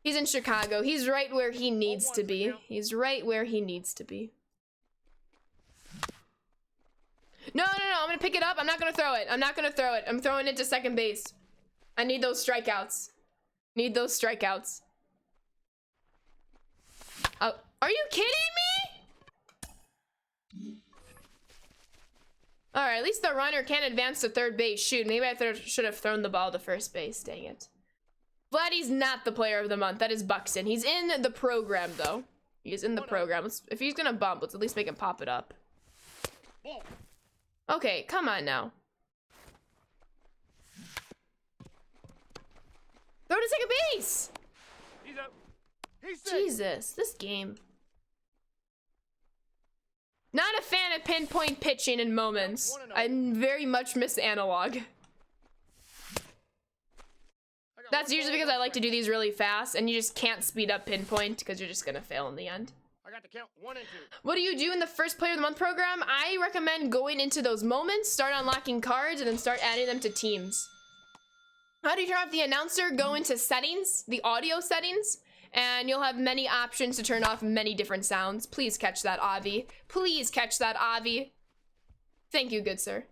He's in Chicago. He's right where he needs to be. He's right where he needs to be. No. I'm gonna pick it up. I'm not gonna throw it. I'm throwing it to second base. I need those strikeouts. Oh, are you kidding me? All right, at least the runner can advance to third base. Shoot, maybe I should have thrown the ball to first base. Dang it. Vladdy's not the player of the month. That is Buxton. He's in the program, though. He is in the program. If he's gonna bump, let's at least make him pop it up. Okay, come on now. Throw to second base! He's up. He's safe. Jesus, this game. Not a fan of pinpoint pitching in moments. I very much miss analog. That's usually because I like to do these really fast, and you just can't speed up pinpoint because you're just gonna fail in the end. I got the count 1 and 2. What do you do in the first Player of the Month program? I recommend going into those moments, start unlocking cards, and then start adding them to teams. How do you turn off the announcer? Go into settings, the audio settings, and you'll have many options to turn off many different sounds. Please catch that, Avi. Please catch that, Avi. Thank you, good sir.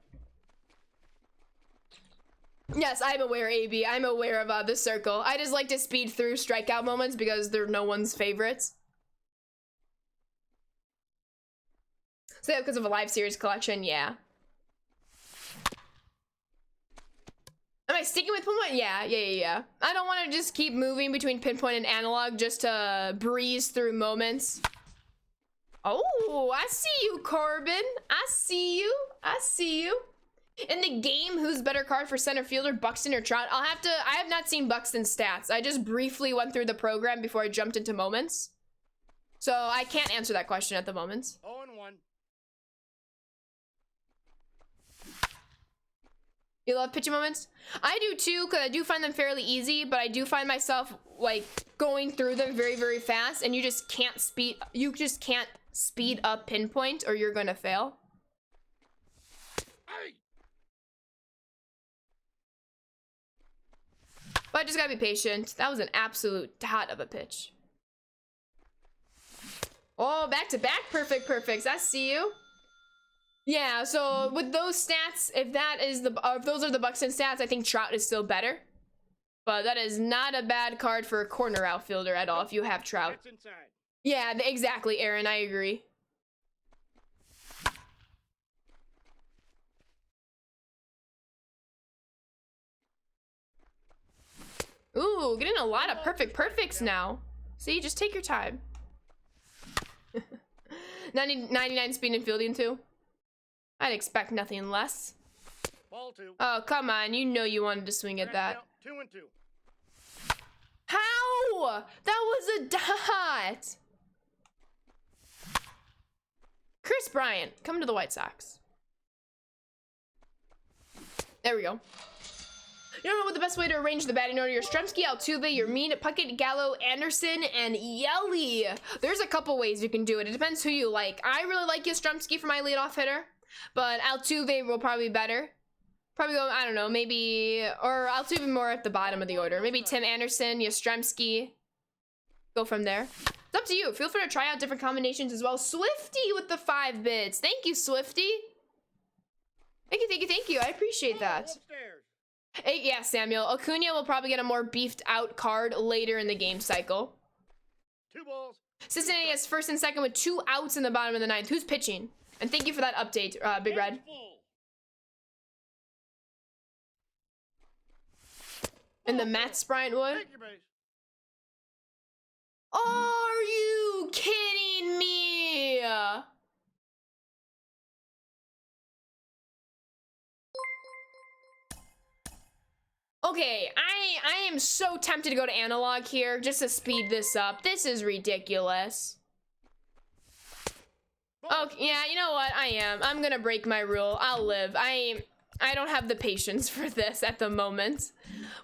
Yes, I'm aware, AB. I'm aware of the circle. I just like to speed through strikeout moments because they're no one's favorites. So yeah, because of a live series collection, yeah. Am I sticking with pinpoint? Yeah. I don't want to just keep moving between pinpoint and analog just to breeze through moments. Oh, I see you, Corbin. I see you. In the game, who's better card for center fielder, Buxton or Trout? I have not seen Buxton's stats. I just briefly went through the program before I jumped into moments. So I can't answer that question at the moment. 0 and 1. You love pitching moments? I do too, because I do find them fairly easy, but I do find myself like going through them very, very fast, and you just can't speed up pinpoint or you're gonna fail. Hey! But I just gotta be patient. That was an absolute dot of a pitch. Oh, back to back perfects. I see you. Yeah, so with those stats, if those are the Buxton stats, I think Trout is still better. But that is not a bad card for a corner outfielder at all if you have Trout. That's inside. Yeah, exactly, Aaron. I agree. Ooh, getting a lot of perfects now. See, just take your time. 99 speed and fielding too. I'd expect nothing less. Ball 2. Oh, come on. You know you wanted to swing at that. 2-2. How? That was a dot. Chris Bryant, come to the White Sox. There we go. You don't know what the best way to arrange the batting order. Your Stremski, Altuve, your Mean, Puckett, Gallo, Anderson, and Yelly. There's a couple ways you can do it. It depends who you like. I really like Yastrzemski for my leadoff hitter, but Altuve will probably be better. Probably go, I don't know, maybe, or Altuve more at the bottom of the order. Maybe Tim Anderson, Yastrzemski. Go from there. It's up to you. Feel free to try out different combinations as well. Swifty with the 5 bits. Thank you, Swifty. Thank you. I appreciate that. Upstairs. Hey, yeah, Samuel. Acuna will probably get a more beefed out card later in the game cycle. 2 balls. Cincinnati has first and second with 2 outs in the bottom of the 9th. Who's pitching? And thank you for that update, Big Red. Hands full. And the Matt Bryant would. Take your base. Are you kidding me? Okay, I am so tempted to go to analog here just to speed this up. This is ridiculous. Okay, yeah, you know what? I am. I'm gonna break my rule. I'll live. I don't have the patience for this at the moment.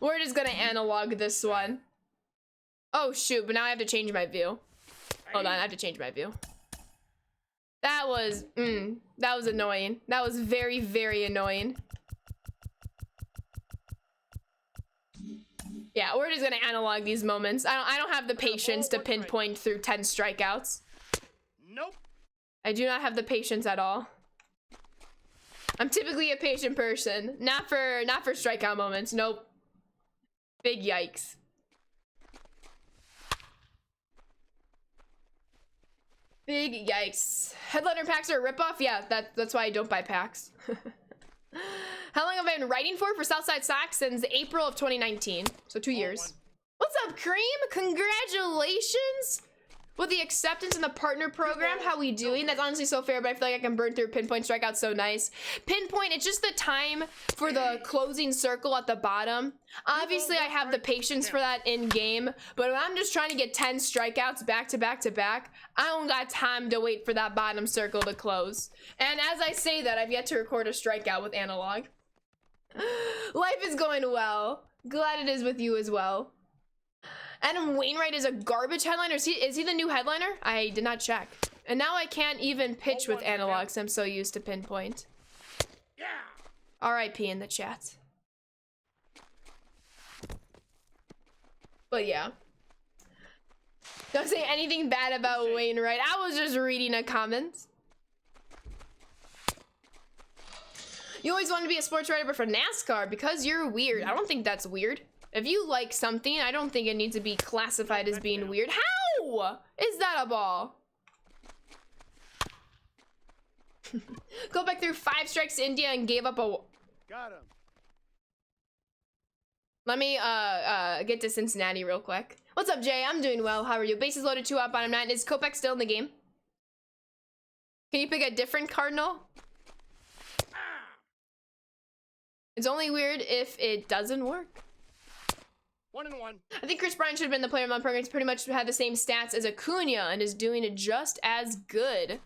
We're just gonna analog this one. Oh shoot, but now I have to change my view. Hold on, I have to change my view. That was annoying. That was very, very annoying. Yeah, we're just gonna analog these moments. I don't have the patience to pinpoint through 10 strikeouts. Nope. I do not have the patience at all. I'm typically a patient person. Not for strikeout moments. Nope. Big yikes. Big yikes. Headliner packs are a ripoff? Yeah, that's why I don't buy packs. How long have I been writing for Southside Sox? Since April of 2019. So 2 years. What's up, Cream? Congratulations! With the acceptance in the partner program, how we doing? That's honestly so fair, but I feel like I can burn through pinpoint strikeout so nice. Pinpoint, it's just the time for the closing circle at the bottom. Obviously, I have the patience for that in game, but when I'm just trying to get 10 strikeouts back to back to back, I don't got time to wait for that bottom circle to close. And as I say that, I've yet to record a strikeout with analog. Life is going well. Glad it is with you as well. Adam Wainwright is a garbage headliner. Is he the new headliner? I did not check. And now I can't even pitch with analog, so I'm so used to pinpoint. Yeah. R.I.P. in the chat. But yeah. Don't say anything bad about Wainwright. I was just reading a comment. You always wanted to be a sports writer, but for NASCAR, because you're weird. I don't think that's weird. If you like something, I don't think it needs to be classified as being weird. How is that a ball? Go back through 5 strikes to India and gave up a... Got him. Let me get to Cincinnati real quick. What's up, Jay? I'm doing well. How are you? Bases loaded, 2 out, bottom 9. Is Kopech still in the game? Can you pick a different Cardinal? It's only weird if it doesn't work. 1-1. I think Chris Bryant should have been the player of my program. He's pretty much had the same stats as Acuna and is doing it just as good.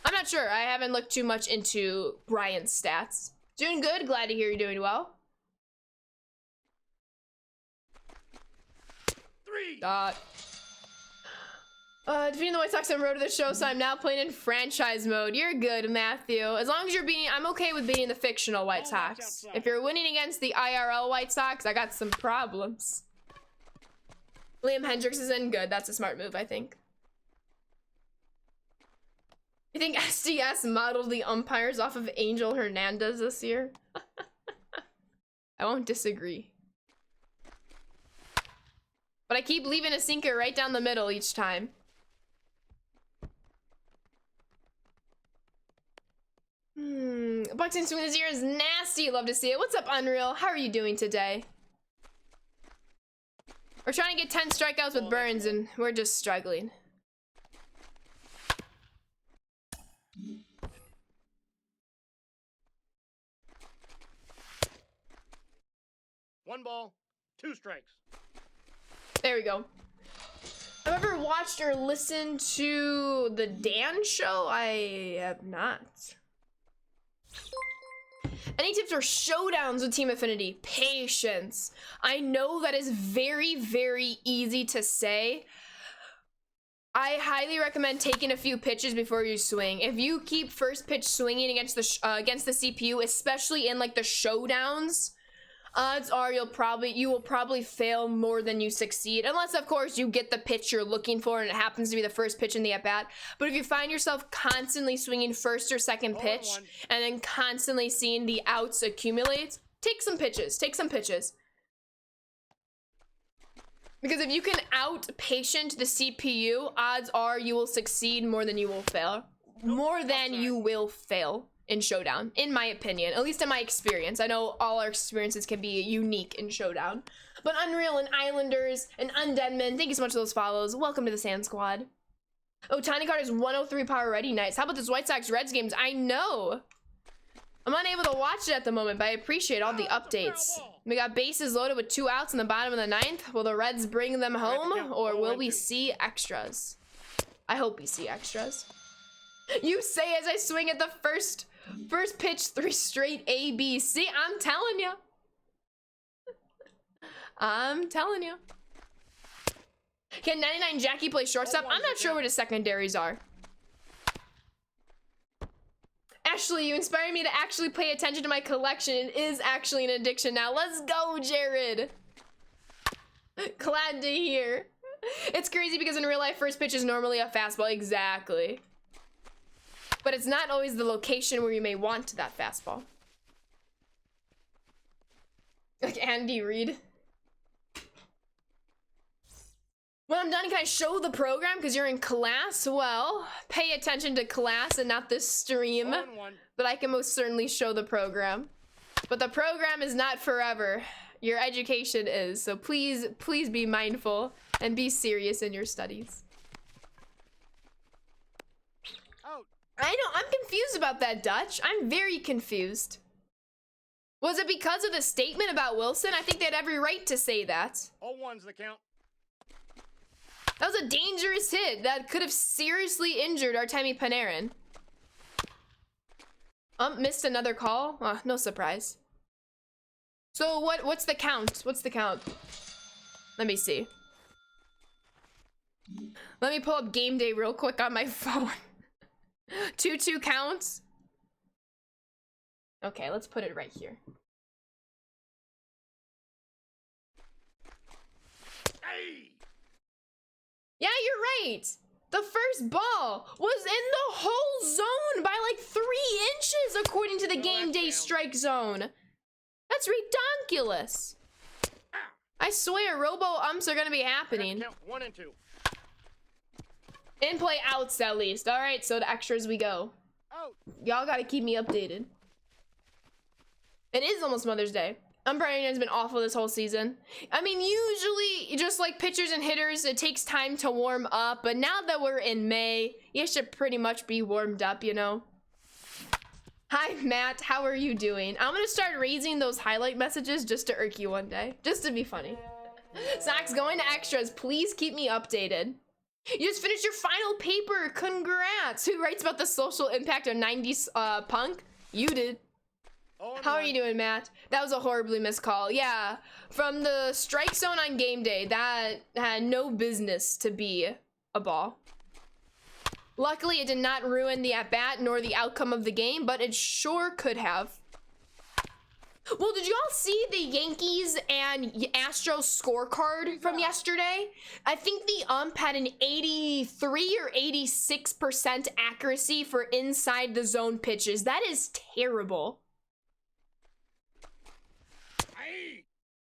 I'm not sure. I haven't looked too much into Bryant's stats. Doing good. Glad to hear you're doing well. 3. Defeating the White Sox on road to the show, so I'm now playing in franchise mode. You're good, Matthew. As long as you're beating, I'm okay with beating the fictional White Sox. If you're winning against the IRL White Sox, I got some problems. Liam Hendricks is in. Good. That's a smart move, I think. You think SDS modeled the umpires off of Angel Hernandez this year? I won't disagree. But I keep leaving a sinker right down the middle each time. Boxing swing this year is nasty. Love to see it. What's up, Unreal? How are you doing today? We're trying to get 10 strikeouts with Burns, and we're just struggling. One ball, 2 strikes. There we go. Have you ever watched or listened to the Dan Show? I have not. Any tips for showdowns with Team Affinity? Patience. I know that is very, very easy to say. I highly recommend taking a few pitches before you swing. If you keep first pitch swinging against the CPU, especially in like the showdowns, odds are you will probably fail more than you succeed, unless of course you get the pitch you're looking for and it happens to be the first pitch in the at-bat. But if you find yourself constantly swinging first or second pitch and then constantly seeing the outs accumulate, take some pitches. Because if you can out-patient the CPU, odds are you will succeed more than you will fail. More than you will fail in Showdown, in my opinion. At least in my experience. I know all our experiences can be unique in Showdown. But Unreal and Islanders and Undeadman, thank you so much for those follows. Welcome to the Sand Squad. Oh, Tiny Card is 103 power ready. Nice. How about this White Sox Reds games? I know. I'm unable to watch it at the moment, but I appreciate all the updates. We got bases loaded with 2 outs in the bottom of the 9th. Will the Reds bring them home, or will we see extras? I hope we see extras. You say as I swing at the first pitch, 3 straight ABC. I'm telling you. I'm telling you. Can 99 Jackie play shortstop? I'm not sure what his secondaries are. Ashley, you inspired me to actually pay attention to my collection. It is actually an addiction now. Let's go, Jared. Glad to hear. It's crazy because in real life, first pitch is normally a fastball. Exactly. But it's not always the location where you may want that fastball. Like Andy Reid. When I'm done, can I show the program because you're in class? Well, pay attention to class and not this stream. But I can most certainly show the program. But the program is not forever. Your education is. So please be mindful and be serious in your studies. I know, I'm confused about that, Dutch. I'm very confused. Was it because of the statement about Wilson? I think they had every right to say that. All ones the count. That was a dangerous hit that could have seriously injured Artemi Panarin. Missed another call? No surprise. So what's the count? What's the count? Let me see. Let me pull up game day real quick on my phone. 2-2 counts. Okay, let's put it right here. Hey! Yeah, you're right. The first ball was in the whole zone by like 3 inches according to the game day strike zone. That's ridiculous. I swear, robo-umps are gonna be happening. Count 1 and 2. In play outs at least. All right, so the extras we go. Out. Y'all gotta keep me updated. It is almost Mother's Day. Umpiring has been awful this whole season. I mean, usually, just like pitchers and hitters, it takes time to warm up. But now that we're in May, you should pretty much be warmed up, you know? Hi, Matt. How are you doing? I'm gonna start raising those highlight messages just to irk you one day. Just to be funny. Zach's going to extras. Please keep me updated. You just finished your final paper. Congrats. Who writes about the social impact of 90s punk? You did. How are you doing, Matt? That was a horribly missed call. Yeah, from the strike zone on game day, that had no business to be a ball. Luckily, it did not ruin the at-bat nor the outcome of the game, but it sure could have. Well, did you all see the Yankees and Astros scorecard from yesterday? I think the ump had an 83 or 86% accuracy for inside the zone pitches. That is terrible.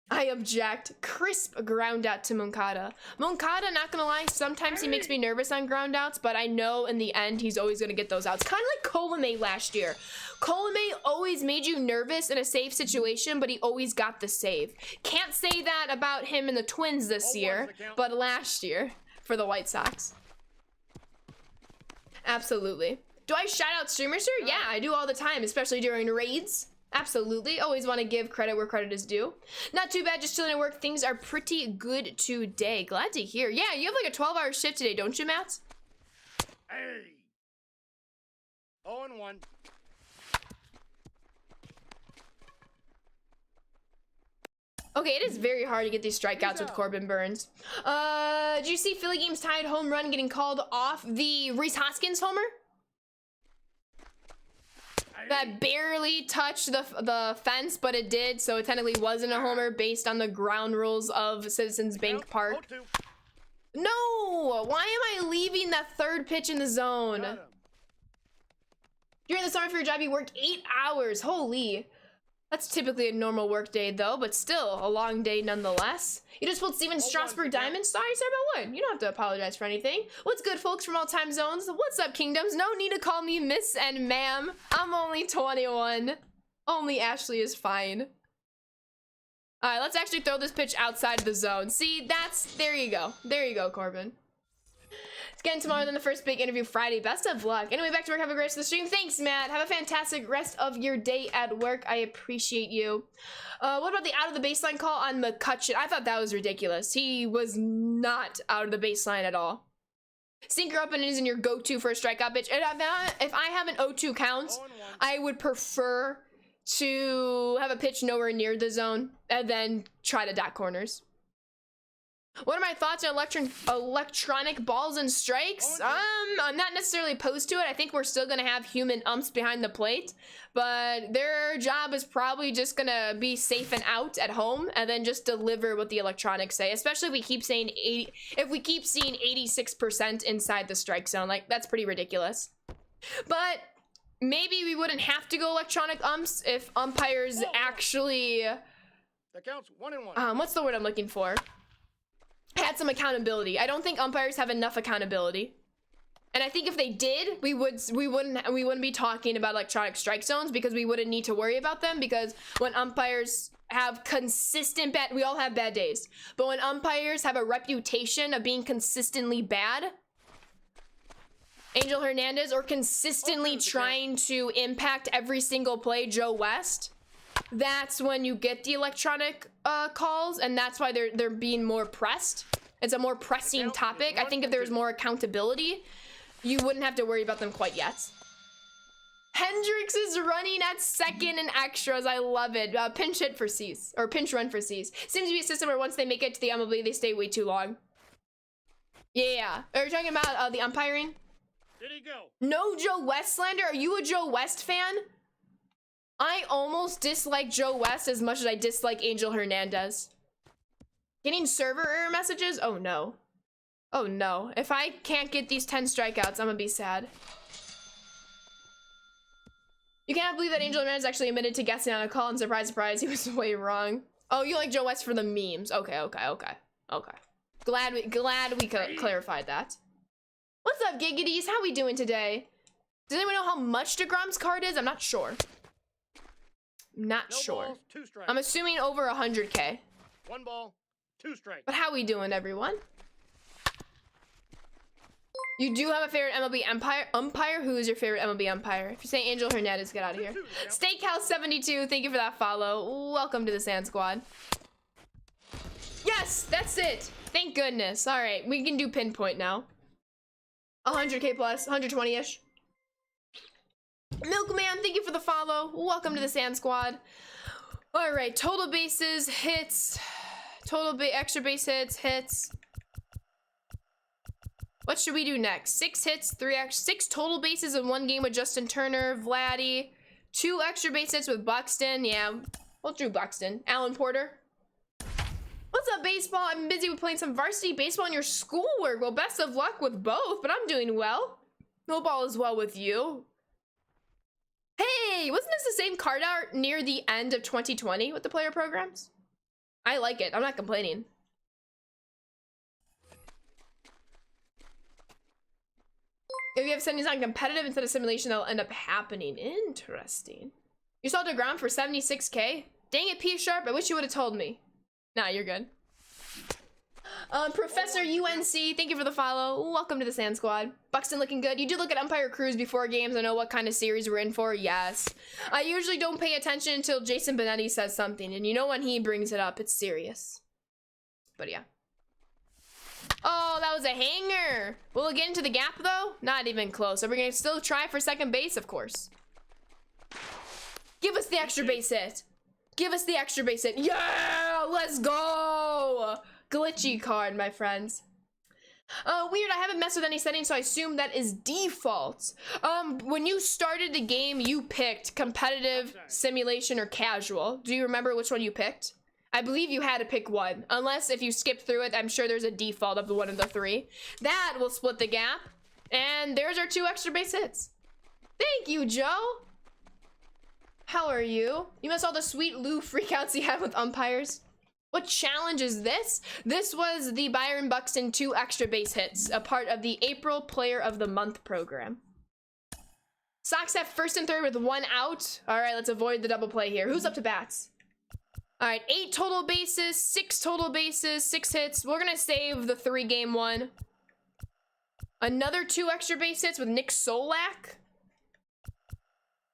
I object. Crisp ground out to Moncada. Moncada, not gonna lie, sometimes he makes me nervous on ground outs, but I know in the end he's always gonna get those outs. Kind of like Colomé last year. Colomé always made you nervous in a save situation, but he always got the save. Can't say that about him and the Twins this year, but last year for the White Sox. Absolutely. Do I shout out streamers, sir? Yeah, I do all the time, especially during raids. Absolutely. Always want to give credit where credit is due. Not too bad, just chilling at work. Things are pretty good today. Glad to hear. Yeah, you have like a 12-hour shift today, don't you, Matt? Hey. 0-1. Okay, it is very hard to get these strikeouts with Corbin Burnes. Did you see Philly games tied home run getting called off? The Rhys Hoskins homer? That barely touched the fence, but it did, so it technically wasn't a homer based on the ground rules of Citizens Bank Park. No! Why am I leaving that third pitch in the zone? During the summer for your job, you work 8 hours. Holy. That's typically a normal work day, though, but still a long day nonetheless. You just pulled Steven Strasburg Diamond. Sorry, sir, about what? You don't have to apologize for anything. What's good, folks from all time zones? What's up, kingdoms? No need to call me miss and ma'am. I'm only 21. Only Ashley is fine. All right, let's actually throw this pitch outside the zone. See, there you go. There you go, Corbin. It's getting tomorrow, then the first big interview Friday. Best of luck. Anyway, back to work. Have a great rest of the stream. Thanks, Matt. Have a fantastic rest of your day at work. I appreciate you. What about the out of the baseline call on McCutcheon? I thought that was ridiculous. He was not out of the baseline at all. Sinker up and is in your go-to for a strikeout pitch. And if I have an 0-2 count, I would prefer to have a pitch nowhere near the zone and then try to dot corners. What are my thoughts on electronic balls and strikes? I'm not necessarily opposed to it. I think we're still gonna have human umps behind the plate, but their job is probably just gonna be safe and out at home and then just deliver what the electronics say, especially if we keep saying 86% inside the strike zone. Like, that's pretty ridiculous. But maybe we wouldn't have to go electronic umps if umpires actually The count's 1-1. what's the word I'm looking for? Had some accountability. I don't think umpires have enough accountability. And I think if they did, we wouldn't be talking about electronic strike zones because we wouldn't need to worry about them, because when umpires have consistent we all have bad days. But when umpires have a reputation of being consistently bad, Angel Hernandez, or consistently trying to impact every single play, Joe West, that's when you get the electronic calls, and that's why they're being more pressed. It's a more pressing topic. I think if there was more accountability, you wouldn't have to worry about them quite yet. Hendricks is running at second in extras. I love it. Pinch hit for C's, or pinch run for C's. Seems to be a system where once they make it to the MLB, they stay way too long. Yeah. Are you talking about the umpiring? Did he go? No Joe West slander? Are you a Joe West fan? I almost dislike Joe West as much as I dislike Angel Hernandez. Getting server error messages? Oh no. Oh no. If I can't get these 10 strikeouts, I'm gonna be sad. You cannot believe that Angel Hernandez actually admitted to guessing on a call, and surprise, surprise, he was way wrong. Oh, you like Joe West for the memes. Okay. Glad we clarified that. What's up, Giggities? How we doing today? Does anyone know how much DeGrom's card is? I'm not sure. Not sure. Balls, 2 strikes. I'm assuming over 100K. 1 ball, 2 strikes. But how we doing, everyone? You do have a favorite MLB umpire? Who is your favorite MLB umpire? If you say Angel Hernandez, get out of here. Steakhouse72, thank you for that follow. Welcome to the Sand Squad. Yes, that's it. Thank goodness. All right, we can do pinpoint now. 100K plus, 120-ish. Milkman, thank you for the follow. Welcome to the Sand Squad. All right, total bases, hits, extra base hits. What should we do next? 6 hits, 6 total bases in one game with Justin Turner, Vladdy, 2 extra base hits with Buxton. Yeah, we'll do Buxton. Alan Porter. What's up, baseball? I'm busy with playing some varsity baseball and your schoolwork. Well, best of luck with both, but I'm doing well. Hope all is well with you. Hey, wasn't this the same card art near the end of 2020 with the player programs? I like it. I'm not complaining. If you have settings on competitive instead of simulation, that'll end up happening. Interesting. You sold DeGrom for 76K? Dang it, P Sharp. I wish you would have told me. Nah, you're good. Professor UNC, thank you for the follow. Welcome to the Sand Squad. Buxton looking good. You do look at Umpire Cruise before games. I know what kind of series we're in for. Yes. I usually don't pay attention until Jason Benetti says something. And you know when he brings it up, it's serious. But yeah. Oh, that was a hanger. Will it get into the gap though? Not even close. So we're gonna still try for second base, of course. Give us the extra base hit. Give us the extra base hit. Yeah, let's go. Glitchy card, my friends. Weird, I haven't messed with any settings, so I assume that is default. When you started the game, you picked competitive, simulation, or casual. Do you remember which one you picked? I believe you had to pick one. Unless if you skip through it, I'm sure there's a default of the one of the 3. That will split the gap. And there's our 2 extra base hits. Thank you, Joe. How are you? You missed all the sweet Lou freakouts you had with umpires. What challenge is this? This was the Byron Buxton 2 extra base hits, a part of the April Player of the Month program. Sox have first and third with 1 out. All right, let's avoid the double play here. Who's up to bats? All right, 8 total bases, 6 total bases, 6 hits. We're gonna save the 3-game one. Another 2 extra base hits with Nick Solak.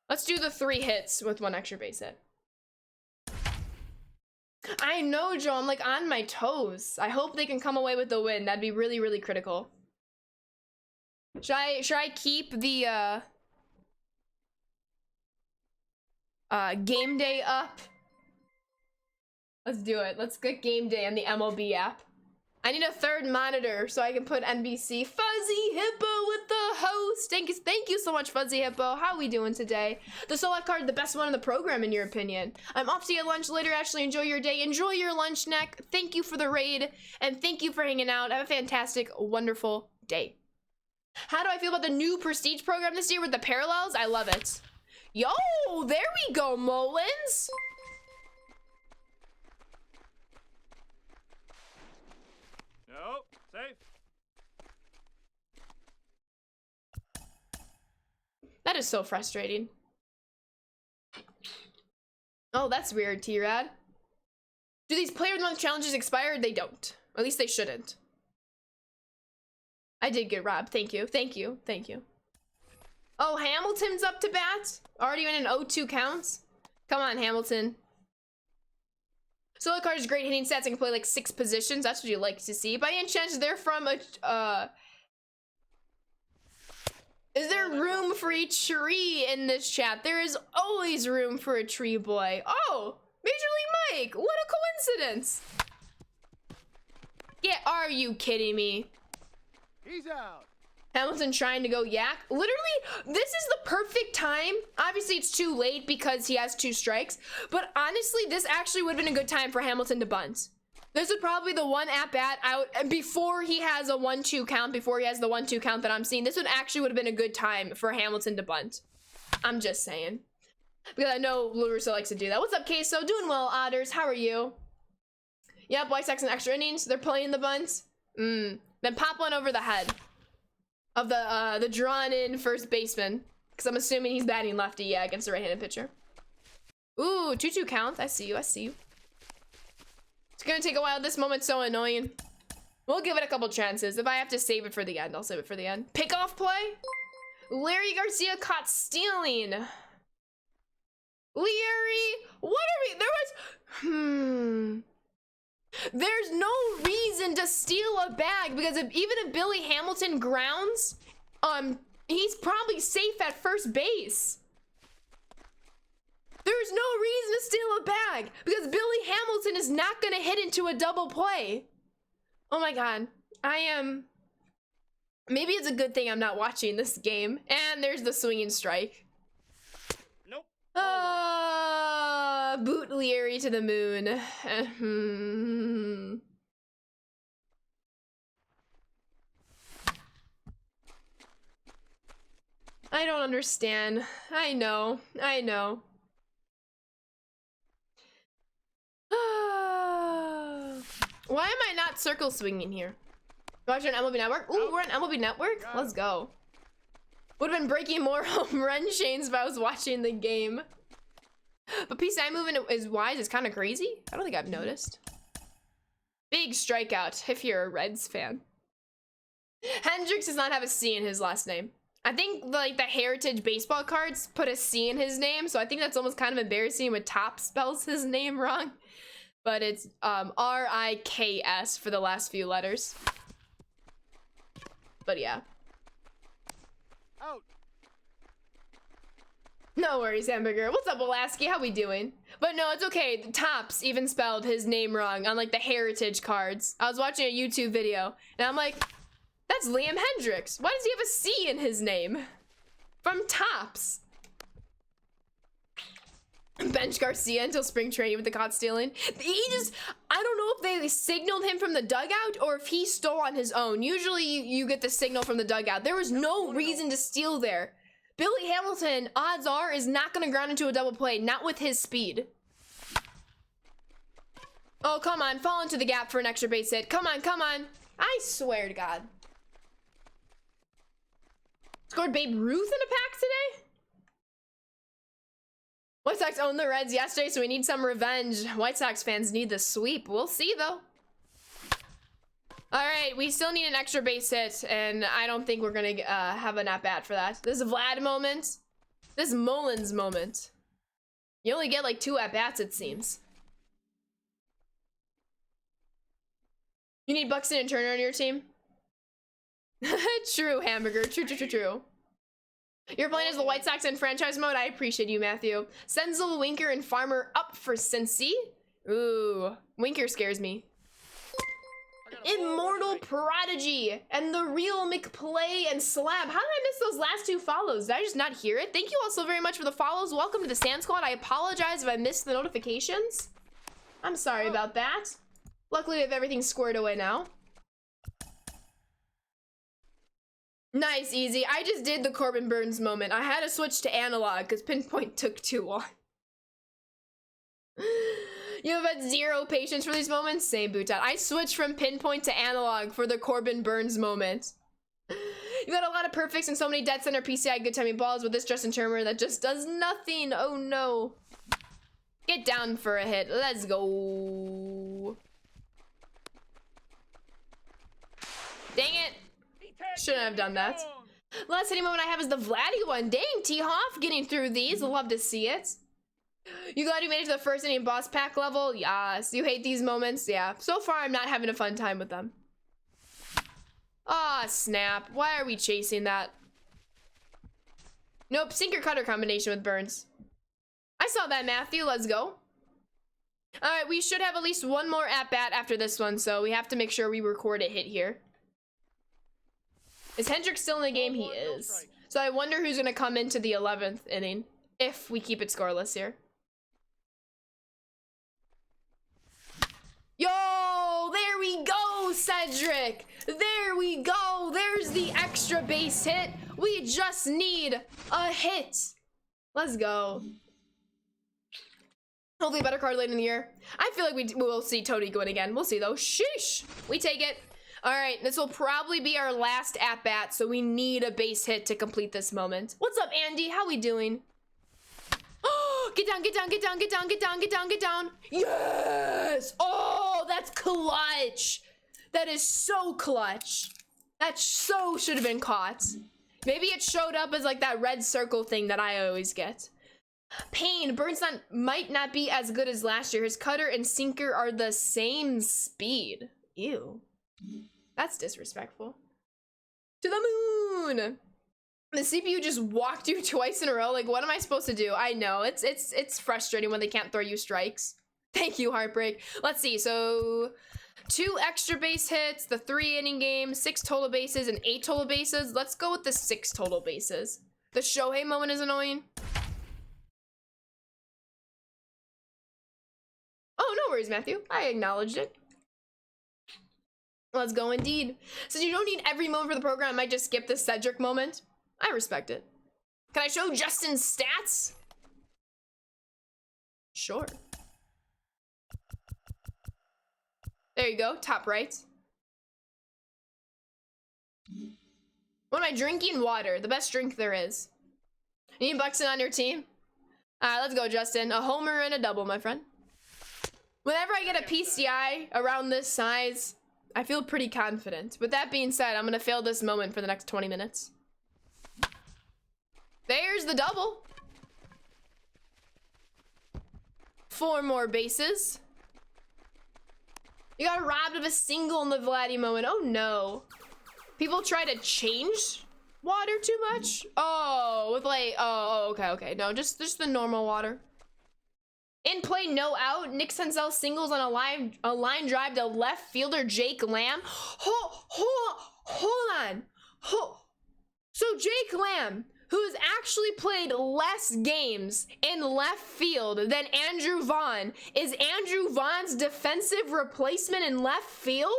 Let's do the 3 hits with 1 extra base hit. I know, Joe, I'm like on my toes. I hope they can come away with the win. That'd be really, really critical. Should I keep the game day up? Let's do it. Let's get game day on the MLB app. I need a 3rd monitor so I can put NBC. Fuzzy Hippo with the host. Thank you so much, Fuzzy Hippo. How are we doing today? The Solak card, the best one in the program, in your opinion. I'm off to get lunch later. Ashley, enjoy your day. Enjoy your lunch, Neck. Thank you for the raid, and thank you for hanging out. Have a fantastic, wonderful day. How do I feel about the new Prestige program this year with the parallels? I love it. Yo, there we go, Mullins. Nope. Safe. That is so frustrating. Oh, that's weird, T-Rad. Do these player of the month challenges expire? They don't. Or at least they shouldn't. I did good, Rob. Thank you. Thank you. Thank you. Oh, Hamilton's up to bat? Already in an 0-2 counts? Come on, Hamilton. Solo card is great hitting stats and can play like 6 positions. That's what you like to see. By any chance, they're from a is there room for a tree in this chat? There is always room for a tree boy. Oh, Major League Mike. What a coincidence. Yeah, are you kidding me? He's out. Hamilton trying to go yak. Literally, this is the perfect time. Obviously, it's too late because he has 2 strikes. But honestly, this actually would have been a good time for Hamilton to bunt. This would probably be the one at-bat out before he has a 1-2 count, before he has the 1-2 count that I'm seeing. This would actually would have been a good time for Hamilton to bunt. I'm just saying. Because I know LaRusso likes to do that. What's up, Queso? Doing well, Otters. How are you? Yep, White Sox in extra innings. They're playing the bunts. Then pop one over the head of the drawn-in first baseman. Because I'm assuming he's batting lefty, yeah, against the right-handed pitcher. Ooh, 2-2 count. I see you, I see you. It's gonna take a while. This moment's so annoying. We'll give it a couple chances. If I have to save it for the end, I'll save it for the end. Pickoff play? Larry Garcia caught stealing. Larry, what are we, there's no reason to steal a bag because even if Billy Hamilton grounds, he's probably safe at first base. There's no reason to steal a bag because Billy Hamilton is not going to hit into a double play. Oh my god. Maybe it's a good thing I'm not watching this game. And there's the swinging strike. Nope. Boot Leary to the moon. I don't understand. I know. Why am I not circle swinging here? Watching MLB Network? Ooh, we're on MLB Network? Let's go. Would have been breaking more home run chains if I was watching the game. But PCI movement is wise. It's kind of crazy. I don't think I've noticed. Big strikeout if you're a Reds fan. Hendricks does not have a C in his last name. I think like the Heritage baseball cards put a C in his name, so I think that's almost kind of embarrassing when Top spells his name wrong. But it's R-I-K-S for the last few letters. But yeah. Out. No worries, Hamburger. What's up, Wolaski? How we doing? But no, it's okay. Topps even spelled his name wrong on like the Heritage cards. I was watching a YouTube video and I'm like, that's Liam Hendricks. Why does he have a C in his name? From Topps. Bench Garcia until spring training with the caught stealing. I don't know if they signaled him from the dugout or if he stole on his own. Usually you get the signal from the dugout. There was no reason to steal there. Billy Hamilton, odds are, is not going to ground into a double play. Not with his speed. Oh, come on. Fall into the gap for an extra base hit. Come on. I swear to God. Scored Babe Ruth in a pack today? White Sox owned the Reds yesterday, so we need some revenge. White Sox fans need the sweep. We'll see, though. All right, we still need an extra base hit, and I don't think we're going to have an at-bat for that. This is a Vlad moment. This is Mullins moment. You only get, like, 2 at-bats, it seems. You need Buxton and Turner on your team? True, Hamburger. True. You're playing as the White Sox in franchise mode? I appreciate you, Matthew. Senzel, Winker, and Farmer up for Cincy. Ooh, Winker scares me. Immortal Prodigy and the real McPlay and Slab. How did I miss those last 2 follows? Did I just not hear it? Thank you all so very much for the follows. Welcome to the Sand Squad. I apologize if I missed the notifications. I'm sorry about that. Luckily, we have everything squared away now. Nice, easy. I just did the Corbin Burns moment. I had to switch to analog because pinpoint took too long. You have had 0 patience for these moments? Same, Bootat. I switched from pinpoint to analog for the Corbin Burns moment. You got a lot of perfects and so many dead center PCI good timing balls with this Justin Turner that just does nothing. Oh no. Get down for a hit. Let's go. Dang it. Shouldn't have done that. Last hitting moment I have is the Vladdy one. Dang, T-Hoff getting through these. Love to see it. You glad you made it to the first inning boss pack level? Yes. You hate these moments? Yeah. So far, I'm not having a fun time with them. Ah, snap. Why are we chasing that? Nope, sinker cutter combination with Burns. I saw that, Matthew. Let's go. All right, we should have at least 1 more at-bat after this one, so we have to make sure we record a hit here. Is Hendricks still in the game? He is. So I wonder who's going to come into the 11th inning if we keep it scoreless here. Yo, there we go, Cedric. There we go. There's the extra base hit. We just need a hit. Let's go. Hopefully a better card later in the year. I feel like we will see Tony going again. We'll see, though. Sheesh. We take it. All right, this will probably be our last at-bat, so we need a base hit to complete this moment. What's up, Andy? How we doing? Oh, get down, get down, get down, get down, get down, get down, get down. Yes! Oh, that's clutch. That is so clutch. That so should have been caught. Maybe it showed up as like that red circle thing that I always get. Pain, Burns might not be as good as last year. His cutter and sinker are the same speed. Ew. That's disrespectful. To the moon! The CPU just walked you twice in a row. Like, what am I supposed to do? I know, it's frustrating when they can't throw you strikes. Thank you, Heartbreak. Let's see, so 2 extra base hits, the 3 inning game, 6 total bases, and 8 total bases. Let's go with the 6 total bases. The Shohei moment is annoying. Oh, no worries, Matthew. I acknowledged it. Let's go indeed. Since you don't need every moment for the program, I might just skip the Cedric moment. I respect it. Can I show Justin's stats? Sure. There you go, top right. What am I drinking? Water, the best drink there is. You need Buxton on your team? Alright, let's go, Justin. A homer and a double, my friend. Whenever I get a PCI around this size, I feel pretty confident. With that being said, I'm gonna fail this moment for the next 20 minutes. There's the double. 4 more bases. You got robbed of a single in the Vladdy moment. Oh no. People try to change water too much? Oh, with like, oh, okay. No, just the normal water. In play, no out. Nick Senzel singles on a line drive to left fielder Jake Lamb. Hold on. So Jake Lamb, who's actually played less games in left field than Andrew Vaughn, is Andrew Vaughn's defensive replacement in left field?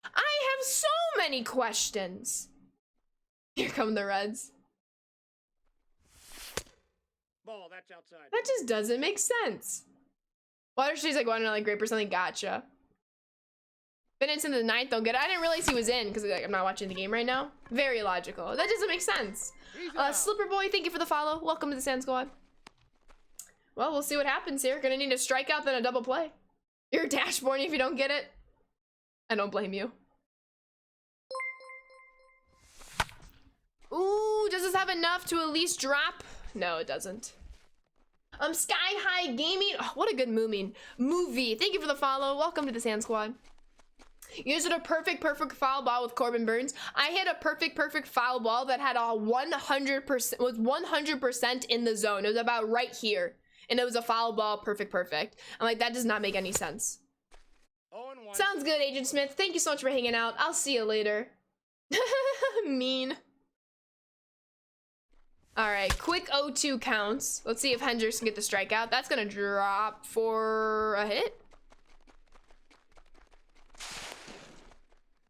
I have so many questions. Here come the Reds. Ball, that's outside. That just doesn't make sense. Water Street's like one like grape or something. Gotcha. Minutes into the 9th, they'll get it. I didn't realize he was in because like, I'm not watching the game right now. Very logical. That doesn't make sense. Slipper Boy, thank you for the follow. Welcome to the Sand Squad. Well, we'll see what happens here. Gonna need a strikeout, then a double play. You're dashboarding if you don't get it. I don't blame you. Ooh, does this have enough to at least drop? No, it doesn't. Sky High Gaming. Oh, what a good movie. Thank you for the follow. Welcome to the Sand Squad. You used a perfect foul ball with Corbin Burns. I hit a perfect foul ball that had a 100%, was 100% in the zone. It was about right here. And it was a foul ball, perfect. I'm like, that does not make any sense. 0-1. Sounds good, Agent Smith. Thank you so much for hanging out. I'll see you later. Mean. All right, quick 0-2 counts. Let's see if Hendricks can get the strikeout. That's gonna drop for a hit.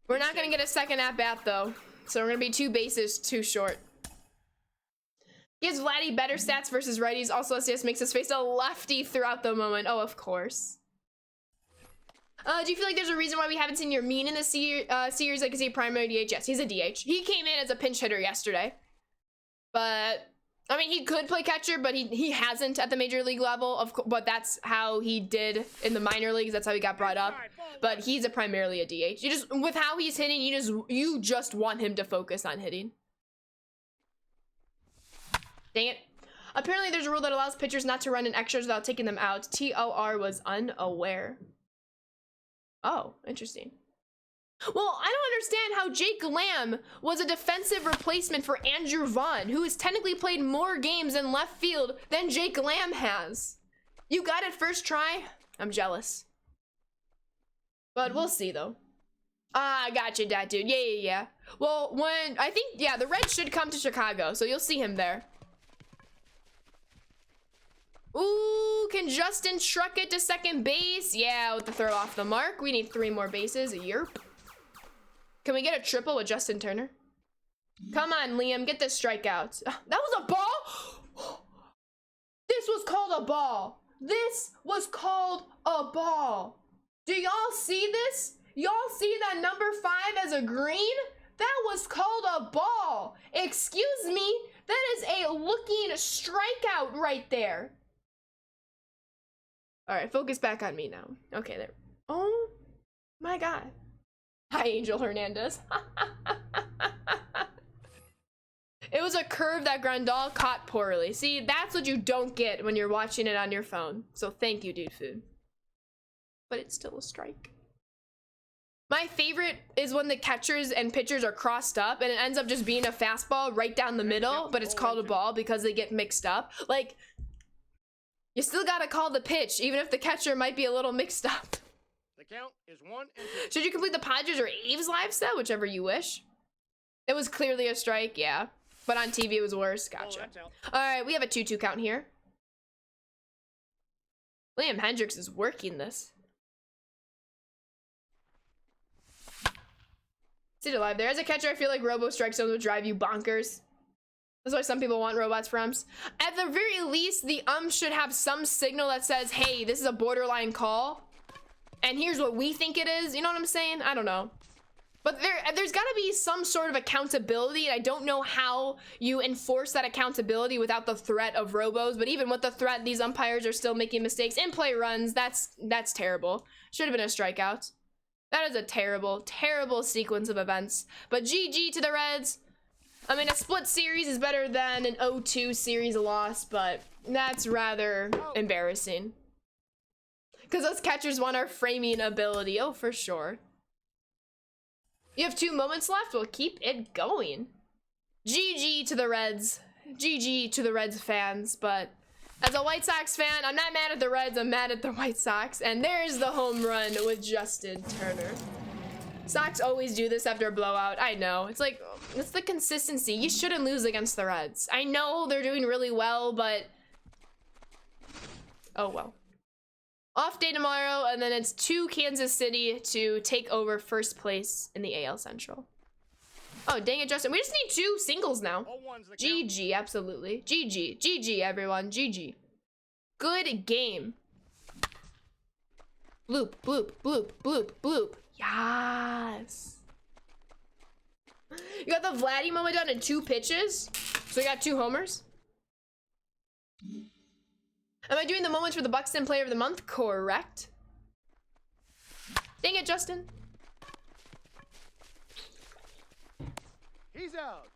We're not gonna get a second at bat though, so we're gonna be 2 bases too short. Gives Vladdy better stats versus righties. Also, SCS makes us face a lefty throughout the moment. Oh, of course. Do you feel like there's a reason why we haven't seen your mean in the series? Like, is he a primary DH? Yes, he's a DH. He came in as a pinch hitter yesterday. But, I mean, he could play catcher, but he hasn't at the major league level. But that's how he did in the minor leagues. That's how he got brought up. But he's primarily a DH. With how he's hitting, you just want him to focus on hitting. Dang it. Apparently, there's a rule that allows pitchers not to run in extras without taking them out. TOR was unaware. Oh, interesting. Well, I don't understand how Jake Lamb was a defensive replacement for Andrew Vaughn, who has technically played more games in left field than Jake Lamb has. You got it first try? I'm jealous. But we'll see, though. Ah, I got you, that dude. Yeah. Well, the Reds should come to Chicago, so you'll see him there. Ooh, can Justin truck it to second base? Yeah, with the throw off the mark. We need 3 more bases. Yerp. Can we get a triple with Justin Turner? Come on, Liam, get this strikeout. That was a ball? This was called a ball. This was called a ball. Do y'all see this? Y'all see that number 5 as a green? That was called a ball. Excuse me, that is a looking strikeout right there. All right, focus back on me now. Okay, there. Oh my God. Hi, Angel Hernandez. It was a curve that Grandal caught poorly. See, that's what you don't get when you're watching it on your phone. So thank you, Dude Food. But it's still a strike. My favorite is when the catchers and pitchers are crossed up and it ends up just being a fastball right down the middle, but it's called a ball because they get mixed up. Like, you still gotta call the pitch, even if the catcher might be a little mixed up. The count is 1 and 2. Should you complete the Padres or A's live set? Whichever you wish. It was clearly a strike, yeah. But on TV it was worse. Gotcha. That's out. Alright, we have a 2-2 count here. Liam Hendricks is working this. Sit alive there. As a catcher, I feel like robo strike zones would drive you bonkers. That's why some people want robots for umps. At the very least, the ump should have some signal that says, hey, this is a borderline call. And here's what we think it is. You know what I'm saying? I don't know. But there's got to be some sort of accountability. And I don't know how you enforce that accountability without the threat of robos. But even with the threat, these umpires are still making mistakes. In-play runs, that's terrible. Should have been a strikeout. That is a terrible, terrible sequence of events. But GG to the Reds. I mean, a split series is better than an 0-2 series loss, but that's rather embarrassing. Because those catchers want our framing ability. Oh, for sure. You have 2 moments left? Well, keep it going. GG to the Reds. GG to the Reds fans, but as a White Sox fan, I'm not mad at the Reds, I'm mad at the White Sox. And there's the home run with Justin Turner. Sox always do this after a blowout. I know. It's like, it's the consistency. You shouldn't lose against the Reds. I know they're doing really well, but oh well. Off day tomorrow, and then it's to Kansas City to take over first place in the AL Central. Oh, dang it, Justin. We just need 2 singles now. 0-1's the count. GG, absolutely. GG. GG, everyone. GG. Good game. Bloop, bloop, bloop, bloop, bloop. Yes. You got the Vladdy moment done in 2 pitches? So we got 2 homers? Am I doing the moments for the Buxton Player of the Month? Correct. Dang it, Justin. He's out.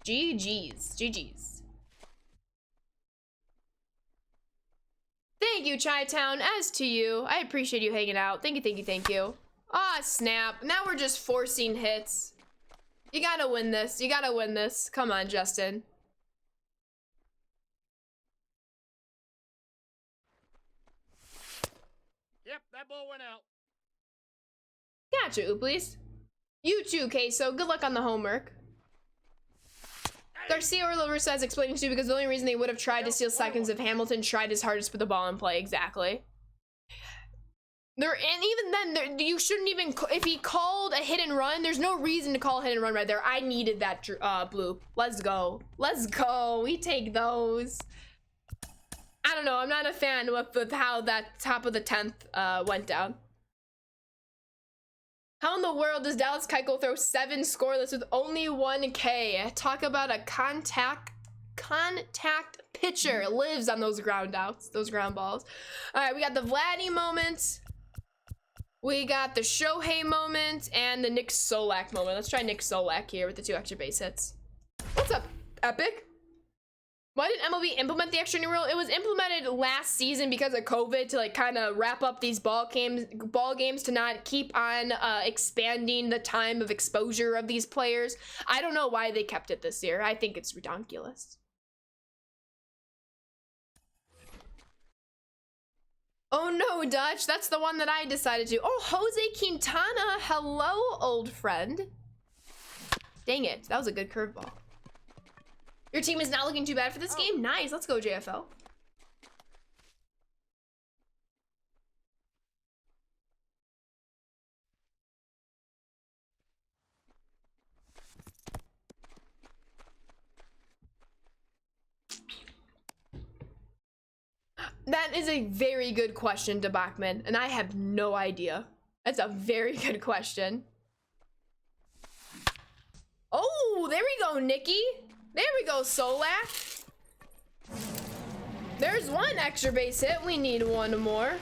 GG's. GG's. Thank you, Chi-Town. As to you, I appreciate you hanging out. Thank you, thank you, thank you. Ah, snap. Now we're just forcing hits. You gotta win this. You gotta win this. Come on, Justin. Yep, that ball went out. Gotcha, Ooplies. You too, Queso. Good luck on the homework. Garcia or La Russa is explaining to you because the only reason they would have tried to steal seconds if Hamilton tried his hardest to put the ball in play. Exactly. And even then, you shouldn't even, if he called a hit and run, there's no reason to call a hit and run right there. I needed that bloop. Let's go. Let's go. We take those. I don't know. I'm not a fan with how that top of the 10th went down. How in the world does Dallas Keuchel throw 7 scoreless with only 1 K? Talk about a contact pitcher. Lives on those ground outs, those ground balls. All right, we got the Vladdy moment. We got the Shohei moment and the Nick Solak moment. Let's try Nick Solak here with the 2 extra base hits. What's up, Epic? Why didn't MLB implement the extra inning rule? It was implemented last season because of COVID to like kind of wrap up these ball games to not keep on expanding the time of exposure of these players. I don't know why they kept it this year. I think it's ridiculous. Oh no, Dutch, that's the one that I decided to. Oh, Jose Quintana, hello, old friend. Dang it, that was a good curveball. Your team is not looking too bad for this game. Nice, let's go, JFL. That is a very good question, DeBachman, and I have no idea. That's a very good question. Oh, there we go, Nikki. There we go, Solak. There's 1 extra base hit. We need 1 more.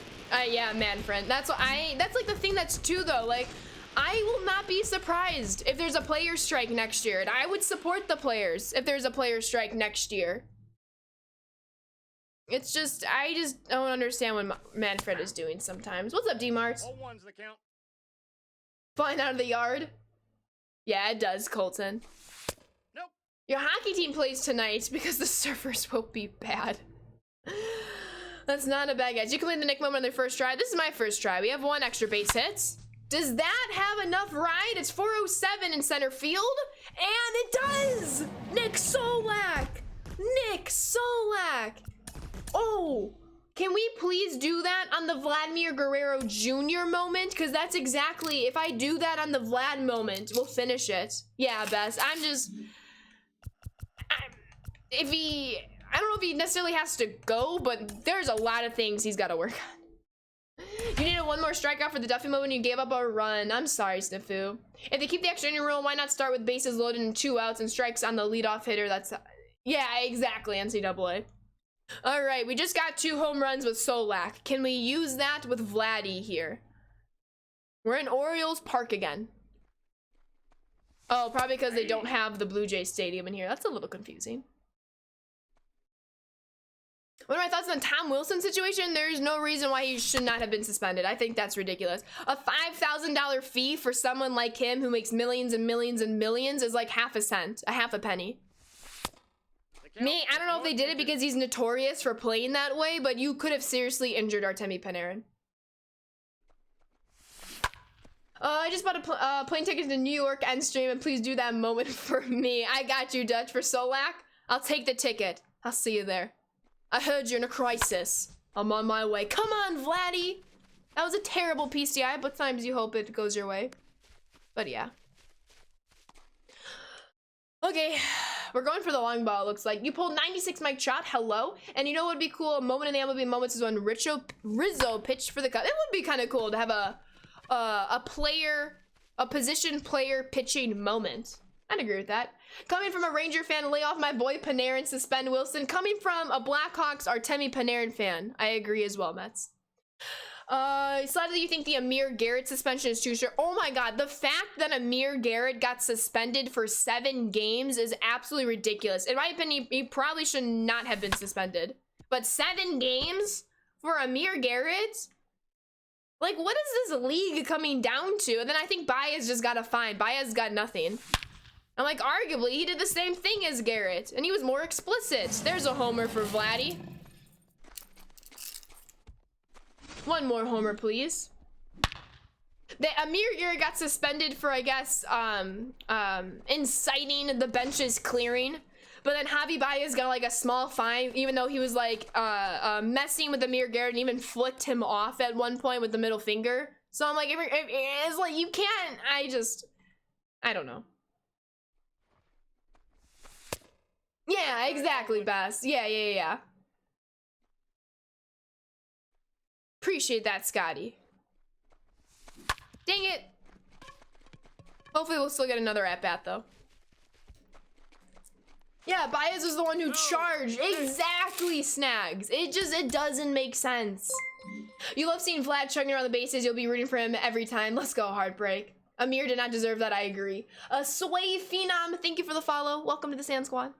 Yeah, man, friend. That's like the thing that's 2 though. Like, I will not be surprised if there's a player strike next year, and I would support the players if there's a player strike next year. It's just, I just don't understand what Manfred is doing sometimes. What's up, D-Mart? 0-1's the count. Flying out of the yard. Yeah, it does, Colton. Nope. Your hockey team plays tonight because the servers will be bad. That's not a bad guess. You completed the Nick moment on their first try. This is my first try. We have 1 extra base hit. Does that have enough ride? It's 407 in center field. And it does! Nick Solak! Nick Solak! Oh, can we please do that on the Vladimir Guerrero Jr. moment? Because that's exactly, if I do that on the Vlad moment, we'll finish it. Yeah, Bess, I don't know if he necessarily has to go, but there's a lot of things he's got to work on. You needed 1 more strikeout for the Duffy moment. You gave up a run. I'm sorry, Snifu. If they keep the extra inning rule, why not start with bases loaded and 2 outs and strikes on the leadoff hitter? That's, yeah, exactly, NCAA. All right, we just got 2 home runs with Solak. Can we use that with Vladdy here? We're in Orioles Park again. Oh, probably because they don't have the Blue Jays Stadium in here. That's a little confusing. What are my thoughts on Tom Wilson situation? There's no reason why he should not have been suspended. I think that's ridiculous. A $5,000 fee for someone like him who makes millions and millions and millions is like half a cent, a half a penny. Me, I don't know if they did it because he's notorious for playing that way, but you could have seriously injured Artemi Panarin. I just bought a plane ticket to New York end stream, and please do that moment for me. I got you, Dutch, for Solak. I'll take the ticket. I'll see you there. I heard you're in a crisis. I'm on my way. Come on, Vladdy. That was a terrible PCI, but sometimes you hope it goes your way. But yeah. Okay, we're going for the long ball, it looks like. You pulled 96 Mike Trout, hello. And you know what would be cool? A moment in the MLB moments is when Rizzo pitched for the Cubs. It would be kind of cool to have a position player pitching moment. I'd agree with that. Coming from a Ranger fan, lay off my boy Panarin, suspend Wilson. Coming from a Blackhawks Artemi Panarin fan, I agree as well, Mets. Slightly, you think the Amir Garrett suspension is too short? Oh my god, the fact that Amir Garrett got suspended for 7 games is absolutely ridiculous. In my opinion, he probably should not have been suspended. But 7 games for Amir Garrett? Like, what is this league coming down to? And then I think Baez just got a fine. Baez got nothing. I'm like, arguably, he did the same thing as Garrett, and he was more explicit. There's a homer for Vladdy. 1 more homer, please. Amir Garrett got suspended for, I guess, inciting the bench's clearing. But then Javi Baez got like a small fine, even though he was like messing with Amir Garrett and even flicked him off at one point with the middle finger. So I'm like, it's like, you can't, I don't know. Yeah, exactly, Bass. Yeah. Appreciate that, Scotty. Dang it. Hopefully we'll still get another at-bat, though. Yeah, Baez was the one who charged. Exactly, Snags. It doesn't make sense. You love seeing Vlad chugging around the bases. You'll be rooting for him every time. Let's go, Heartbreak. Amir did not deserve that, I agree. Sway Phenom, thank you for the follow. Welcome to the Sand Squad.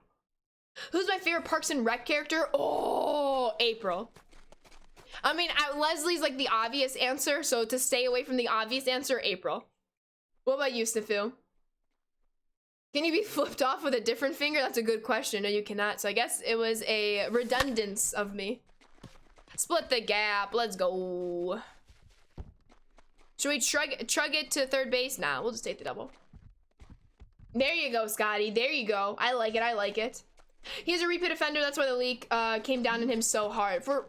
Who's my favorite Parks and Rec character? Oh, April. I mean, Leslie's like the obvious answer, so to stay away from the obvious answer, April. What about you, Snafu? Can you be flipped off with a different finger? That's a good question. No, you cannot. So I guess it was a redundance of me. Split the gap. Let's go. Should we chug it to third base? Nah, we'll just take the double. There you go, Scotty. There you go. I like it. I like it. He's a repeat offender. That's why the league came down on him so hard. For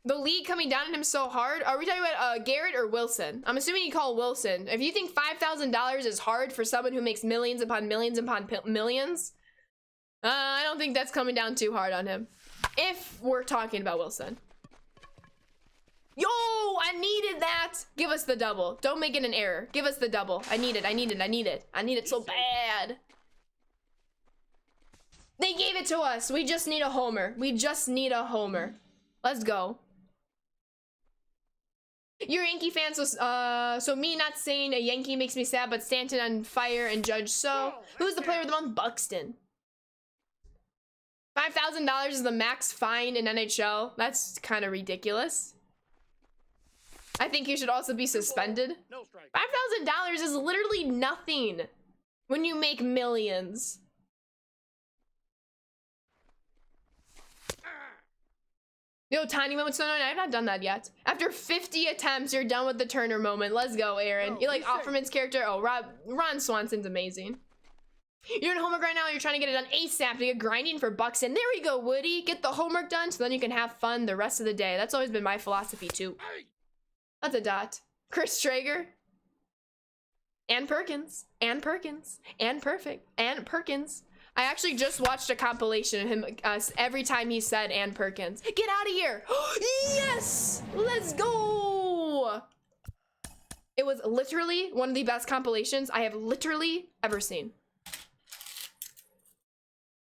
the league coming down on him so hard, are we talking about Garrett or Wilson? I'm assuming you call Wilson. If you think $5,000 is hard for someone who makes millions upon millions upon millions, I don't think that's coming down too hard on him. If we're talking about Wilson. Yo, I needed that. Give us the double. Don't make it an error. Give us the double. I need it. I need it. I need it. I need it so bad. They gave it to us. We just need a homer. We just need a homer. Let's go. You're a Yankee fan, so me not saying a Yankee makes me sad, but Stanton on fire and Judge so. Who's the player of the month? Buxton. $5,000 is the max fine in NHL. That's kind of ridiculous. I think he should also be suspended. No strike. $5,000 is literally nothing when you make millions. Yo, tiny moment. So no, I've not done that yet. After 50 attempts, you're done with the Turner moment. Let's go, Aaron. No, You like he's safe. Offerman's character? Oh, Ron Swanson's amazing. You're in homework right now. You're trying to get it done ASAP to get grinding for Buxton. There we go, Woody. Get the homework done so then you can have fun the rest of the day. That's always been my philosophy too. Hey. That's a dot. Chris Traeger. And Perkins. And Perkins. And Perfect. And Perkins. I actually just watched a compilation of him every time he said and Perkins. Get out of here. Yes. Let's go. It was literally one of the best compilations I have literally ever seen.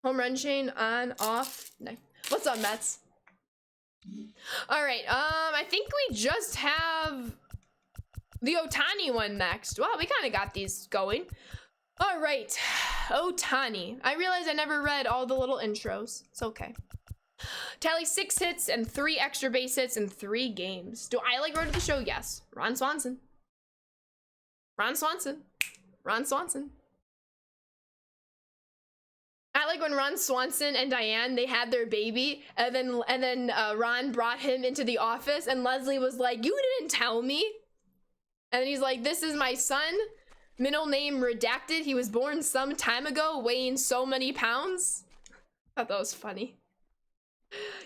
Home run chain on, off. No. What's up, Mets? All right. I think we just have the Ohtani one next. Well, we kind of got these going. All right. Ohtani. I realized I never read all the little intros. It's okay. Tally 6 hits and 3 extra base hits in 3 games. Do I like Road to the Show? Yes. Ron Swanson. Ron Swanson. Ron Swanson. I like when Ron Swanson and Diane, they had their baby, and then Ron brought him into the office, and Leslie was like, "You didn't tell me." And he's like, "This is my son, middle name redacted. He was born some time ago, weighing so many pounds." I thought that was funny.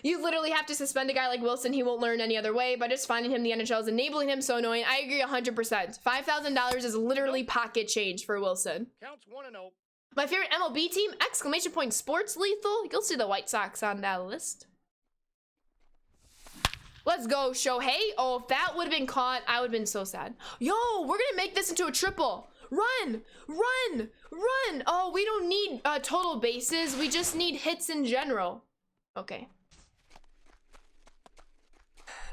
You literally have to suspend a guy like Wilson. He won't learn any other way. By just finding him, the NHL is enabling him. So annoying. I agree 100%. $5,000 is literally pocket change for Wilson. Counts 1-0. My favorite MLB team, exclamation point sports lethal. You'll see the White Sox on that list. Let's go, Shohei. Oh, if that would have been caught, I would have been so sad. Yo, we're gonna make this into a triple. Run, run, run. Oh, we don't need total bases. We just need hits in general. Okay.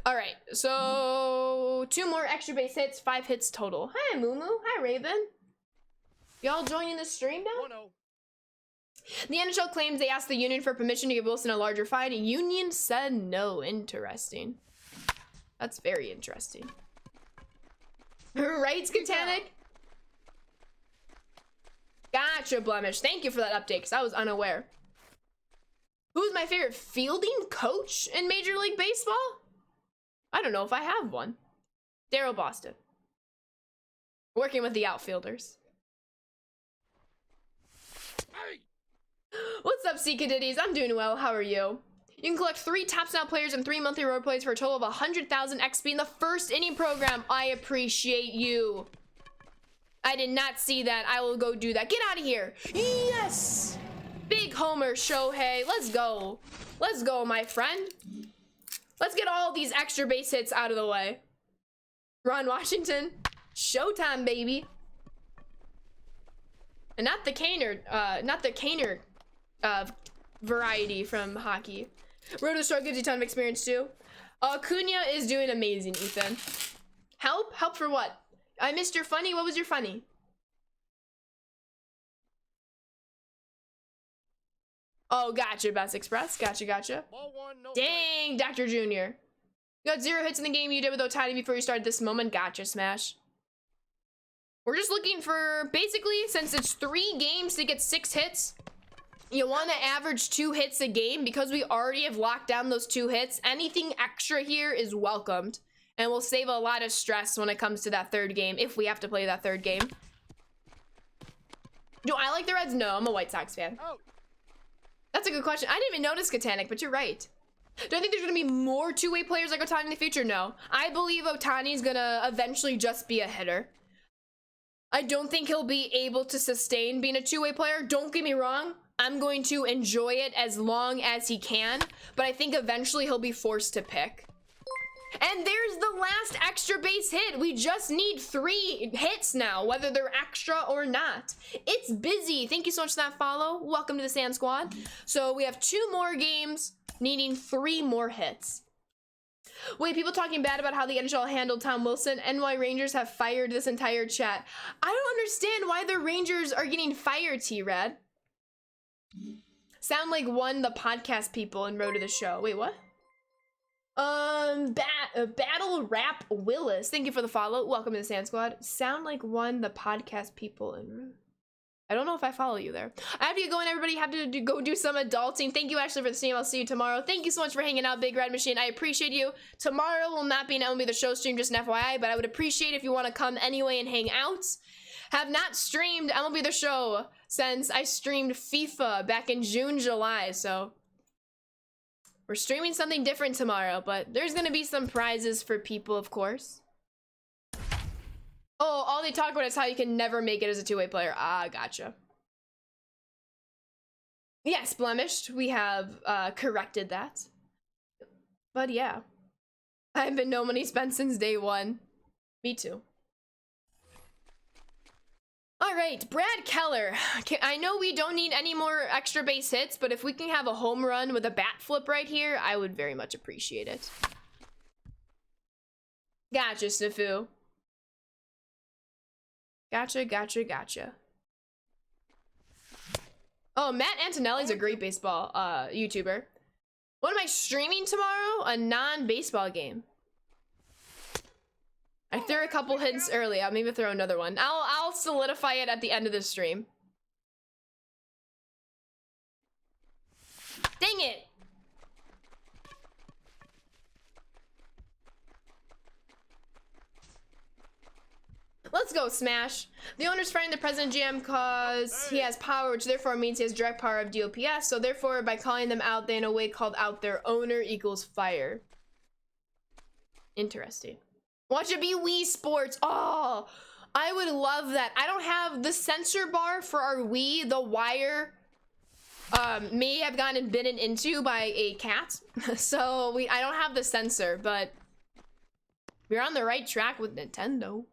All right, so 2 more extra base hits, 5 hits total. Hi, Moo. Hi, Raven. Y'all joining the stream now? 1-0. The NHL claims they asked the union for permission to give Wilson a larger fine. Union said no. Interesting. That's very interesting. Right, Skatanic? Gotcha, Blemish. Thank you for that update, because I was unaware. Who's my favorite fielding coach in Major League Baseball? I don't know if I have one. Daryl Boston. Working with the outfielders. Hey. What's up, Seekadiddies? I'm doing well. How are you? You can collect 3 Top Snout players and 3 monthly road plays for a total of 100,000 XP in the first inning program. I appreciate you. I did not see that. I will go do that. Get out of here. Yes! Big homer, Shohei. Let's go. Let's go, my friend. Let's get all these extra base hits out of the way. Ron Washington. Showtime, baby. And not the Kaner variety from hockey. Road to the Show gives you a ton of experience too. Cunha is doing amazing, Ethan. Help? Help for what? I missed your funny. What was your funny? Oh, gotcha, Best Express. Gotcha. Ball 1, no Dang, Dr. Jr. You got 0 hits in the game you did with Ohtani before you started this moment. Gotcha, Smash. We're just looking for, basically, since it's 3 games to get 6 hits, you want to average 2 hits a game. Because we already have locked down those 2 hits, anything extra here is welcomed. And we'll save a lot of stress when it comes to that 3rd game, if we have to play that 3rd game. Do I like the Reds? No, I'm a White Sox fan. Oh. That's a good question. I didn't even notice Katanic, but you're right. Do I think there's going to be more 2-way players like Ohtani in the future? No. I believe Ohtani's going to eventually just be a hitter. I don't think he'll be able to sustain being a 2-way player. Don't get me wrong. I'm going to enjoy it as long as he can, but I think eventually he'll be forced to pick. And there's the last extra base hit. We just need 3 hits now, whether they're extra or not. It's busy. Thank you so much for that follow. Welcome to the Sand Squad. So we have 2 more games needing 3 more hits. Wait, people talking bad about how the NHL handled Tom Wilson. NY Rangers have fired this entire chat. I don't understand why the Rangers are getting fired, T-Rad. Sound like the podcast people in Road to the Show. Wait, what? Battle Rap Willis. Thank you for the follow. Welcome to the Sand Squad. Sound like one the podcast people in. I don't know if I follow you there. I have to get going, everybody. Have to go do some adulting. Thank you, Ashley, for the stream. I'll see you tomorrow. Thank you so much for hanging out, Big Red Machine. I appreciate you. Tomorrow will not be an MLB The Show stream, just an FYI, but I would appreciate if you want to come anyway and hang out. Have not streamed MLB The Show since I streamed FIFA back in June, July, so we're streaming something different tomorrow, but there's gonna be some prizes for people, of course. Oh, all they talk about is how you can never make it as a two-way player. Ah, gotcha. Yes, Blemished, we have corrected that. But yeah, I've been no money spent since day one. Me too. All right, Brad Keller. I know we don't need any more extra base hits, but if we can have a home run with a bat flip right here, I would very much appreciate it. Gotcha, Snafu. Gotcha. Oh, Matt Antonelli's a great baseball YouTuber. What am I streaming tomorrow? A non-baseball game. I threw a couple hints early. I'll maybe throw another one. I'll solidify it at the end of the stream. Dang it! Let's go, Smash. The owner's firing the president GM cause he has power, which therefore means he has direct power of DOPS. So therefore, by calling them out, they in a way called out their owner equals fire. Interesting. Watch it be Wii Sports. Oh, I would love that. I don't have the sensor bar for our Wii. The wire may have gotten bitten into by a cat. So I don't have the sensor, but we're on the right track with Nintendo.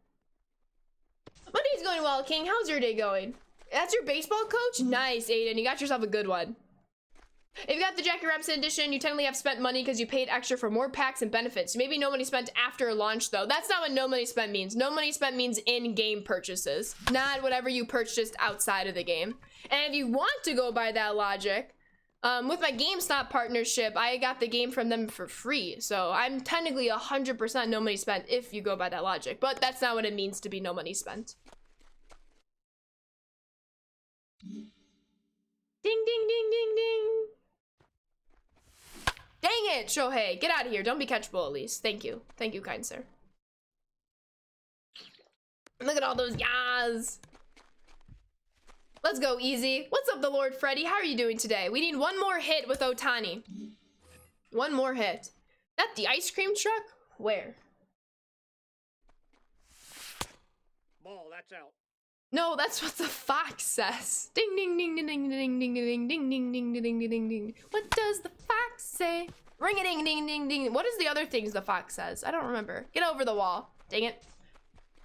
Monday's going well, King. How's your day going? That's your baseball coach? Nice, Aiden. You got yourself a good one. If you got the Jackie Robinson edition, you technically have spent money because you paid extra for more packs and benefits. Maybe no money spent after launch, though. That's not what no money spent means. No money spent means in-game purchases, not whatever you purchased outside of the game. And if you want to go by that logic, with my GameStop partnership, I got the game from them for free. So I'm technically 100% no money spent if you go by that logic. But that's not what it means to be no money spent. Ding, ding, ding, ding, ding. Dang it, Shohei. Get out of here. Don't be catchable, at least. Thank you. Thank you, kind sir. Look at all those yas. Let's go, easy. What's up, the Lord Freddy? How are you doing today? We need one more hit with Otani. One more hit. That the ice cream truck? Where? Ball, that's out. No, that's what the fox says. Ding, ding, ding, ding, ding, ding, ding, ding, ding, ding, ding, ding, ding, ding, ding. What does the fox say? Ring a ding, ding, ding, ding. What is the other things the fox says? I don't remember. Get over the wall. Dang it.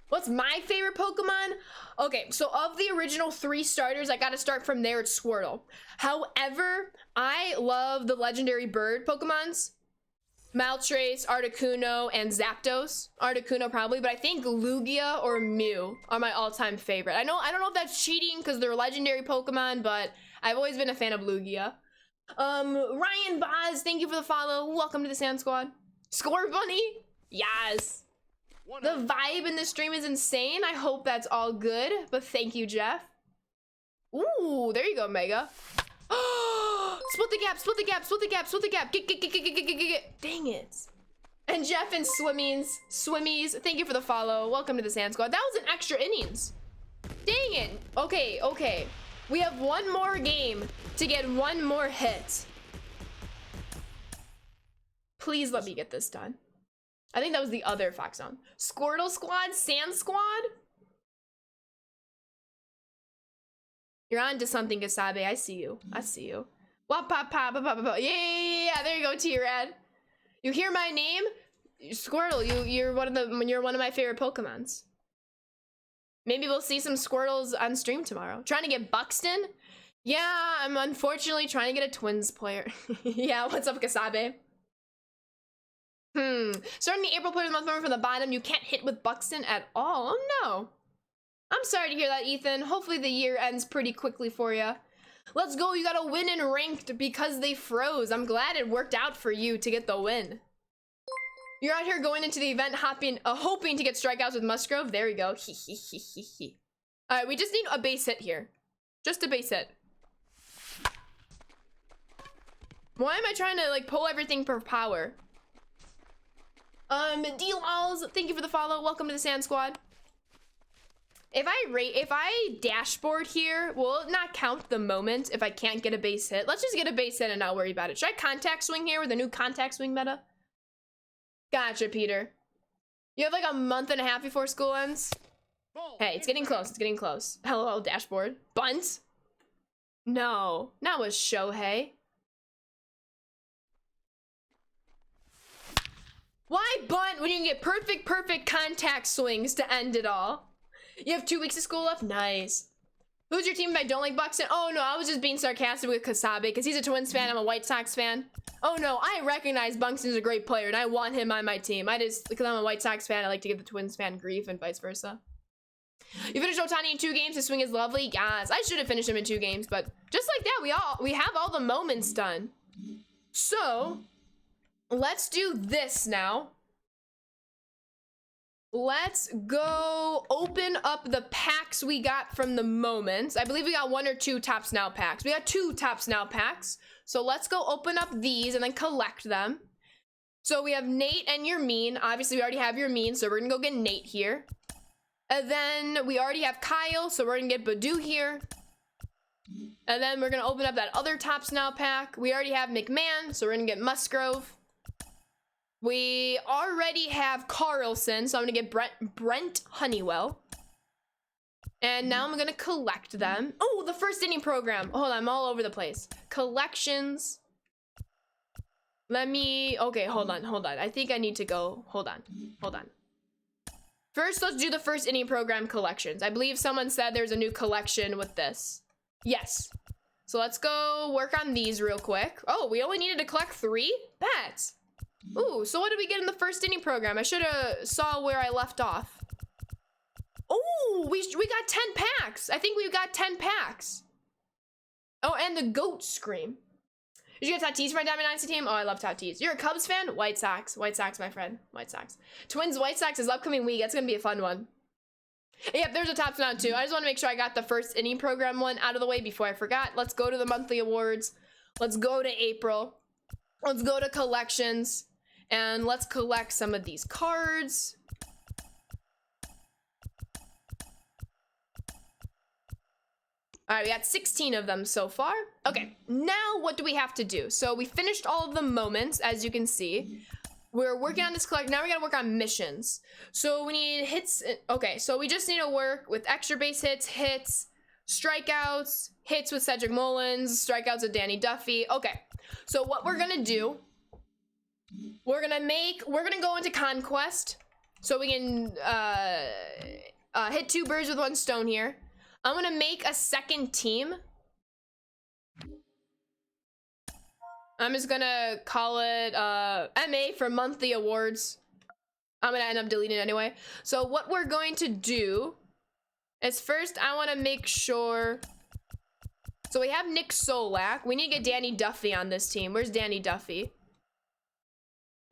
What's my favorite Pokemon? Okay, so of the original 3 starters, I gotta start from there. It's Squirtle. However, I love the legendary bird Pokemons. Maltrace, Articuno, and Zapdos. Articuno probably, but I think Lugia or Mew are my all-time favorite. I don't know if that's cheating because they're legendary Pokemon, but I've always been a fan of Lugia. Ryan Boz, thank you for the follow. Welcome to the Sand Squad. Score Bunny? Yes. The vibe in this stream is insane. I hope that's all good, but thank you, Jeff. Ooh, there you go, Mega. Split the gap, split the gap, split the gap, split the gap. Get. Dang it. And Jeff and Swimmies, thank you for the follow. Welcome to the Sand Squad. That was an extra innings. Dang it. Okay. We have one more game to get one more hit. Please let me get this done. I think that was the other Fox Zone. Squirtle Squad, Sand Squad? You're on to something, Gasabe. I see you. Wap pop pop pop pop. Yeah. There you go, T-Rad. You hear my name? Squirtle, you're one of my favorite Pokemons. Maybe we'll see some Squirtles on stream tomorrow. Trying to get Buxton? Yeah, I'm unfortunately trying to get a Twins player. Yeah, what's up, Gasabe? Starting the April player of the month from the bottom, you can't hit with Buxton at all. Oh no. I'm sorry to hear that, Ethan. Hopefully the year ends pretty quickly for you. Let's go. You got a win in ranked because they froze. I'm glad it worked out for you to get the win. You're out here going into the event, hoping to get strikeouts with Musgrove. There we go. All right, we just need a base hit here. Just a base hit. Why am I trying to like pull everything per power? D-Lols, thank you for the follow. Welcome to the Sand Squad. If I dashboard here, will it not count the moment if I can't get a base hit? Let's just get a base hit and not worry about it. Should I contact swing here with the new contact swing meta? Gotcha, Peter. You have like a month and a half before school ends. Hey, it's getting close. It's getting close. Hello, dashboard. Bunt? No, not with Shohei. Why bunt when you can get perfect contact swings to end it all? You have 2 weeks of school left? Nice. Who's your team if I don't like Buxton? Oh no, I was just being sarcastic with Kasabe because he's a Twins fan, I'm a White Sox fan. Oh no, I recognize Buxton's a great player and I want him on my team. Because I'm a White Sox fan, I like to give the Twins fan grief and vice versa. You finished Ohtani in 2 games, his swing is lovely. Yes, I should have finished him in 2 games, but just like that, we have all the moments done. So, let's do this now. Let's go open up the packs we got from the moments. I believe we got 1 or 2 Tops Now packs. We got 2 Tops Now packs. So let's go open up these and then collect them. So we have Nate and Yermin. Obviously, we already have Yermin, so we're gonna go get Nate here. And then we already have Kyle, so we're gonna get Badu here. And then we're gonna open up that other Tops Now pack. We already have McMahon, so we're gonna get Musgrove. We already have Carlson, so I'm gonna get Brent Honeywell. And now I'm gonna collect them. Oh, the first inning program. Hold on, I'm all over the place. Collections. Okay, hold on. I think I need to go, hold on. First, let's do the first inning program collections. I believe someone said there's a new collection with this. Yes. So let's go work on these real quick. Oh, we only needed to collect 3? Bats. Ooh, so what did we get in the first inning program? I should have saw where I left off. Oh, we got 10 packs. I think we got 10 packs. Oh, and the goat scream. Did you get Tatis for my Diamond Dynasty team? Oh, I love Tatis. You're a Cubs fan? White Sox. White Sox, my friend. White Sox. Twins White Sox is upcoming week. That's going to be a fun one. Yep, there's a Tops Now too. I just want to make sure I got the first inning program one out of the way before I forgot. Let's go to the monthly awards. Let's go to April. Let's go to collections. And let's collect some of these cards. All right, we got 16 of them so far. Okay, now what do we have to do? So we finished all of the moments, as you can see. We're working on this collect. Now we gotta work on missions. So we need hits. Okay, so we just need to work with extra base hits, strikeouts, hits with Cedric Mullins, strikeouts with Danny Duffy. Okay, so what we're gonna do, we're gonna go into Conquest so we can hit 2 birds with 1 stone here. I'm gonna make a second team. I'm just gonna call it MA for monthly awards. I'm gonna end up deleting it anyway. So what we're going to do is first I wanna make sure. So we have Nick Solak. We need to get Danny Duffy on this team. Where's Danny Duffy?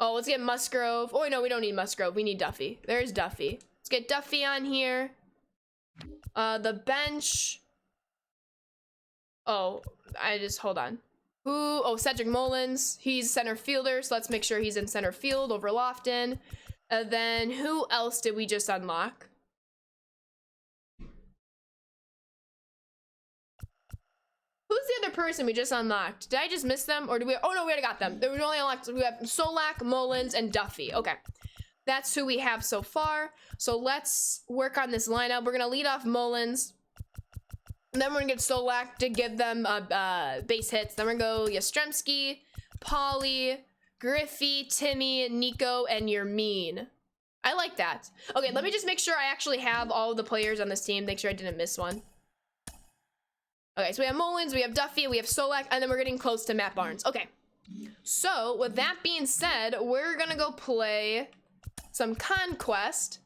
Oh, let's get Musgrove. Oh, no, we don't need Musgrove. We need Duffy. There's Duffy. Let's get Duffy on here. The bench. Oh, hold on. Oh, Cedric Mullins. He's center fielder, so let's make sure he's in center field over Lofton. And then who else did we just unlock? Who's the other person we just unlocked? Did I just miss them? Or did we? Oh no, we already got them. We only unlocked, we have Solak, Mullins, and Duffy. Okay. That's who we have so far. So let's work on this lineup. We're gonna lead off Mullins. And then we're gonna get Solak to give them base hits. Then we're gonna go Yastrzemski, Pauly, Griffey, Timmy, Nico, and Yermin. I like that. Okay, let me just make sure I actually have all of the players on this team. Make sure I didn't miss one. Okay, so we have Mullins, we have Duffy, we have Solak, and then we're getting close to Matt Barnes. Okay, so with that being said, we're gonna go play some Conquest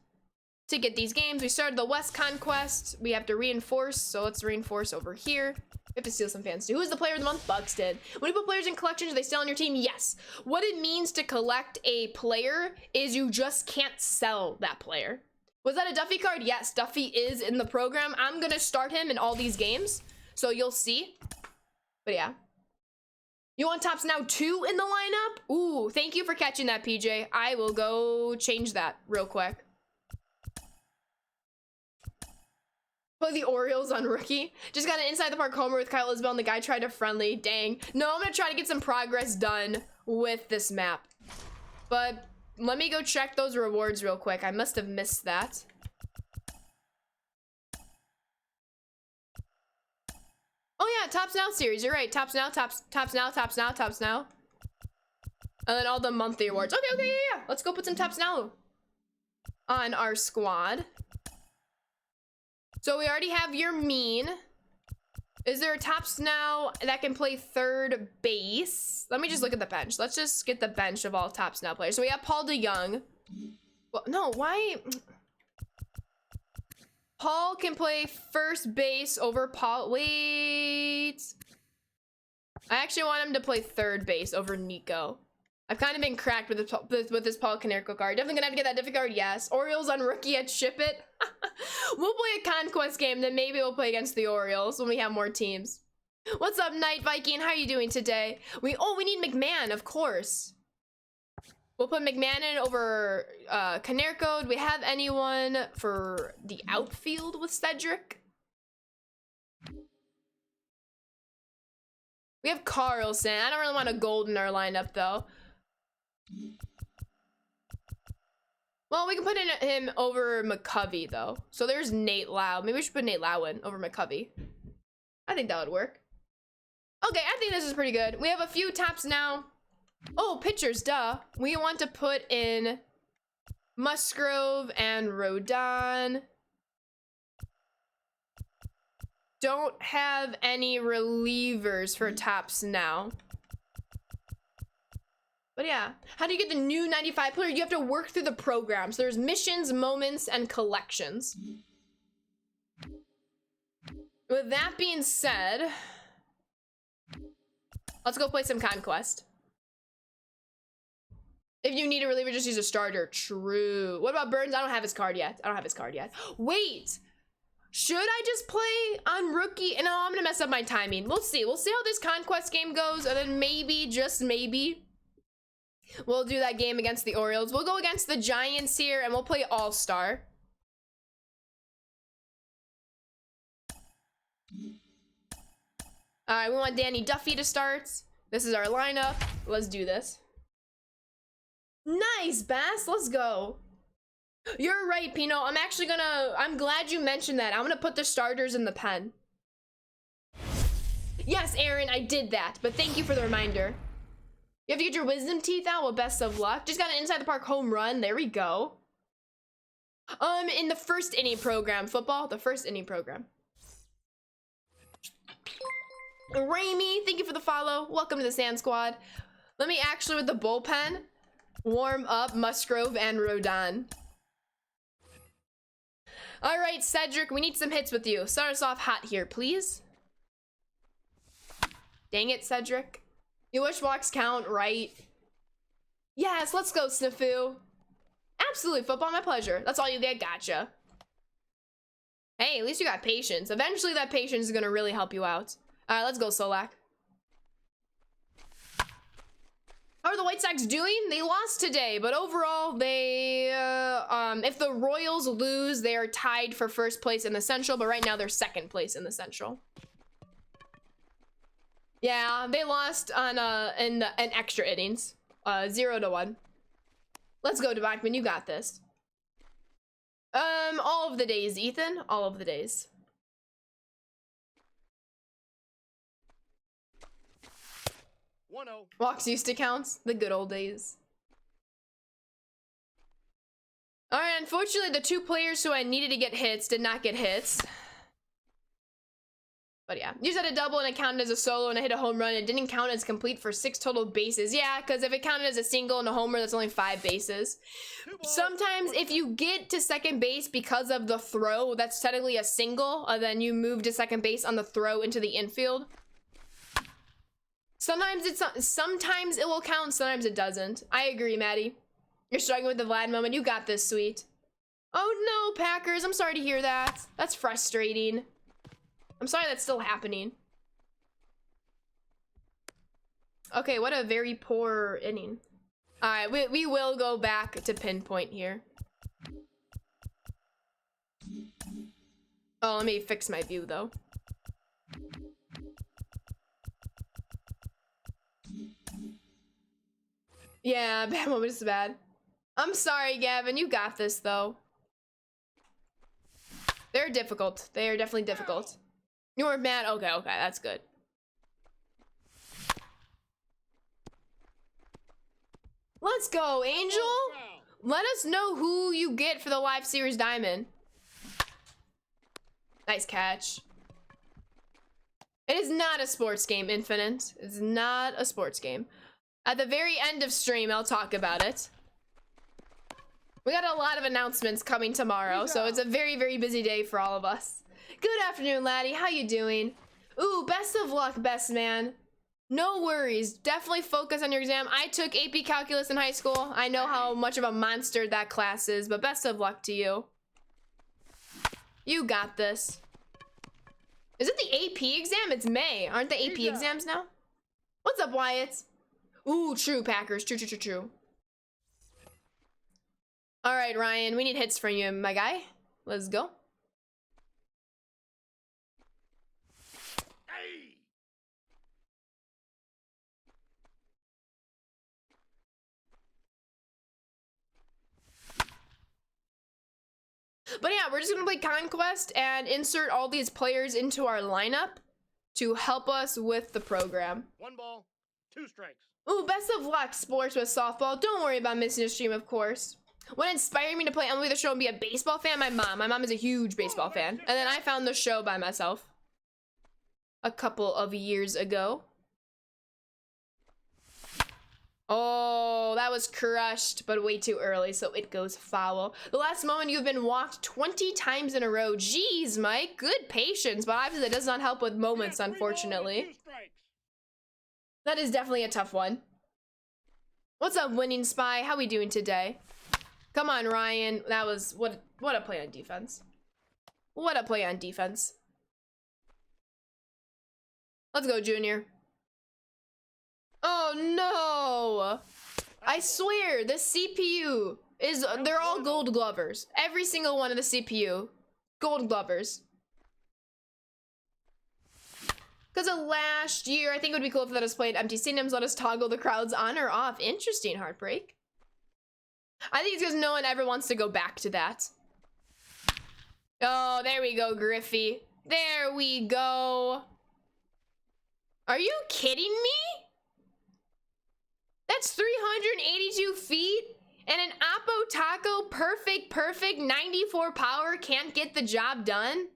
to get these games. We started the West Conquest. We have to reinforce, so let's reinforce over here. We have to steal some fans too. Who is the player of the month? Buxton. When you put players in collections, are they still on your team? Yes. What it means to collect a player is you just can't sell that player. Was that a Duffy card? Yes, Duffy is in the program. I'm gonna start him in all these games, so you'll see. But yeah. You want Tops Now 2 in the lineup? Ooh, thank you for catching that, PJ. I will go change that real quick. Play the Orioles on rookie. Just got an inside the park homer with Kyle Isbell and the guy tried to friendly. Dang. No, I'm gonna try to get some progress done with this map. But let me go check those rewards real quick. I must have missed that. Oh yeah, Tops Now series. You're right. Tops Now, Tops Now, Tops Now, Tops Now. And then all the monthly awards. Okay, yeah. Let's go put some Tops Now on our squad. So we already have your mean. Is there a Tops Now that can play third base? Let me just look at the bench. Let's just get the bench of all Tops Now players. So we have Paul DeYoung. Well, no, why? Paul can play first base over Paul. Wait. I actually want him to play third base over Nico. I've kind of been cracked with this Paul Konerko card. Definitely gonna have to get that Diffie card, yes. Orioles on rookie at Ship It. We'll play a Conquest game, then maybe we'll play against the Orioles when we have more teams. What's up, Night Viking? How are you doing today? We need McMahon, of course. We'll put McMahon in over Konerko. Do we have anyone for the outfield with Cedric? We have Carlson. I don't really want a gold in our lineup, though. Well, we can put in him over McCovey, though. So there's Nate Lau. Maybe we should put Nate Lau in over McCovey. I think that would work. Okay, I think this is pretty good. We have a few Tops Now. Oh, pitchers, duh. We want to put in Musgrove and Rodon. Don't have any relievers for Tops Now. But yeah, how do you get the new 95 player? You have to work through the programs. There's missions, moments, and collections. With that being said, let's go play some Conquest. If you need a reliever, just use a starter. True. What about Burns? I don't have his card yet. Wait. Should I just play on rookie? No, I'm gonna mess up my timing. We'll see. We'll see how this Conquest game goes, and then maybe, just maybe, we'll do that game against the Orioles. We'll go against the Giants here, and we'll play All-Star. All right, we want Danny Duffy to start. This is our lineup. Let's do this. Nice, Bass. Let's go. You're right, Pino. I'm glad you mentioned that. I'm gonna put the starters in the pen. Yes, Aaron, I did that, but thank you for the reminder. You have to get your wisdom teeth out. Well, best of luck. Just got an inside the park home run. There we go. In the first inning program, football, the first inning program. Raimi, thank you for the follow. Welcome to the Sand Squad. Let me actually, with the bullpen, warm up Musgrove and Rodon. All right, Cedric, we need some hits with you. Start us off hot here, please. Dang it, Cedric. You wish walks count, right? Yes, let's go, Snafu. Absolutely, football, my pleasure. That's all you get, gotcha. Hey, at least you got patience. Eventually, that patience is gonna really help you out. All right, let's go, Solak. How are the White Sox doing? They lost today, but overall, they, if the Royals lose, they are tied for first place in the Central, but right now they're second place in the Central. Yeah, they lost on, in extra innings, 0-1. Let's go, Devachman, you got this. All of the days, Ethan, all of the days. Walks used to counts, the good old days. All right, unfortunately, the two players who I needed to get hits did not get hits. But yeah, you said a double and it counted as a solo and I hit a home run. It didn't count as complete for 6 total bases. Yeah, because if it counted as a single and a homer, that's only 5 bases. Sometimes if you get to second base because of the throw, that's technically a single. And then you move to second base on the throw into the infield. Sometimes it will count, sometimes it doesn't. I agree, Maddie. You're struggling with the Vlad moment. You got this, sweet. Oh no, Packers. I'm sorry to hear that. That's frustrating. I'm sorry that's still happening. Okay, what a very poor inning. Alright, we will go back to pinpoint here. Oh, let me fix my view though. Yeah, bad moment is bad. I'm sorry, Gavin. You got this though. They're difficult. They are definitely difficult. You weren't mad? Okay, that's good. Let's go, Angel! Let us know who you get for the Live Series Diamond. Nice catch. It is not a sports game, Infinite. It's not a sports game. At the very end of stream, I'll talk about it. We got a lot of announcements coming tomorrow, so it's a very, very busy day for all of us. Good afternoon, laddie. How you doing? Ooh, best of luck, best man. No worries. Definitely focus on your exam. I took AP Calculus in high school. I know how much of a monster that class is, but best of luck to you. You got this. Is it the AP exam? It's May. Aren't the AP exams now? What's up, Wyatt? Ooh, true, Packers. True. All right, Ryan. We need hits from you, my guy. Let's go. But yeah, we're just gonna play Conquest and insert all these players into our lineup to help us with the program. 1 ball, 2 strikes. Ooh, best of luck, sports with softball. Don't worry about missing a stream, of course. What inspired me to play MLB The Show and be a baseball fan? My mom. My mom is a huge baseball fan. And then I found the show by myself a couple of years ago. Oh, that was crushed, but way too early, so it goes foul. The last moment you've been walked 20 times in a row. Jeez, Mike, good patience, but obviously that does not help with moments, unfortunately. That is definitely a tough one. What's up, Winning Spy? How we doing today? Come on, Ryan. That was, what a play on defense. What a play on defense. Let's go, Junior. Oh no! I swear, the CPU is, they're all gold glovers. Every single one of the CPU. Gold glovers. Because of last year, I think it would be cool if let us play at empty stadiums, let us toggle the crowds on or off. Interesting, Heartbreak. I think it's because no one ever wants to go back to that. Oh, there we go, Griffey. There we go. Are you kidding me? That's 382 feet and an Oppo Taco perfect 94 power can't get the job done?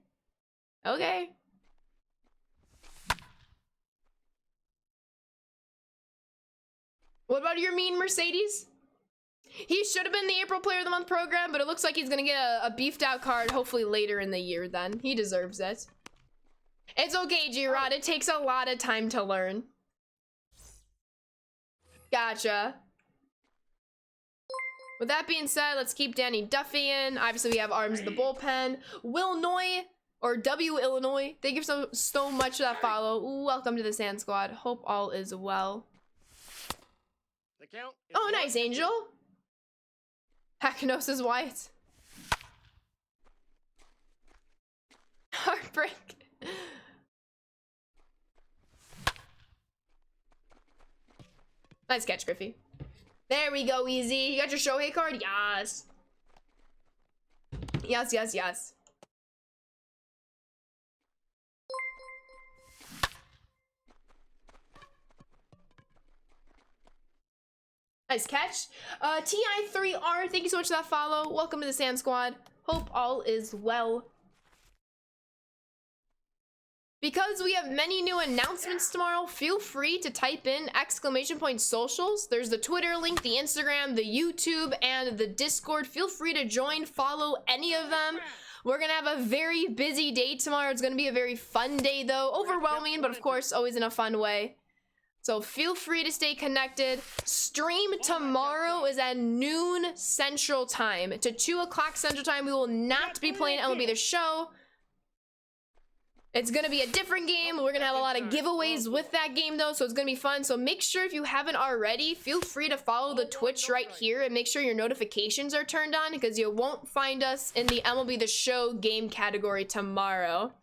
Okay. What about your mean Mercedes? He should have been the April Player of the Month program, but it looks like he's gonna get a beefed out card hopefully later in the year then. He deserves it. It's okay, G-Rod. It takes a lot of time to learn. Gotcha. With that being said, let's keep Danny Duffy in. Obviously, we have arms in the bullpen. Willinois, or W Illinois. Thank you so much for that follow. Welcome to the Sand Squad. Hope all is well. The count is Oh, nice, Angel. Hacknosis White. Heartbreak. Nice catch, Griffey. There we go, easy. You got your Shohei card? Yes. Yes. Nice catch. TI3R, thank you so much for that follow. Welcome to the Sand Squad. Hope all is well. Because we have many new announcements tomorrow, feel free to type in !socials. There's the Twitter link, the Instagram, the YouTube, and the Discord. Feel free to join, follow any of them. We're gonna have a very busy day tomorrow. It's gonna be a very fun day though. Overwhelming, but of course, always in a fun way. So feel free to stay connected. Stream tomorrow is at noon Central Time. To 2 o'clock Central Time, we will not be playing MLB The Show. It's gonna be a different game. We're gonna have a lot of giveaways with that game though, so it's gonna be fun. So make sure if you haven't already, feel free to follow the Twitch right here and make sure your notifications are turned on because you won't find us in the MLB The Show game category tomorrow.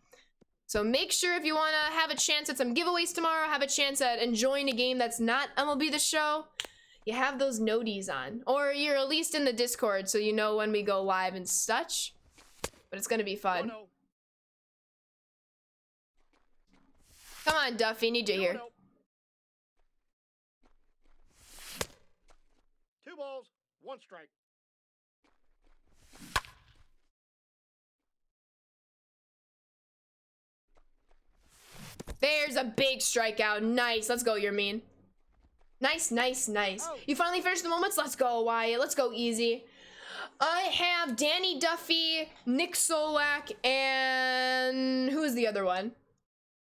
So make sure if you wanna have a chance at some giveaways tomorrow, have a chance at enjoying a game that's not MLB The Show, you have those noties on. Or you're at least in the Discord so you know when we go live and such. But it's gonna be fun. Come on, Duffy, need you here. 2 balls, 1 strike. There's a big strikeout. Nice. Let's go, Yermine. Nice, nice, nice. Oh. You finally finished the moments? Let's go, Wyatt. Let's go easy. I have Danny Duffy, Nick Solak, and who is the other one?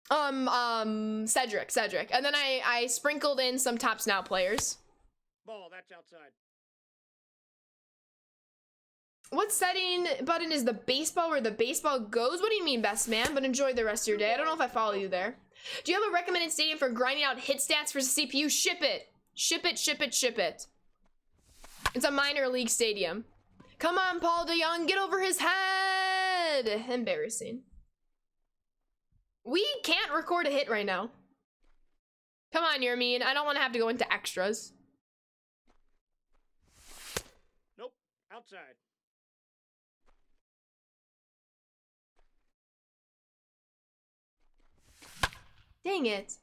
Cedric. And then I sprinkled in some Tops Now players. Ball, that's outside. What setting button is the baseball where the baseball goes? What do you mean, best man? But enjoy the rest of your day. I don't know if I follow you there. Do you have a recommended stadium for grinding out hit stats for CPU? Ship it. Ship it, ship it, ship it. It's a minor league stadium. Come on, Paul DeYoung, get over his head. Embarrassing. We can't record a hit right now. Come on, Yermine. I don't want to have to go into extras. Nope, outside. Dang it.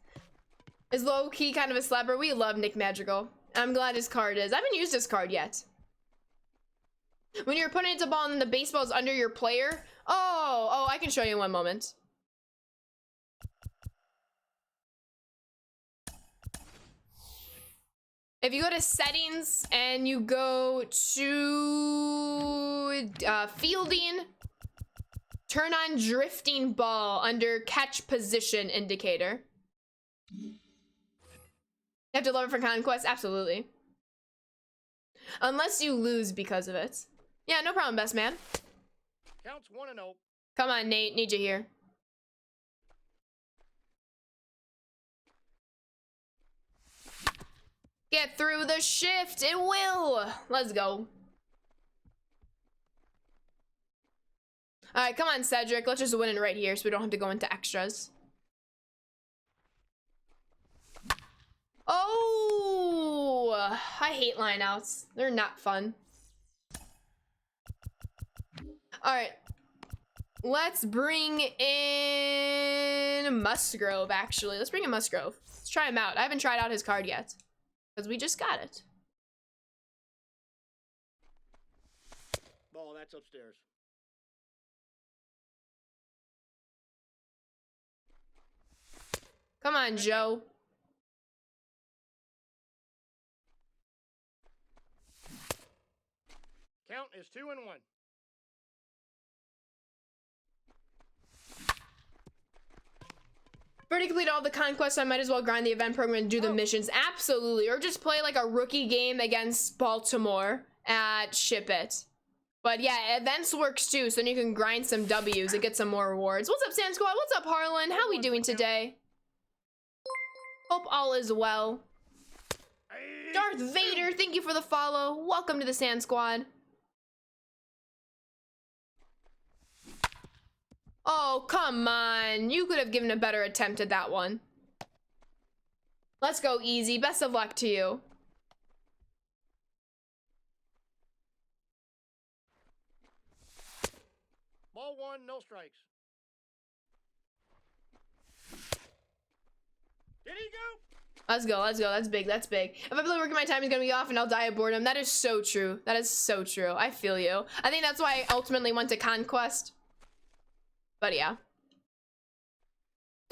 Is low-key kind of a slapper. We love Nick Madrigal. I'm glad his card is. I haven't used his card yet. When you're putting it to ball and the baseball is under your player. Oh, I can show you in one moment. If you go to settings and you go to fielding, turn on drifting ball under catch position indicator. You have to love it for conquest? Absolutely. Unless you lose because of it. Yeah, no problem, best man. Counts 1-0. Come on, Nate. Need you here. Get through the shift. It will. Let's go. All right, come on, Cedric. Let's just win it right here so we don't have to go into extras. Oh, I hate lineouts. They're not fun. All right. Let's bring in Musgrove, actually. Let's bring in Musgrove. Let's try him out. I haven't tried out his card yet. Because we just got it. Ball, that's upstairs. Come on, Joe. Count is 2-1. Already completed all the conquests, so I might as well grind the event program and do the missions. Absolutely. Or just play like a rookie game against Baltimore at Ship It. But yeah, events works too, so then you can grind some W's and get some more rewards. What's up, Sand Squad? What's up, Harlan? How we doing today? Hope all is well. Darth Vader, thank you for the follow. Welcome to the Sand Squad. Oh, come on. You could have given a better attempt at that one. Let's go easy. Best of luck to you. Ball 1, no strikes. Did he go? Let's go, let's go. That's big, that's big. If I play working my time, he's gonna be off and I'll die of boredom. That is so true. That is so true. I feel you. I think that's why I ultimately went to Conquest. But yeah.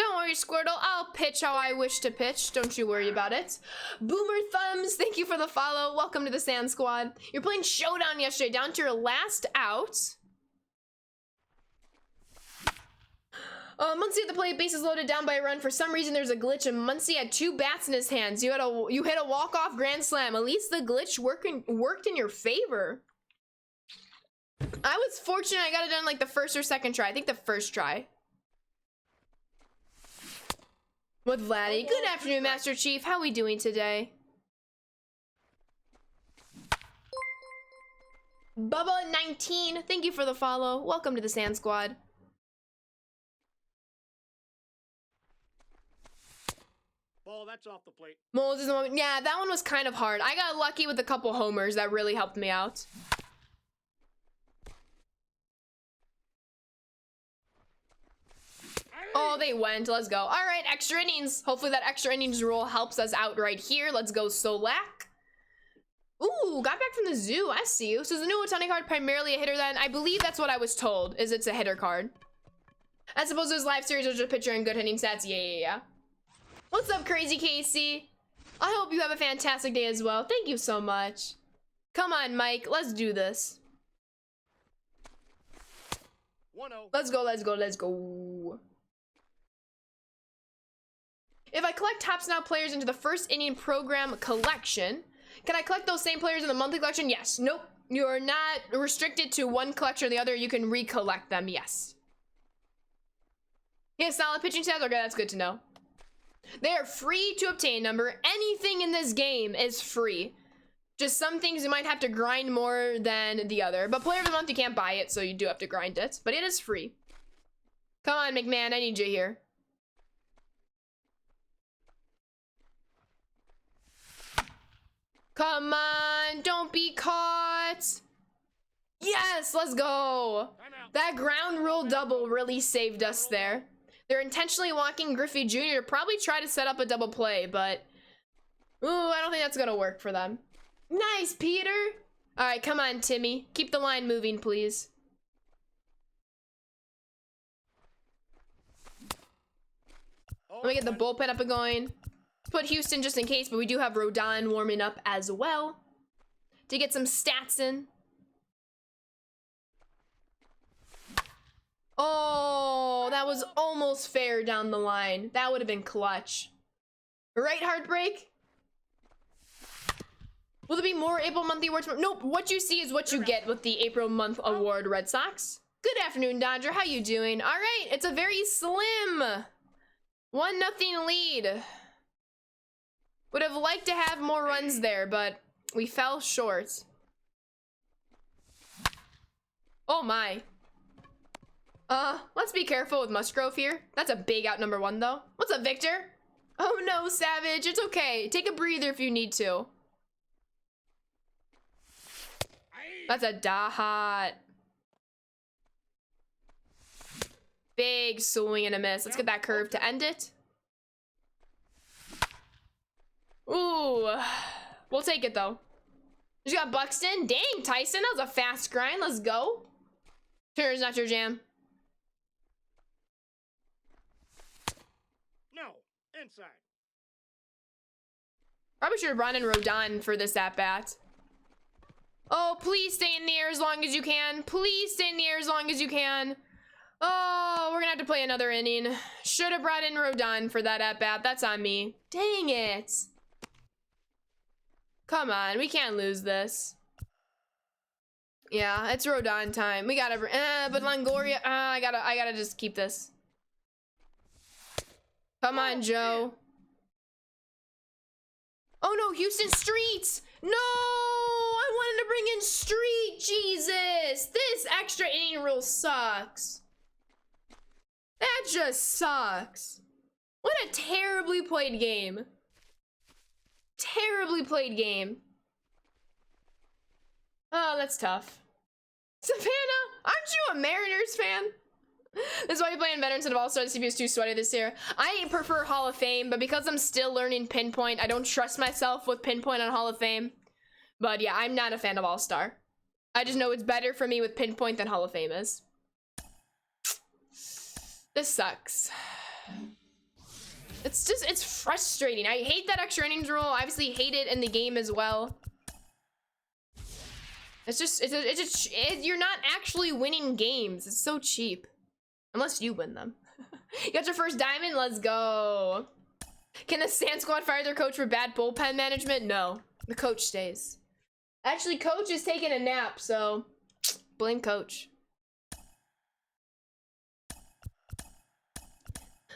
Don't worry, Squirtle. I'll pitch how I wish to pitch. Don't you worry about it. Boomer Thumbs, thank you for the follow. Welcome to the Sand Squad. You're playing Showdown yesterday, down to your last out. Muncie had the play, base is loaded down by a run. For some reason, there's a glitch, and Muncie had 2 bats in his hands. You hit a walk-off grand slam. At least the glitch worked in your favor. I was fortunate I got it done like the first or second try. I think the first try. With Vladdy. Good afternoon, Master Chief. How we doing today? Bubba19, thank you for the follow. Welcome to the Sand Squad. Ball, that's off the plate. Moles is the moment. Yeah, that one was kind of hard. I got lucky with a couple homers that really helped me out. Oh, they went. Let's go. All right, extra innings. Hopefully that extra innings rule helps us out right here. Let's go, Solak. Ooh, got back from the zoo. I see you. So is the new Otani card primarily a hitter then? I believe that's what I was told, is it's a hitter card. I suppose it was live series or just a pitcher and good hitting stats. Yeah. What's up, Crazy Casey? I hope you have a fantastic day as well. Thank you so much. Come on, Mike. Let's do this. 1-0. Let's go, let's go, let's go. If I collect Top Snout players into the first inning program collection, can I collect those same players in the monthly collection? Yes. Nope. You are not restricted to one collection or the other. You can recollect them. Yes. He has solid pitching stats. Okay, that's good to know. They are free to obtain, number. Anything in this game is free. Just some things you might have to grind more than the other. But player of the month, you can't buy it, so you do have to grind it. But it is free. Come on, McMahon. I need you here. Come on. Don't be caught. Yes, let's go. That ground rule double really saved us there. They're intentionally walking Griffey Jr. to probably try to set up a double play, but ooh, I don't think that's gonna work for them. Nice, Peter. All right, come on, Timmy. Keep the line moving, please. Let me get the bullpen up and going. Put Houston just in case, but we do have Rodon warming up as well to get some stats in. Oh, that was almost fair down the line. That would have been clutch. Right, Heartbreak? Will there be more April monthly awards? Nope, what you see is what you get with the April month award, Red Sox. Good afternoon, Dodger. How you doing? All right, it's a very slim 1-0 lead. Would have liked to have more runs there, but we fell short. Oh my. Let's be careful with Musgrove here. That's a big out number 1 though. What's up, Victor? Oh no, Savage, it's okay. Take a breather if you need to. That's a dot. Big swing and a miss. Let's get that curve to end it. Ooh, we'll take it though. You got Buxton. Dang, Tyson, that was a fast grind. Let's go. Turner's not your jam. No, inside. Probably should have run in Rodon for this at bat. Oh, please stay in the air as long as you can. Please stay in the air as long as you can. Oh, we're gonna have to play another inning. Should have brought in Rodon for that at bat. That's on me. Dang it. Come on, we can't lose this. Yeah, it's Rodon time. We gotta, but Longoria, I gotta just keep this. Come on, Joe. Oh no, Houston Streets! No! I wanted to bring in Street, Jesus! This extra inning rule sucks. That just sucks. What a terribly played game. Terribly played game. Oh, that's tough. Savannah, aren't you a Mariners fan? That's why you play in Veteran instead of All-Star. The CPU is too sweaty this year. I prefer Hall of Fame, but because I'm still learning Pinpoint, I don't trust myself with Pinpoint on Hall of Fame. But yeah, I'm not a fan of All-Star. I just know it's better for me with Pinpoint than Hall of Fame is. This sucks. It's frustrating. I hate that extra innings rule. I obviously hate it in the game as well. You're not actually winning games. It's so cheap. Unless you win them. You got your first diamond? Let's go. Can the Sand Squad fire their coach for bad bullpen management? No. The coach stays. Actually, coach is taking a nap, so blame coach.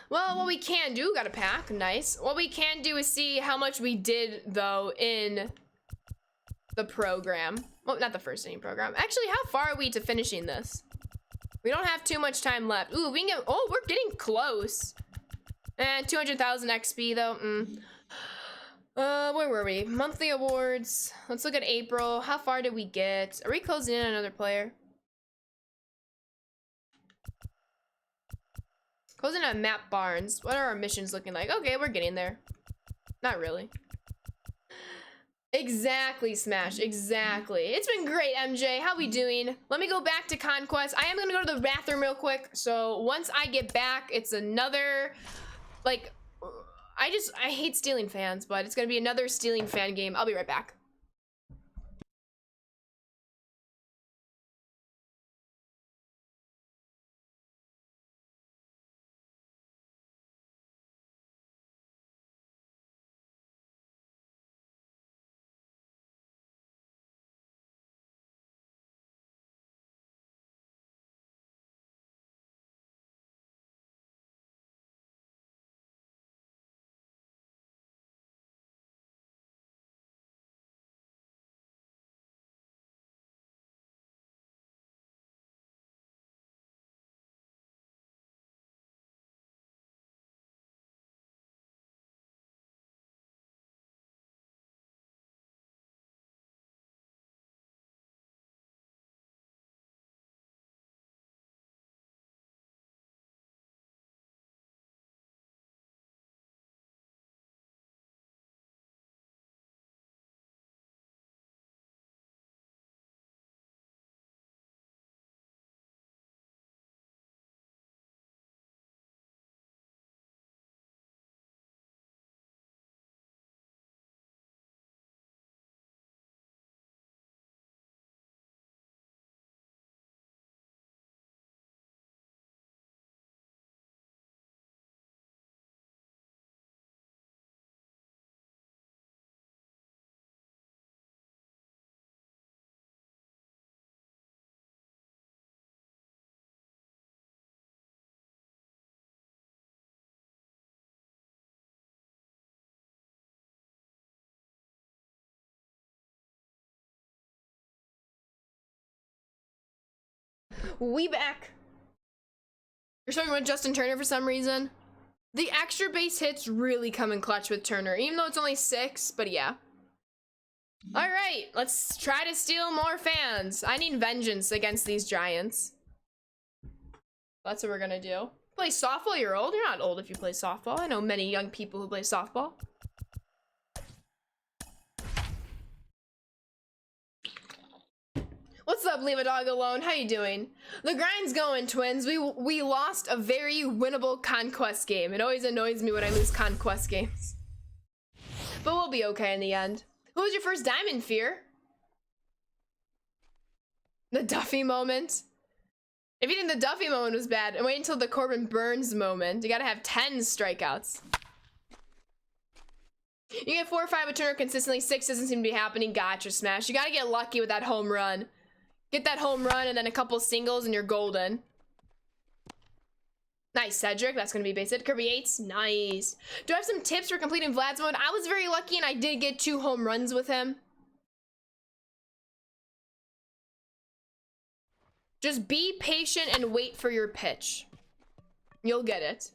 Well, what we can do, got a pack, nice. What we can do is see how much we did, though, in the program. Well, not the first inning program. Actually, how far are we to finishing this? We don't have too much time left. Ooh, we can get, oh, we're getting close. 200,000 XP, though. Where were we? Monthly awards. Let's look at April. How far did we get? Are we closing in on another player? Closing at Matt Barnes. What are our missions looking like? Okay, we're getting there. Not really. Exactly, Smash. Exactly. It's been great, MJ. How we doing? Let me go back to Conquest. I am gonna go to the bathroom real quick. So once I get back, it's another, like, I hate stealing fans, but it's gonna be another stealing fan game. I'll be right back. We back. You're starting with Justin Turner for some reason. The extra base hits really come in clutch with Turner, even though it's only 6, but yeah. All right, let's try to steal more fans. I need vengeance against these Giants. That's what we're gonna do. Play softball? You're old? You're not old if you play softball. I know many young people who play softball. What's up, leave a dog alone? How you doing? The grind's going, twins. We lost a very winnable Conquest game. It always annoys me when I lose Conquest games. But we'll be okay in the end. Who was your first diamond, Fear? The Duffy moment. If you think the Duffy moment was bad, and wait until the Corbin Burns moment. You gotta have 10 strikeouts. You get 4 or 5 with Turner consistently. 6 doesn't seem to be happening. Gotcha, Smash. You gotta get lucky with that home run. Get that home run and then a couple singles and you're golden. Nice, Cedric. That's gonna be base hit. Kirby Yates. Nice. Do I have some tips for completing Vlad's mode? I was very lucky and I did get 2 home runs with him. Just be patient and wait for your pitch. You'll get it.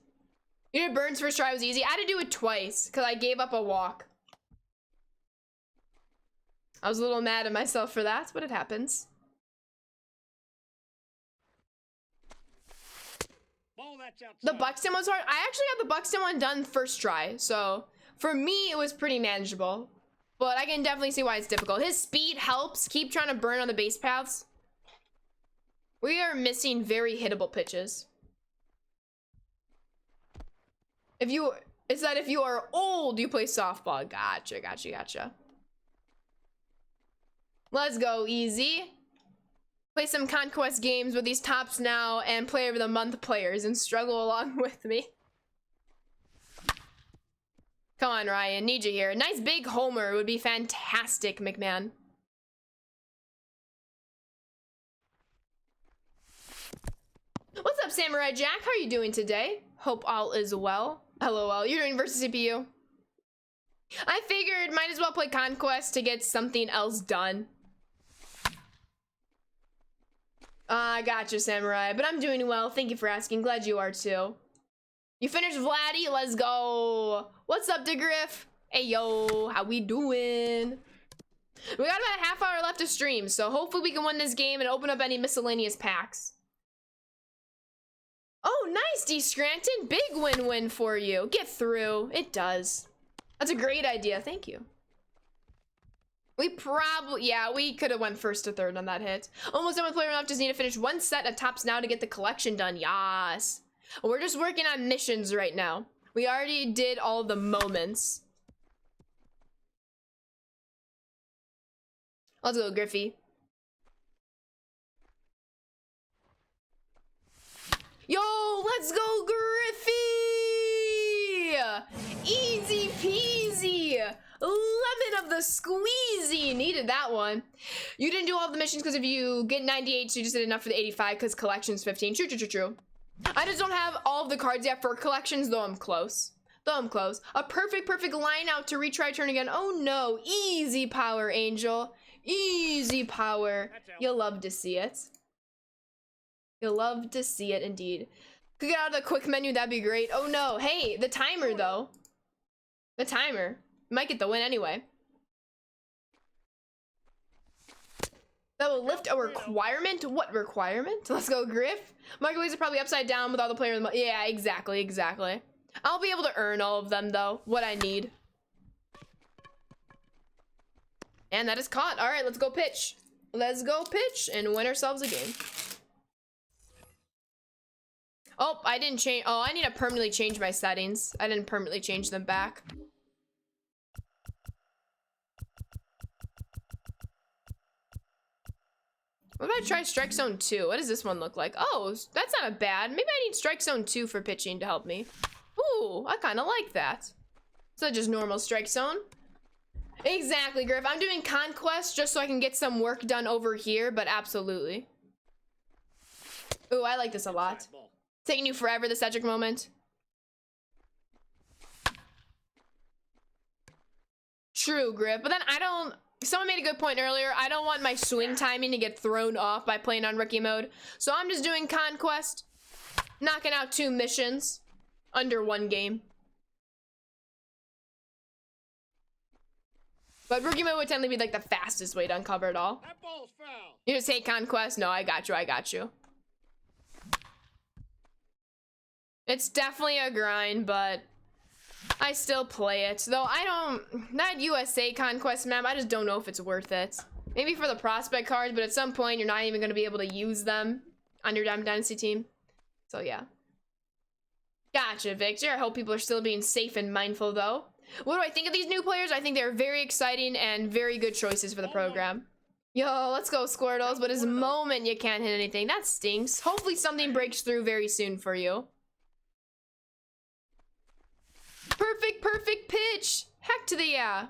You did Burns first try was easy. I had to do it twice because I gave up a walk. I was a little mad at myself for that, but it happens. Ball that's outside. The Buxton was hard. I actually got the Buxton one done first try, so for me it was pretty manageable. But I can definitely see why it's difficult. His speed helps. Keep trying to burn on the base paths. We are missing very hittable pitches. If It's that if you are old, you play softball. Gotcha, gotcha, gotcha. Let's go, easy. Play some Conquest games with these tops now and Player of the Month players and struggle along with me. Come on, Ryan, need you here. Nice big homer would be fantastic, McMahon. What's up, Samurai Jack? How are you doing today? Hope all is well. LOL, you're doing versus CPU. I figured might as well play Conquest to get something else done. I gotcha, Samurai, but I'm doing well. Thank you for asking. Glad you are too. You finished Vladdy? Let's go. What's up, DeGriff? Hey, yo, how we doing? We got about a half hour left to stream, so hopefully we can win this game and open up any miscellaneous packs. Oh, nice, D. Scranton. Big win-win for you. Get through. It does. That's a great idea. Thank you. We probably, yeah, we could have went first to third on that hit. Almost done with player enough. Just need to finish one set of tops now to get the collection done. Yas. We're just working on missions right now. We already did all the moments. Let's go, Griffey. Yo, let's go, Griffey! Easy peasy! Lemon of the squeezy! Needed that one. You didn't do all of the missions because if you get 98, so you just did enough for the 85 because collection's 15. True, true, true, true. I just don't have all of the cards yet for collections, though I'm close. A perfect line out to retry turn again. Oh no, easy power, Angel. Easy power. You'll love to see it. You'll love to see it indeed. Could get out of the quick menu, that'd be great. Oh no, hey, the timer though. The timer. Might get the win anyway. That will lift a requirement? What requirement? Let's go, Griff. Marketplace is probably upside down with all the players. Yeah, exactly. I'll be able to earn all of them though, what I need. And that is caught. All right, let's go pitch. Let's go pitch and win ourselves a game. Oh, I didn't change. Oh, I need to permanently change my settings. I didn't permanently change them back. What if I try Strike Zone 2? What does this one look like? Oh, that's not bad. Maybe I need Strike Zone 2 for pitching to help me. Ooh, I kind of like that. So just normal Strike Zone. Exactly, Griff. I'm doing Conquest just so I can get some work done over here, but absolutely. Ooh, I like this a lot. Taking you forever, the Cedric moment. True, Griff. But then I don't... Someone made a good point earlier. I don't want my swing timing to get thrown off by playing on rookie mode. So I'm just doing Conquest. Knocking out 2 missions. Under 1 game. But rookie mode would tend to be like the fastest way to uncover it all. That ball's foul. You just hate Conquest? No, I got you. It's definitely a grind, but I still play it. Though that USA Conquest map, I just don't know if it's worth it. Maybe for the prospect cards, but at some point you're not even going to be able to use them on your Diamond Dynasty team. So yeah. Gotcha, Victor. I hope people are still being safe and mindful though. What do I think of these new players? I think they're very exciting and very good choices for the program. Yo, let's go, Squirtles. But his moment you can't hit anything. That stinks. Hopefully something breaks through very soon for you. Perfect pitch. Heck to the yeah.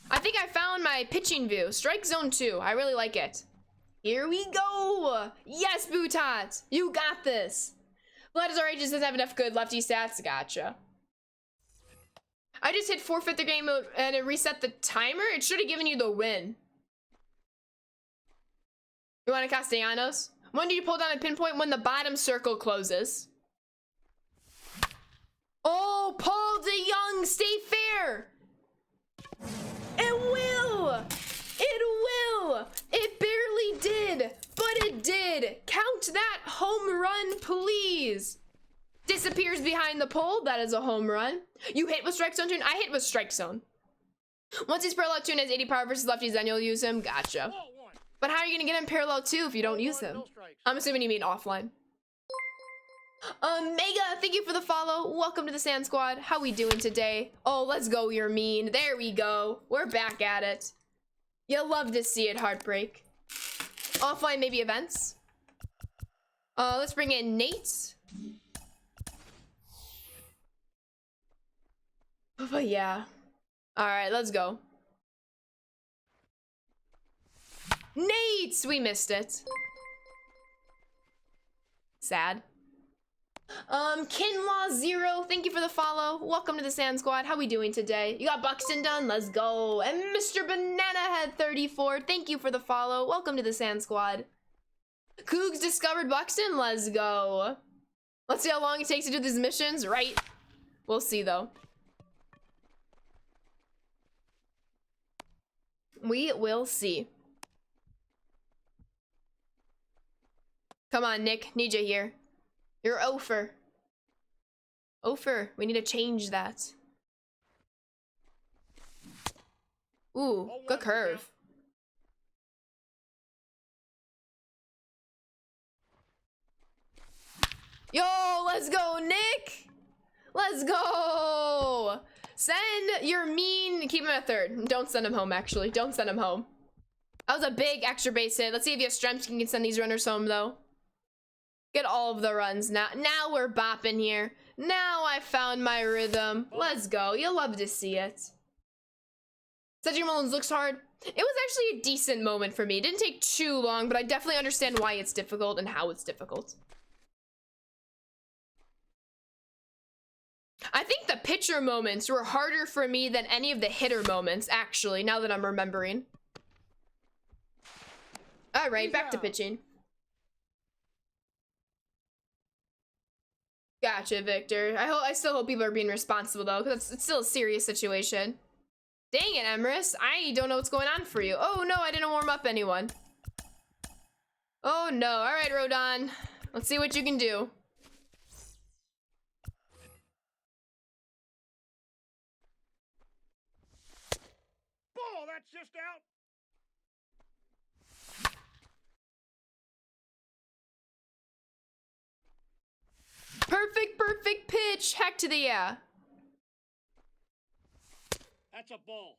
I think I found my pitching view. Strike Zone 2. I really like it. Here we go. Yes, Bootot. You got this. Vladizar just doesn't have enough good lefty stats. Gotcha. I just hit forfeit the game mode and it reset the timer. It should have given you the win. You want a Castellanos? When do you pull down a pinpoint? When the bottom circle closes. Oh, Paul DeYoung, stay fair. It will. It barely did, but it did. Count that home run, please. Disappears behind the pole. That is a home run. You hit with Strike Zone tune? I hit with Strike Zone. Once he's parallel tune has 80 power versus lefties, then you'll use him. Gotcha. But how are you gonna get him parallel 2 if you don't use him? I'm assuming you mean offline. Mega, thank you for the follow. Welcome to the Sand Squad. How we doing today? Oh, let's go, you're mean. There we go. We're back at it. You'll love to see it, Heartbreak. Offline maybe events. Let's bring in Nate. But yeah. Alright, let's go. Nate! We missed it. Sad. Kinlaw0, thank you for the follow. Welcome to the Sand Squad. How we doing today? You got Buxton done? Let's go. And Mr. Banana Head 34, thank you for the follow. Welcome to the Sand Squad. Cougs discovered Buxton? Let's go. Let's see how long it takes to do these missions, right? We'll see though. We will see. Come on, Nick. Need you here. You're Ofer. Ofer, we need to change that. Ooh, good curve. Yo, let's go, Nick! Let's go! Send your mean... Keep him at third. Don't send him home, actually. Don't send him home. That was a big extra base hit. Let's see if you have strength. You can send these runners home, though. Get all of the runs now. Now we're bopping here. Now I found my rhythm. Let's go. You'll love to see it. Cedric Mullins looks hard. It was actually a decent moment for me. It didn't take too long, but I definitely understand why it's difficult and how it's difficult. I think the pitcher moments were harder for me than any of the hitter moments, actually, now that I'm remembering. All right, back to pitching. Gotcha, Victor. I still hope people are being responsible, though, because it's still a serious situation. Dang it, Emrys. I don't know what's going on for you. Oh, no, I didn't warm up anyone. Oh, no. All right, Rodon. Let's see what you can do. Ball, that's just out. Perfect pitch. Heck to the yeah. That's a ball.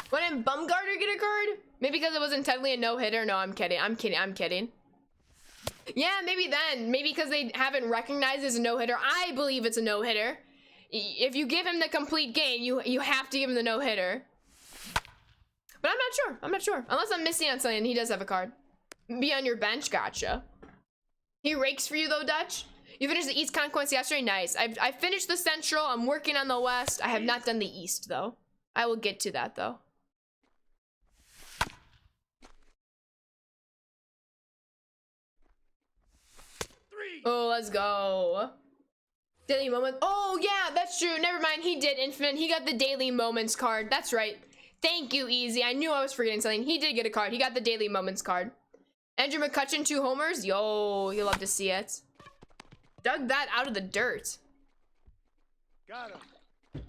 Why didn't Bumgarner get a card? Maybe because it wasn't technically a no-hitter? No, I'm kidding. Yeah, maybe then. Maybe because they haven't recognized it as a no-hitter. I believe it's a no-hitter. If you give him the complete game, you have to give him the no-hitter. But I'm not sure. Unless I'm missing on something, he does have a card. Be on your bench, gotcha. He rakes for you though, Dutch. You finished the East Conquest yesterday? Nice. I finished the Central. I'm working on the West. I have not done the East though. I will get to that though. Oh, let's go. Daily Moments. Oh, yeah, that's true. Never mind. He did Infinite. He got the Daily Moments card. That's right. Thank you, Easy. I knew I was forgetting something. He did get a card. He got the Daily Moments card. Andrew McCutcheon, 2 homers. Yo, you'll love to see it. Dug that out of the dirt. Got him.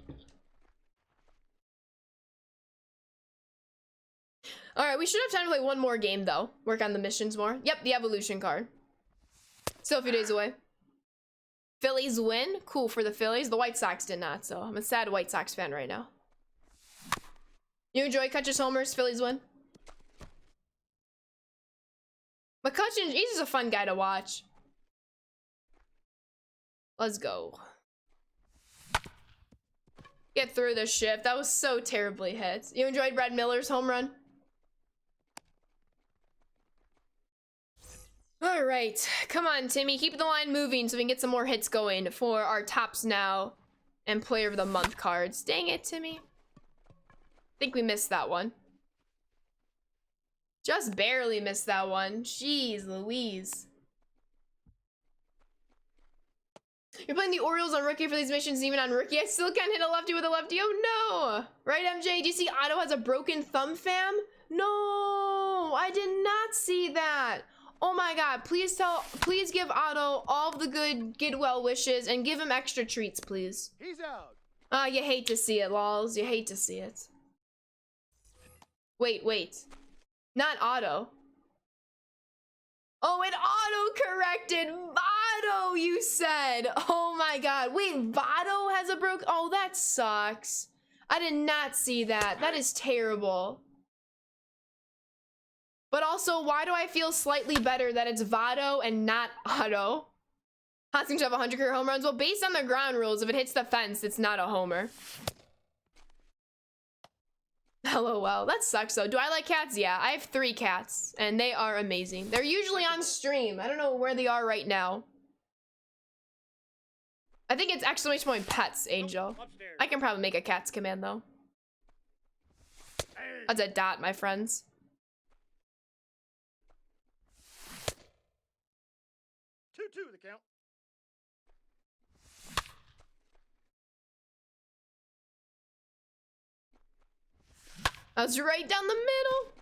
All right, we should have time to play one more game, though. Work on the missions more. Yep, the Evolution card. Still a few days away. Phillies win. Cool for the Phillies. The White Sox did not, so I'm a sad White Sox fan right now. You enjoy Kutch's homers? Phillies win. McCutcheon, he's just a fun guy to watch. Let's go. Get through this shift. That was so terribly hit. You enjoyed Brad Miller's home run? All right, come on, Timmy. Keep the line moving so we can get some more hits going for our Tops Now and Player of the Month cards. Dang it, Timmy. I think we missed that one. Just barely missed that one. Jeez Louise. You're playing the Orioles on rookie for these missions, even on rookie. I still can't hit a lefty with a lefty. Oh no! Right, MJ? Do you see Otto has a broken thumb, fam? No, I did not see that. Oh my god, please give Otto all the good get well wishes and give him extra treats, please. He's out. You hate to see it, lols. You hate to see it. Wait. Not Otto. Oh, it auto-corrected. Votto, you said. Oh my god. Wait, Votto has a broke. Oh, that sucks. I did not see that. That is terrible. But also, why do I feel slightly better that it's Votto and not Otto? Hoskins should have 100 career home runs. Well, based on the ground rules, if it hits the fence, it's not a homer. LOL. That sucks though. Do I like cats? Yeah, I have 3 cats and they are amazing. They're usually on stream. I don't know where they are right now. I think it's exclamation point pets, Angel. Upstairs. I can probably make a cats command though. Hey. That's a dot, my friends. 2-2 the count. I was right down the middle.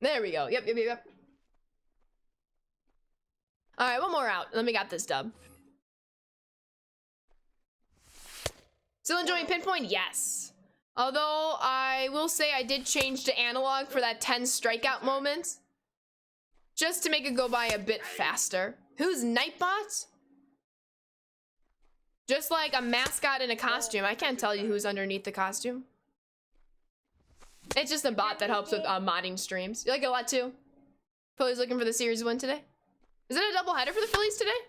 There we go. Yep. All right, one more out. Then we got this dub. Still enjoying Pinpoint? Yes. Although I will say I did change to analog for that 10 strikeout moment. Just to make it go by a bit faster. Who's Nightbot? Just like a mascot in a costume. I can't tell you who's underneath the costume. It's just a bot that helps with modding streams. You like it a lot too? Phillies looking for the series win today? Is it a doubleheader for the Phillies today?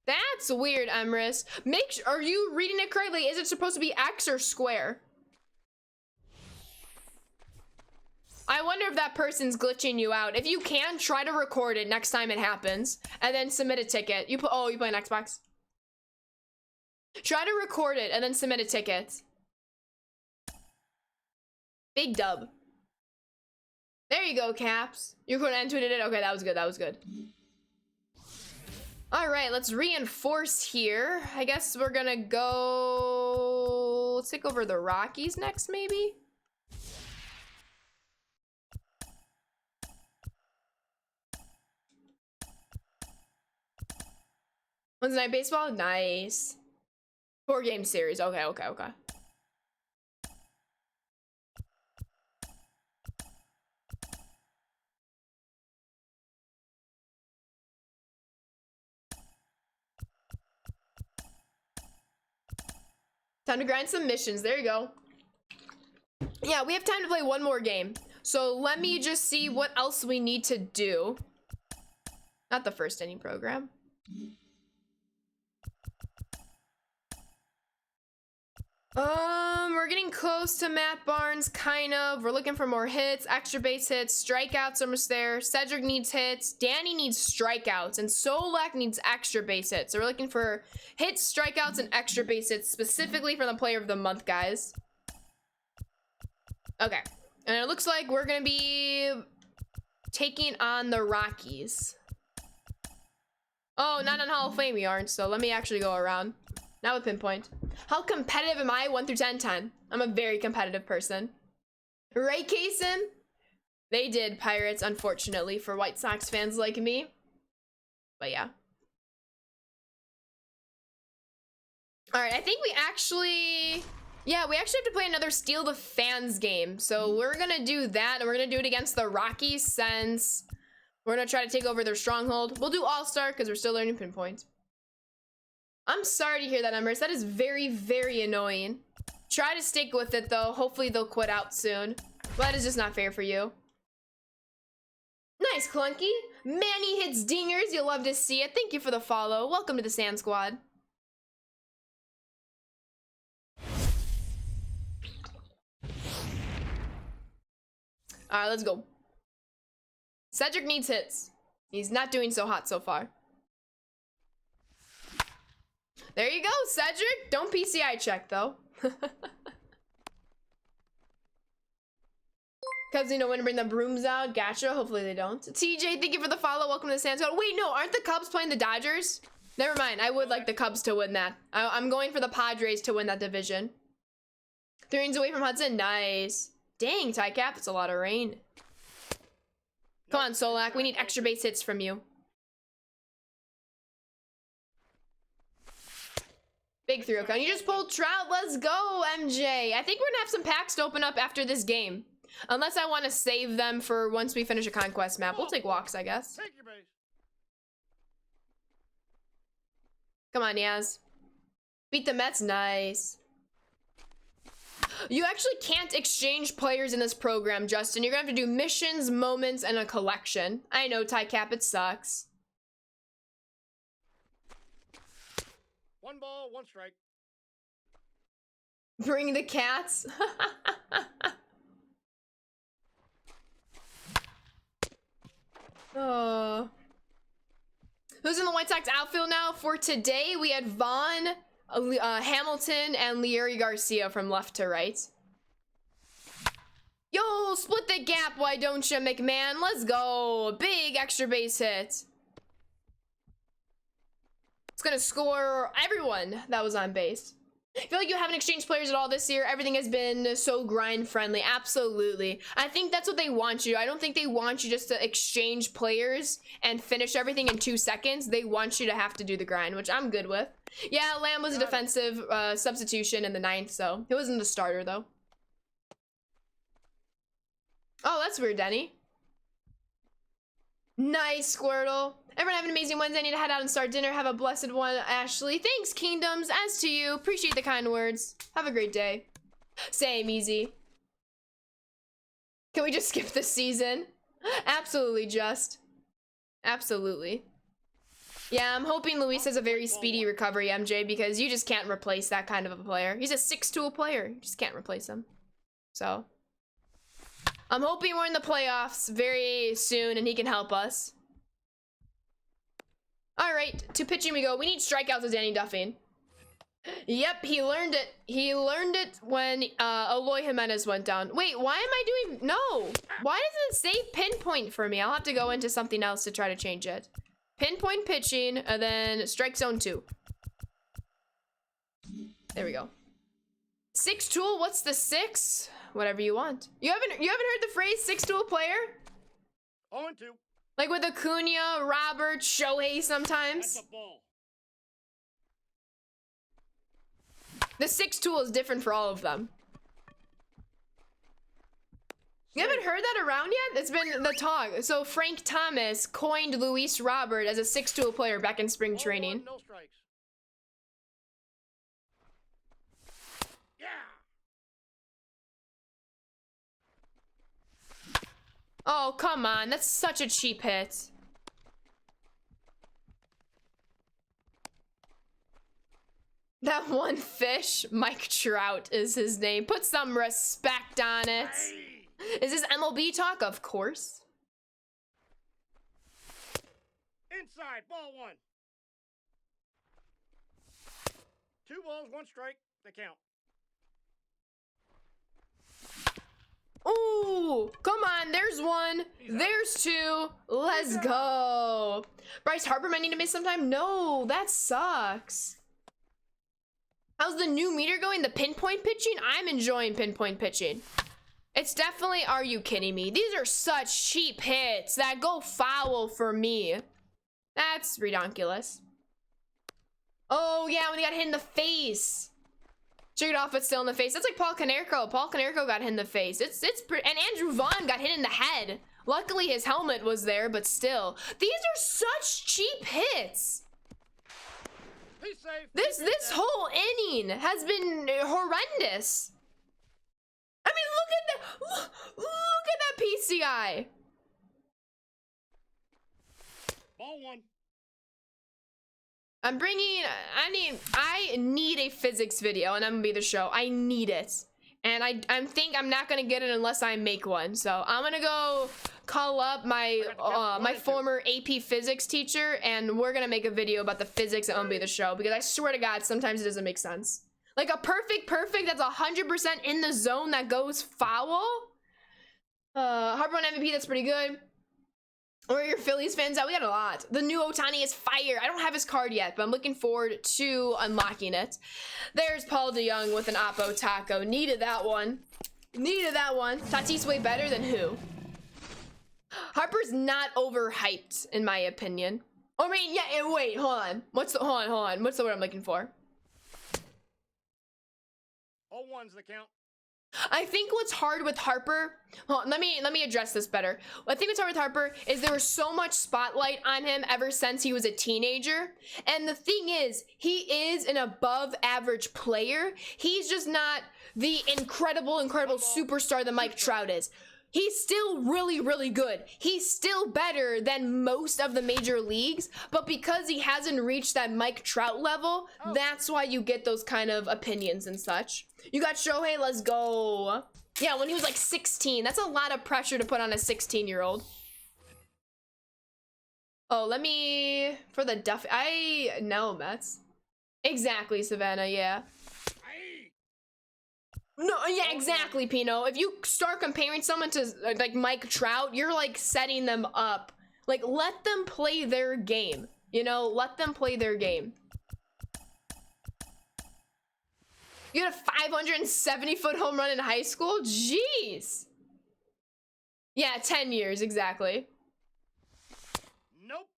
That's weird, Emrys. Are you reading it correctly? Is it supposed to be X or square? I wonder if that person's glitching you out. If you can, try to record it next time it happens, and then submit a ticket. You play an Xbox? Try to record it and then submit a ticket. Big dub. There you go, Caps. You're going to enter it. Okay, that was good. That was good. All right, let's reinforce here. I guess we're gonna go. Let's take over the Rockies next, maybe. Wednesday night baseball? Nice. 4-game series. Okay. Time to grind some missions. There you go. Yeah, we have time to play one more game. So let me just see what else we need to do. Not the first inning program. We're getting close to Matt Barnes, kind of. We're looking for more hits, extra base hits, strikeouts almost there. Cedric needs hits, Danny needs strikeouts, and Solak needs extra base hits. So we're looking for hits, strikeouts, and extra base hits, specifically for the player of the month, guys. Okay, and it looks like we're gonna be taking on the Rockies. Oh, not on Hall of Fame we aren't, so let me actually go around. Now with Pinpoint. How competitive am I? 1 through 10, 10. I'm a very competitive person. Right, Kaysen? They did, Pirates, unfortunately, for White Sox fans like me. But yeah. All right, I think we actually... Yeah, we actually have to play another Steal the Fans game. So we're going to do that, and we're going to do it against the Rockies since we're going to try to take over their stronghold. We'll do All-Star because we're still learning Pinpoint. I'm sorry to hear that, Emrys. That is very, very annoying. Try to stick with it, though. Hopefully they'll quit out soon. But that is just not fair for you. Nice, Clunky. Manny hits dingers. You'll love to see it. Thank you for the follow. Welcome to the Sand Squad. All right, let's go. Cedric needs hits. He's not doing so hot so far. There you go, Cedric. Don't PCI check, though. Cubs need to win to bring the brooms out. Gotcha. Hopefully they don't. TJ, thank you for the follow. Welcome to the Sand Squad. Wait, no. Aren't the Cubs playing the Dodgers? Never mind. I would like the Cubs to win that. I'm going for the Padres to win that division. 3 innings away from Hudson. Nice. Dang, Tycap. It's a lot of rain. Come on, Solak. We need extra base hits from you. breakthrough account. You just pulled Trout. Let's go, MJ. I think we're gonna have some packs to open up after this game. Unless I want to save them for once we finish a conquest map. We'll take walks, I guess. Take your base. Come on, Yaz. Beat the Mets. Nice. You actually can't exchange players in this program, Justin. You're gonna have to do missions, moments, and a collection. I know, Ty Cap, it sucks. One ball, one strike. Bring the cats. Oh. Who's in the White Sox outfield now? For today, we had Vaughn, Hamilton, and Leury Garcia from left to right. Yo, split the gap, why don't you, McMahon? Let's go. Big extra base hit. It's gonna score everyone that was on base. I feel like you haven't exchanged players at all this year. Everything has been so grind friendly. Absolutely. I think that's what they want you. I don't think they want you just to exchange players and finish everything in 2 seconds. They want you to have to do the grind, which I'm good with. Yeah, Lamb was a defensive substitution in the 9th, so he wasn't the starter though. Oh, that's weird, Denny. Nice, Squirtle. Everyone have an amazing Wednesday. I need to head out and start dinner. Have a blessed one, Ashley. Thanks, Kingdoms. As to you. Appreciate the kind words. Have a great day. Same, easy. Can we just skip this season? Absolutely, just. Absolutely. Yeah, I'm hoping Luis has a very speedy recovery, MJ, because you just can't replace that kind of a player. He's a 6-tool player. You just can't replace him. So, I'm hoping we're in the playoffs very soon and he can help us. All right, to pitching we go. We need strikeouts with Danny Duffing. Yep, he learned it. He learned it when Eloy Jimenez went down. Wait, why am I doing... No. Why does it say pinpoint for me? I'll have to go into something else to try to change it. Pinpoint pitching, and then strike zone 2. There we go. 6-tool, what's the 6? Whatever you want. You haven't heard the phrase 6-tool player? 0-2. Like with Acuna, Robert, Shohei sometimes. That's a ball. The 6-tool is different for all of them. You haven't heard that around yet? It's been the talk. So Frank Thomas coined Luis Robert as a 6-tool player back in spring training. 0-1, no strikes. Yeah. Oh, come on. That's such a cheap hit. That one fish, Mike Trout is his name. Put some respect on it. Is this MLB talk? Of course. Inside, ball 1. 2 balls, 1 strike. The count. Ooh, come on. There's 1. There's 2. Let's go. Bryce Harper might need to miss some time. No, that sucks. How's the new meter going? The pinpoint pitching? I'm enjoying pinpoint pitching. It's definitely, are you kidding me? These are such cheap hits that go foul for me. That's ridiculous. Oh, yeah, when he got hit in the face. Shook it off, but still in the face. That's like Paul Konerko. Paul Konerko got hit in the face. And Andrew Vaughn got hit in the head. Luckily, his helmet was there, but still. These are such cheap hits. He's safe. This whole inning has been horrendous. I mean, look at that PCI. Ball 1. I need a physics video, and I'm gonna be the show. I need it. And I think I'm not gonna get it unless I make one. So I'm gonna go call up my my former AP physics teacher, and we're gonna make a video about the physics at MLB The Show, because I swear to God, sometimes it doesn't make sense. Like a perfect that's 100% in the zone that goes foul. Harper on MVP, that's pretty good. Where are your Phillies fans at? We got a lot. The new Ohtani is fire. I don't have his card yet, but I'm looking forward to unlocking it. There's Paul DeYoung with an Oppo Taco. Needed that one. Needed that one. Tatis way better than who? Harper's not overhyped, in my opinion. I mean, yeah, wait, hold on. What's the word I'm looking for? Ball one's the count. I think what's hard with Harper, well, let me address this better. I think what's hard with Harper is there was so much spotlight on him ever since he was a teenager. And the thing is, he is an above average player. He's just not the incredible superstar that Mike Trout is. He's still really, really good. He's still better than most of the major leagues, but because he hasn't reached that Mike Trout level, that's why you get those kind of opinions and such. You got Shohei, let's go. Yeah, when he was like 16, that's a lot of pressure to put on a 16-year-old. Oh, let me, for the Duffy, no, Mets. Exactly, Savannah, yeah. No, yeah, exactly, Pino. If you start comparing someone to like Mike Trout, you're like setting them up. Like, let them play their game. You know, let them play their game. You had a 570-foot home run in high school? Jeez. Yeah, 10 years, exactly. Nope.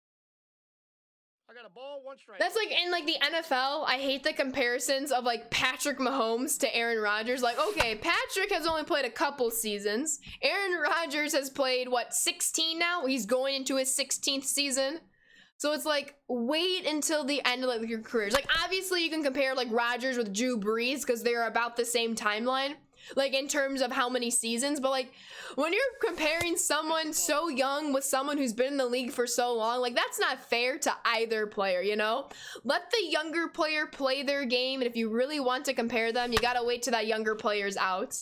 I got a ball, one strike. That's like in like the NFL, I hate the comparisons of like Patrick Mahomes to Aaron Rodgers. Like, okay, Patrick has only played a couple seasons. Aaron Rodgers has played, what, 16 now? He's going into his 16th season. So it's like, wait until the end of like your careers. Like, obviously you can compare like Rodgers with Drew Brees because they're about the same timeline, like in terms of how many seasons. But like, when you're comparing someone so young with someone who's been in the league for so long, like that's not fair to either player, you know? Let the younger player play their game, and if you really want to compare them, you gotta wait till that younger player's out.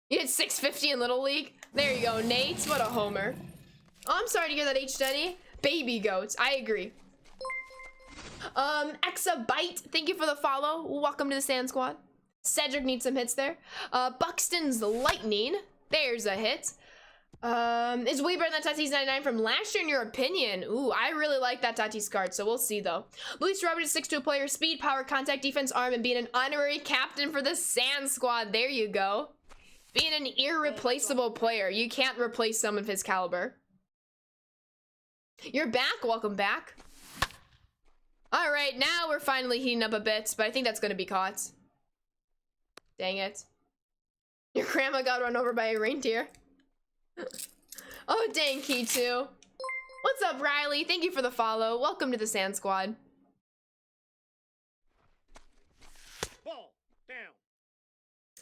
You hit 650 in Little League? There you go, Nate. What a homer. Oh, I'm sorry to hear that, H-Denny. Baby goats, I agree. Exabyte, thank you for the follow. Welcome to the Sand Squad. Cedric needs some hits there. Buxton's Lightning, there's a hit. Is way better than Tatis 99 from last year in your opinion? Ooh, I really like that Tatis card, so we'll see though. Luis Robert is 6'2" player, speed, power, contact, defense, arm, and being an honorary captain for the Sand Squad. There you go. Being an irreplaceable player. You can't replace someone of his caliber. You're back, welcome back. All right, now we're finally heating up a bit, but I think that's gonna be caught. Dang it. Your grandma got run over by a reindeer. Oh, dang, Key2. What's up, Riley? Thank you for the follow. Welcome to the Sand Squad. Ball down.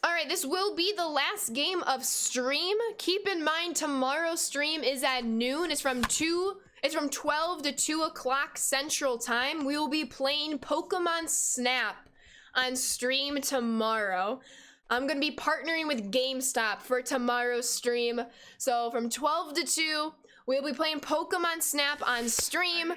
All right, this will be the last game of stream. Keep in mind, tomorrow's stream is at noon. It's from 12 to 2 o'clock Central Time. We will be playing Pokemon Snap on stream tomorrow. I'm gonna be partnering with GameStop for tomorrow's stream. So from 12 to 2, we'll be playing Pokemon Snap on stream.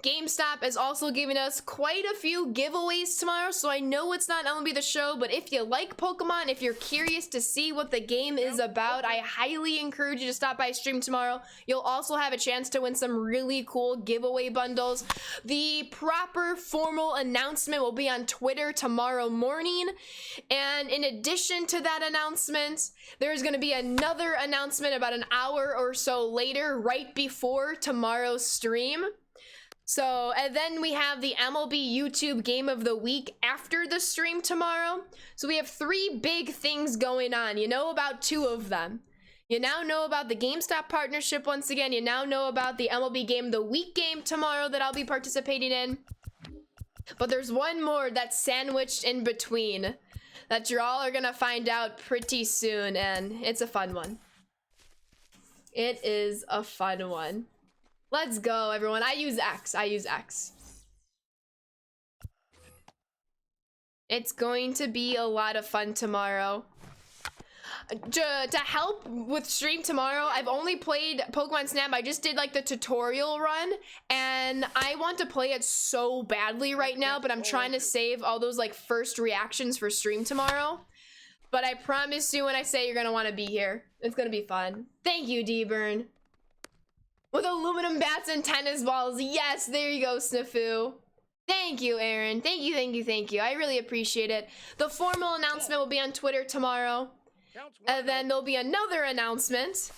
GameStop is also giving us quite a few giveaways tomorrow, so I know it's not MLB The Show, but if you like Pokemon, if you're curious to see what the game is about, I highly encourage you to stop by stream tomorrow. You'll also have a chance to win some really cool giveaway bundles. The proper formal announcement will be on Twitter tomorrow morning, and in addition to that announcement, there's going to be another announcement about an hour or so later, right before tomorrow's stream. So, and then we have the MLB YouTube Game of the Week after the stream tomorrow. So we have 3 big things going on. You know about 2 of them. You now know about the GameStop partnership once again. You now know about the MLB Game of the Week game tomorrow that I'll be participating in. But there's one more that's sandwiched in between that you all are gonna find out pretty soon, and it's a fun one. It is a fun one. Let's go, everyone. I use X. It's going to be a lot of fun tomorrow. To help with stream tomorrow, I've only played Pokemon Snap. I just did like the tutorial run, and I want to play it so badly right now, but I'm trying to save all those like first reactions for stream tomorrow. But I promise you, when I say you're gonna want to be here, it's gonna be fun. Thank you, D-Burn. With aluminum bats and tennis balls. Yes, there you go, Snafu. Thank you, Aaron. Thank you. I really appreciate it. The formal announcement will be on Twitter tomorrow. And then there'll be another announcement.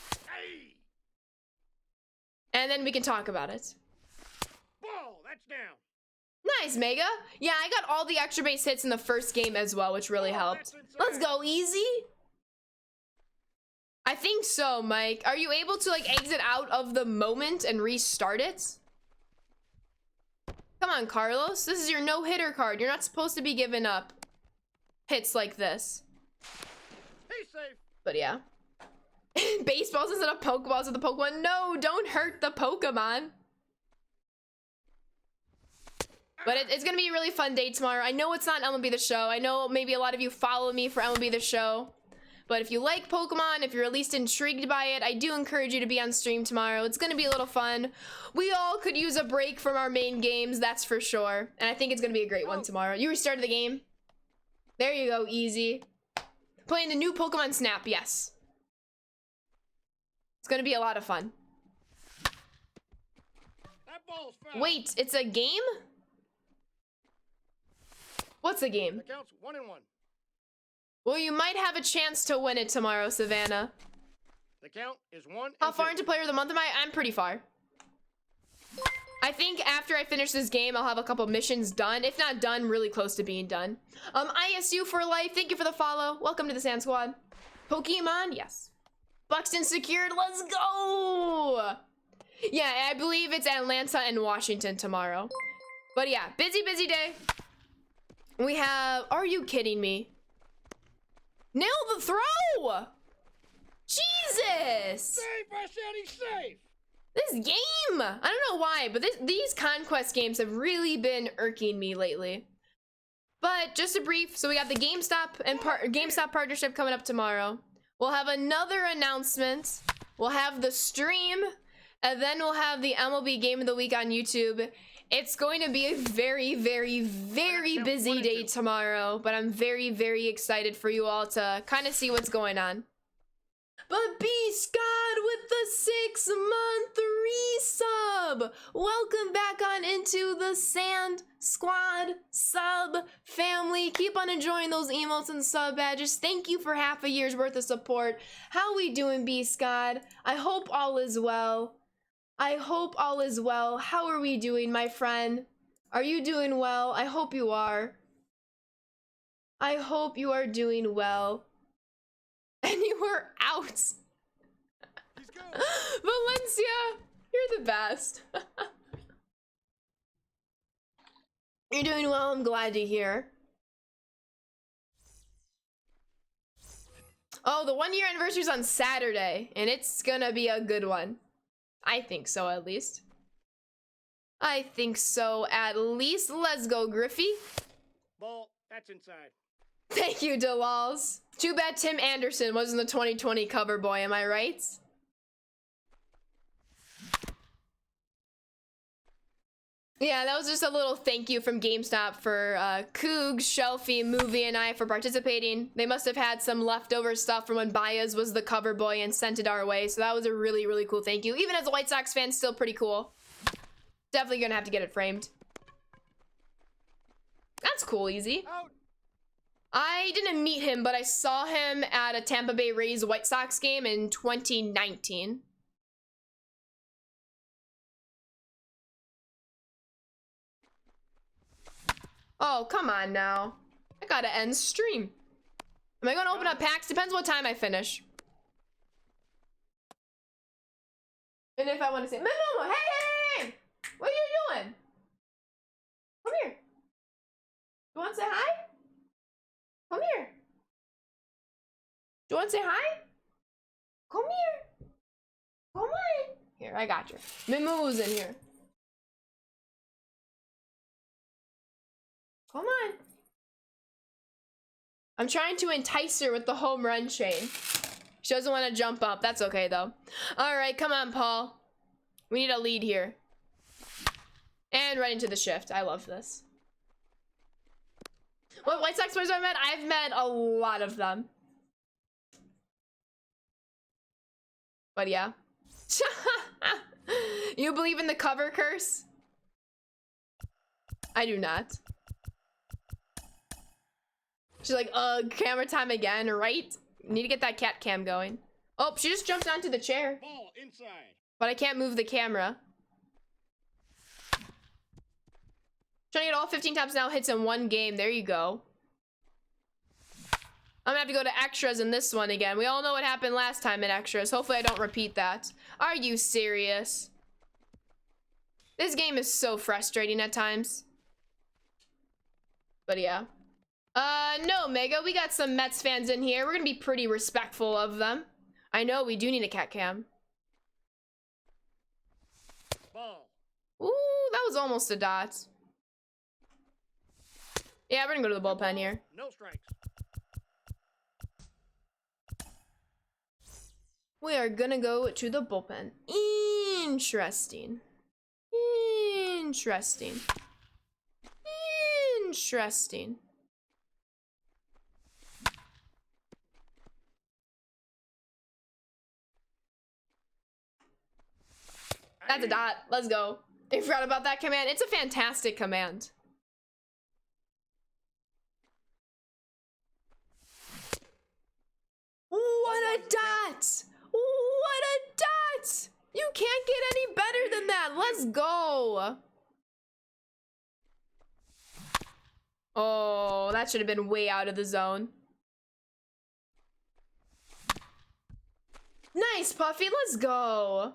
And then we can talk about it. Ball, that's down. Nice, Mega. Yeah, I got all the extra base hits in the first game as well, which really helped. Let's go, easy. I think so, Mike. Are you able to like exit out of the moment and restart it? Come on, Carlos. This is your no-hitter card. You're not supposed to be giving up hits like this. He's safe. But yeah. Baseballs instead of Pokeballs with the Pokemon. No, don't hurt the Pokemon. But it's gonna be a really fun day tomorrow. I know it's not MLB The Show. I know maybe a lot of you follow me for MLB The Show. But if you like Pokemon, if you're at least intrigued by it, I do encourage you to be on stream tomorrow. It's gonna be a little fun. We all could use a break from our main games, that's for sure. And I think it's gonna be a great one tomorrow. You restarted the game. There you go, easy. Playing the new Pokemon Snap, yes. It's gonna be a lot of fun. That ball's foul. Wait, it's a game? What's the game? The count's 1-1. Well, you might have a chance to win it tomorrow, Savannah. The count is 1-2. How far into Player of the Month am I? I'm pretty far. I think after I finish this game, I'll have a couple missions done. If not done, really close to being done. ISU for life, thank you for the follow. Welcome to the Sand Squad. Pokemon, yes. Buxton secured, let's go! Yeah, I believe it's Atlanta and Washington tomorrow. But yeah, busy day. We have, are you kidding me? Nail the throw! Jesus! Safe, I said he's safe. This game! I don't know why, but these Conquest games have really been irking me lately. But just a brief, so we got the GameStop and GameStop partnership coming up tomorrow. We'll have another announcement. We'll have the stream, and then we'll have the MLB Game of the Week on YouTube. It's going to be a very busy day tomorrow, but I'm very excited for you all to kind of see what's going on. But Beast God with the 6-month resub! Welcome back on into the Sand Squad sub family. Keep on enjoying those emotes and sub badges. Thank you for half a year's worth of support. How we doing, Beast God? I hope all is well. I hope all is well. How are we doing, my friend? Are you doing well? I hope you are. I hope you are doing well. And you were out. Valencia, you're the best. You're doing well, I'm glad to hear. Oh, the 1 year anniversary is on Saturday, and it's gonna be a good one. I think so, at least. I think so, at least. Let's go, Griffey. Ball, that's inside. Thank you, Delals. Too bad Tim Anderson wasn't the 2020 cover boy, am I right? Yeah, that was just a little thank you from GameStop for Coog, Shelfie, Movie, and I for participating. They must have had some leftover stuff from when Baez was the cover boy and sent it our way, so that was a really cool thank you. Even as a White Sox fan, still pretty cool. Definitely gonna have to get it framed. That's cool, easy. Out. I didn't meet him, but I saw him at a Tampa Bay Rays White Sox game in 2019. Oh, come on now. I gotta end stream. Am I gonna open up packs? Depends what time I finish. And if I want to say, Momo, hey! What are you doing? Come here. You want to say hi? Come here. Do you want to say hi? Come here. Come on. Here, I got you. Mimo's in here. Come on. I'm trying to entice her with the home run chain. She doesn't want to jump up. That's okay, though. All right, come on, Paul. We need a lead here. And right into the shift. I love this. What White Sox players have I met? I've met a lot of them. But yeah. You believe in the cover curse? I do not. She's like, camera time again, right? Need to get that cat cam going. Oh, she just jumped onto the chair. Ball inside. But I can't move the camera. Trying to get all 15 taps now hits in one game. There you go. I'm gonna have to go to extras in this one again. We all know what happened last time in extras. Hopefully I don't repeat that. Are you serious? This game is so frustrating at times. But yeah. No, Mega, we got some Mets fans in here. We're gonna be pretty respectful of them. I know we do need a cat cam. Ball. Ooh, that was almost a dot. Yeah, we're gonna go to the bullpen here. No strikes. We are gonna go to the bullpen. Interesting. Interesting. Interesting. That's a dot. Let's go. I forgot about that command. It's a fantastic command. What a dot! What a dot! You can't get any better than that. Let's go. Oh, that should have been way out of the zone. Nice, Puffy. Let's go.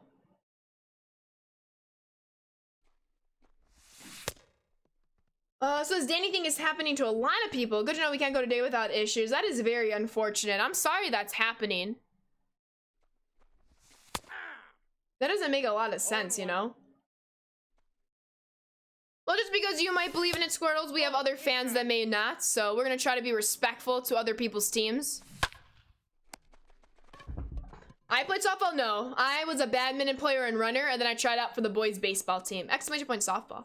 So this Danny thing is happening to a lot of people. Good to know we can't go today without issues. That is very unfortunate. I'm sorry that's happening. That doesn't make a lot of sense, you know? Well, just because you might believe in it, Squirtles, we have other fans that may not. So we're going to try to be respectful to other people's teams. I played softball? No. I was a badminton player and runner, and then I tried out for the boys' baseball team. Exclamation point softball.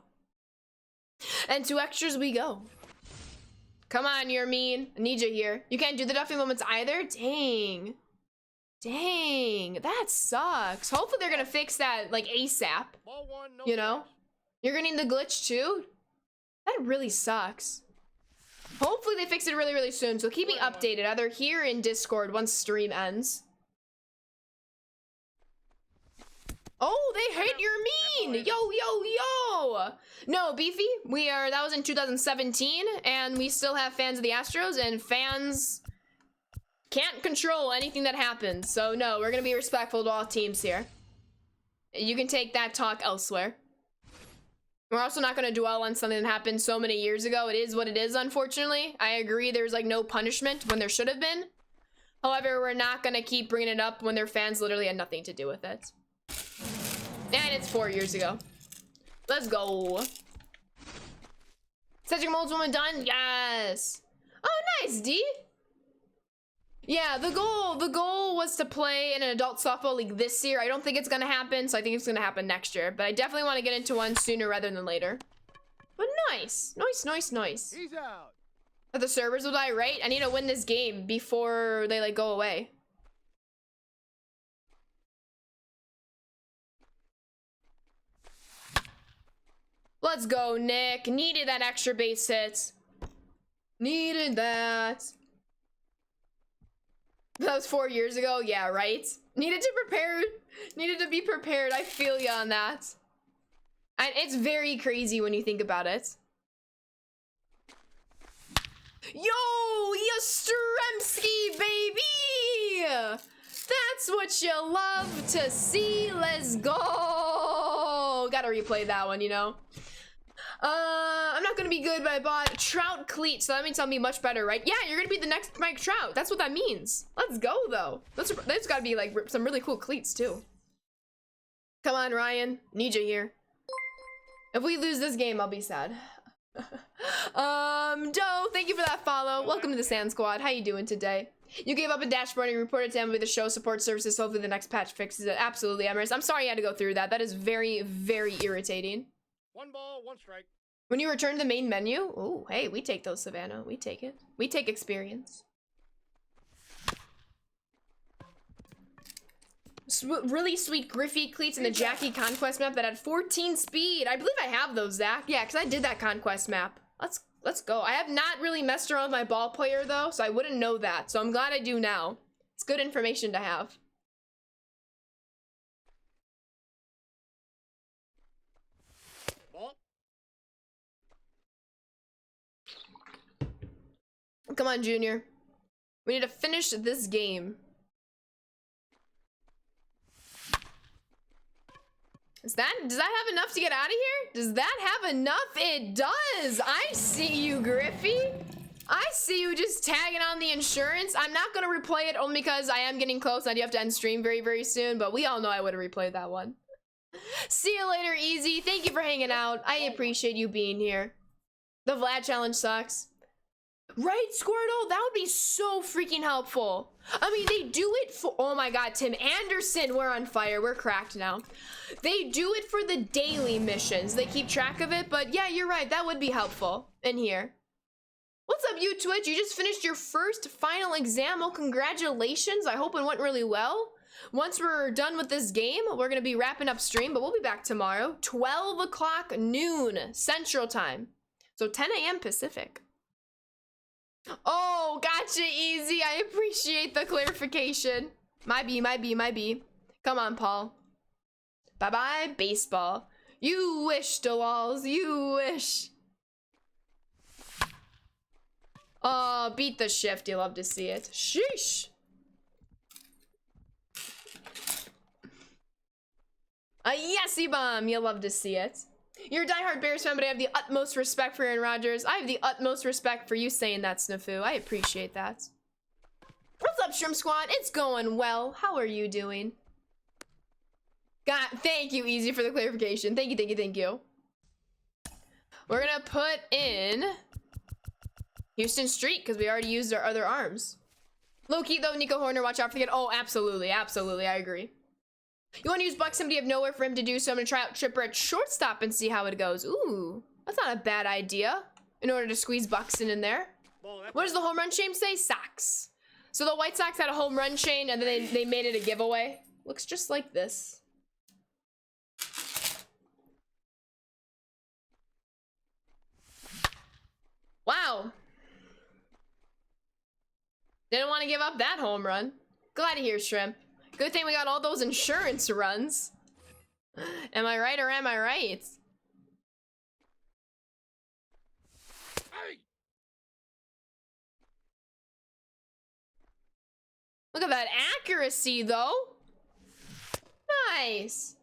And to extras we go. Come on, you're mean. I need you here. You can't do the Duffy moments either? Dang. Dang. That sucks. Hopefully they're gonna fix that, like, ASAP. Ball one, no You know? strikes. You're gonna need the glitch too? That really sucks. Hopefully they fix it really, really soon. So keep me updated, either here in Discord once stream ends. Oh, they hate your mean. Yo, yo, yo. No, Beefy, that was in 2017, and we still have fans of the Astros, and fans can't control anything that happens. So no, we're gonna be respectful to all teams here. You can take that talk elsewhere. We're also not gonna dwell on something that happened so many years ago. It is what it is, unfortunately. I agree there's like no punishment when there should have been. However, we're not gonna keep bringing it up when their fans literally had nothing to do with it. And it's 4 years ago. Let's go. Cedric Molds woman done? Yes. Oh, nice, D. Yeah, the goal was to play in an adult softball league this year. I don't think it's gonna happen, so I think it's gonna happen next year. But I definitely want to get into one sooner rather than later. But nice. Nice, nice, nice. He's out. But the servers will die, right? I need to win this game before they, like, go away. Let's go, Nick. Needed that extra base hit. Needed that. That was 4 years ago. Yeah, right? Needed to prepare. Needed to be prepared. I feel you on that. And it's very crazy when you think about it. Yo, Yastrzemski, baby! That's what you love to see. Let's go. Gotta replay that one, you know? I'm not gonna be good, but I bought Trout cleats, so that means I'll be much better, right? Yeah, you're gonna be the next Mike Trout. That's what that means. Let's go, though. There's gotta be, like, some really cool cleats, too. Come on, Ryan. Need you here. If we lose this game, I'll be sad. Joe, thank you for that follow. Welcome to the Sand Squad. How you doing today? You gave up a dashboard and reported to Emily the show support services. Hopefully the next patch fixes it. Absolutely, Emrys. I'm sorry you had to go through that. That is very, very irritating. One ball, one strike. When you return to the main menu, oh, hey, we take those, Savannah. We take it. We take experience. Really sweet Griffey cleats in the Jackie Conquest map that had 14 speed. I believe I have those, Zach. Yeah, because I did that Conquest map. Let's go. I have not really messed around with my ball player, though, so I wouldn't know that. So I'm glad I do now. It's good information to have. Ball. Come on, Junior. We need to finish this game. Does that have enough to get out of here? Does that have enough? It does. I see you, Griffey. I see you just tagging on the insurance. I'm not gonna replay it only because I am getting close. I do have to end stream very, very soon, but we all know I would have replayed that one. See you later, Easy. Thank you for hanging out. I appreciate you being here. The Vlad challenge sucks. Right, Squirtle? That would be so freaking helpful. I mean, they do it for... Oh my god, Tim Anderson, we're on fire. We're cracked now. They do it for the daily missions. They keep track of it, but yeah, you're right. That would be helpful in here. What's up, you Twitch? You just finished your first final exam. Well, congratulations. I hope it went really well. Once we're done with this game, we're going to be wrapping up stream, but we'll be back tomorrow. 12 o'clock noon Central Time. So 10 a.m. Pacific. Oh, gotcha, Easy. I appreciate the clarification. My B. Come on, Paul. Bye-bye, baseball. You wish, DeLalls. You wish. Oh, beat the shift. You love to see it. Sheesh. A yesy bomb. You love to see it. You're a diehard Bears fan, but I have the utmost respect for Aaron Rodgers. I have the utmost respect for you saying that, Snafu. I appreciate that. What's up, Shrimp Squad? It's going well. How are you doing? God, thank you, Easy, for the clarification. Thank you. We're gonna put in Houston Street because we already used our other arms. Low-key, though, Nico Horner, watch out for the... Oh, absolutely. I agree. You want to use Buxom, but you have nowhere for him to do, so I'm going to try out Tripper at shortstop and see how it goes. Ooh, that's not a bad idea in order to squeeze Buxton in there. What does the home run chain say? Sox. So the White Sox had a home run chain, and then they made it a giveaway. Looks just like this. Wow. Didn't want to give up that home run. Glad to hear, Shrimp. Good thing we got all those insurance runs. Am I right or am I right? Hey! Look at that accuracy, though. Nice.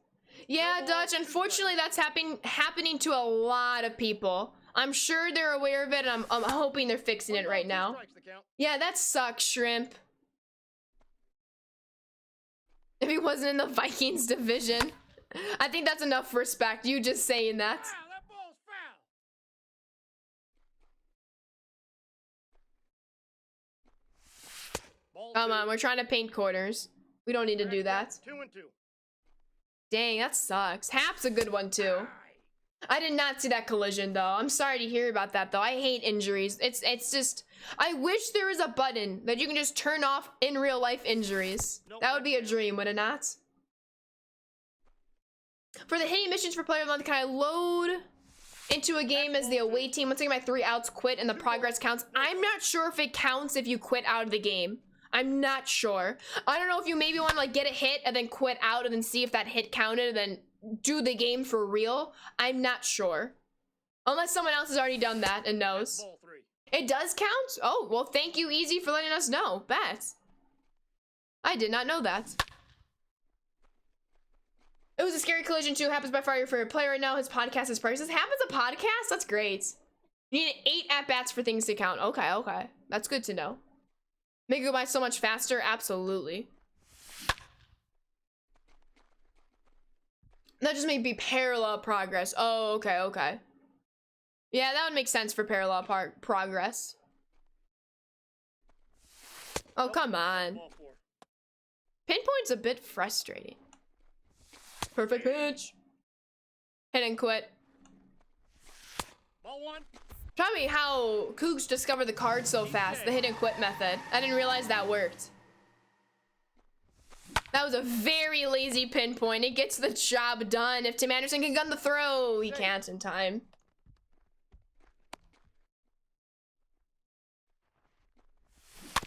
Yeah, Dutch, unfortunately that's happening to a lot of people. I'm sure they're aware of it, and I'm hoping they're fixing it right now. Yeah, that sucks, Shrimp. If he wasn't in the Vikings division. I think that's enough respect, you just saying that. Wow, that ball's foul. Come on, we're trying to paint corners. We don't need to do that. 2-2. Dang, that sucks. Hap's a good one, too. I did not see that collision, though. I'm sorry to hear about that, though. I hate injuries. It's just... I wish there was a button that you can just turn off in real life injuries. That would be a dream, would it not? For the hitting missions for player of the month, can I load into a game as the away team? Once I get my 3 outs, quit, and the progress counts. I'm not sure if it counts if you quit out of the game. I'm not sure. I don't know if you maybe want to like get a hit and then quit out and then see if that hit counted and then do the game for real. I'm not sure. Unless someone else has already done that and knows. It does count? Oh, well, thank you, Easy, for letting us know. Bet. I did not know that. It was a scary collision, too. Happens by far your favorite player right now. His podcast is priceless. Happens a podcast? That's great. You need 8 at-bats for things to count. Okay. That's good to know. Make it go by so much faster? Absolutely. That just may be parallel progress. Oh, okay. Yeah, that would make sense for parallel progress. Oh, come on. Pinpoint's a bit frustrating. Perfect pitch. Hit and quit. Ball 1. Tell me how Cougs discovered the card so fast, the hit and quit method. I didn't realize that worked. That was a very lazy pinpoint. It gets the job done. If Tim Anderson can gun the throw, he can't in time.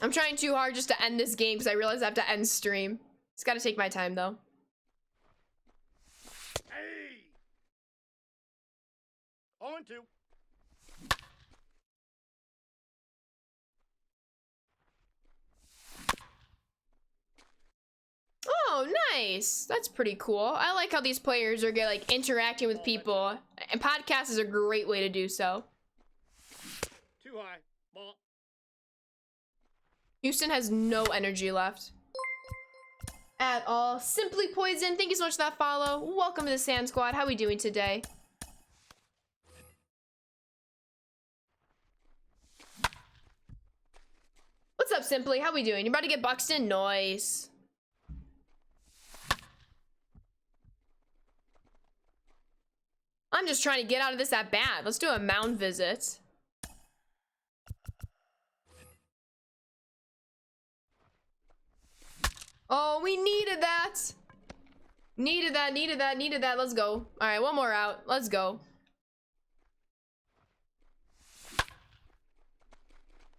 I'm trying too hard just to end this game because I realize I have to end stream. It's got to take my time, though. Hey! 0-2. Nice. That's pretty cool. I like how these players are like interacting with people, and podcast is a great way to do so. Too high. Ball. Houston has no energy left at all. Simply Poison, thank you so much for that follow. Welcome to the Sand Squad. How are we doing today? What's up, Simply? How we doing? You about to get Buxton? Nice. I'm just trying to get out of this at bat. Let's do a mound visit. Oh, we needed that. Needed that, needed that, needed that. Let's go. All right, one more out. Let's go.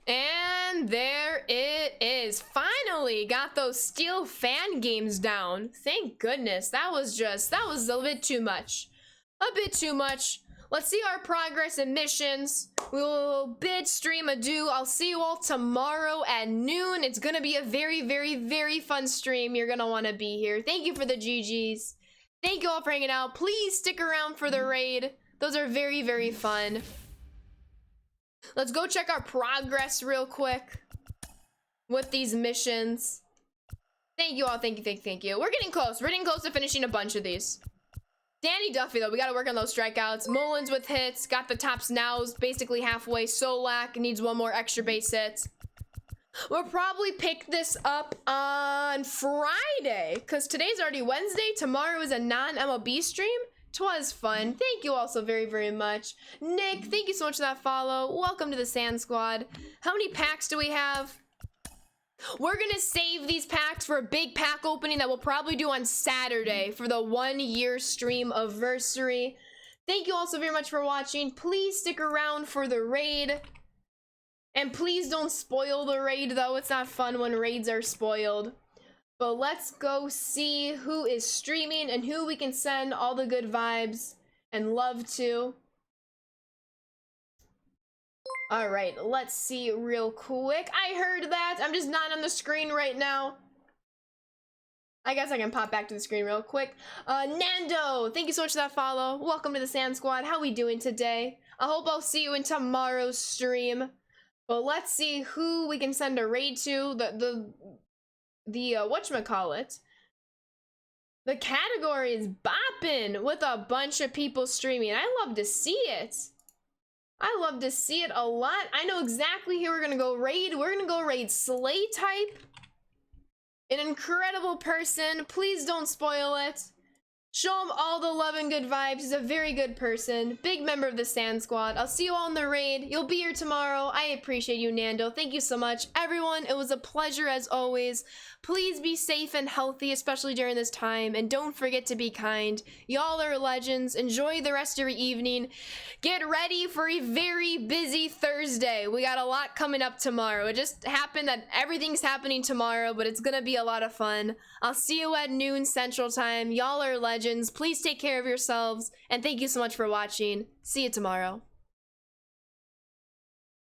And there it is. Finally got those Steel fan games down. Thank goodness. That was a bit too much. A bit too much. Let's see our progress and missions. We will bid stream adieu. I'll see you all tomorrow at noon. It's gonna be a very, very, very fun stream. You're gonna want to be here. Thank you for the GGs. Thank you all for hanging out. Please stick around for the raid. Those are very, very fun. Let's go check our progress real quick with these missions. Thank you all. Thank you, thank you. We're getting close. We're getting close to finishing a bunch of these. Danny Duffy, though, we gotta work on those strikeouts. Mullins with hits, got the tops nows, basically halfway. Solak needs one more extra base hit. We'll probably pick this up on Friday, because today's already Wednesday. Tomorrow is a non-MLB stream. 'Twas fun. Thank you all so very, very much. Nick, thank you so much for that follow. Welcome to the Sand Squad. How many packs do we have? We're gonna save these packs for a big pack opening that we'll probably do on Saturday for the 1-year stream anniversary. Thank you all so very much for watching. Please stick around for the raid. And please don't spoil the raid, though. It's not fun when raids are spoiled. But let's go see who is streaming and who we can send all the good vibes and love to. All right, let's see real quick. I heard that. I'm just not on the screen right now. I guess I can pop back to the screen real quick. Nando, thank you so much for that follow. Welcome to the Sand Squad. How we doing today? I hope I'll see you in tomorrow's stream. But let's see who we can send a raid to. The whatchamacallit. The category is bopping with a bunch of people streaming. I love to see it. I love to see it a lot. I know exactly who we're gonna go raid. We're gonna go raid Slay Type. An incredible person. Please don't spoil it. Show him all the love and good vibes. He's a very good person. Big member of the Sand Squad. I'll see you all in the raid. You'll be here tomorrow. I appreciate you, Nando. Thank you so much. Everyone, it was a pleasure as always. Please be safe and healthy, especially during this time. And don't forget to be kind. Y'all are legends. Enjoy the rest of your evening. Get ready for a very busy Thursday. We got a lot coming up tomorrow. It just happened that everything's happening tomorrow, but it's gonna be a lot of fun. I'll see you at noon Central Time. Y'all are legends. Please take care of yourselves, and thank you so much for watching. See you tomorrow.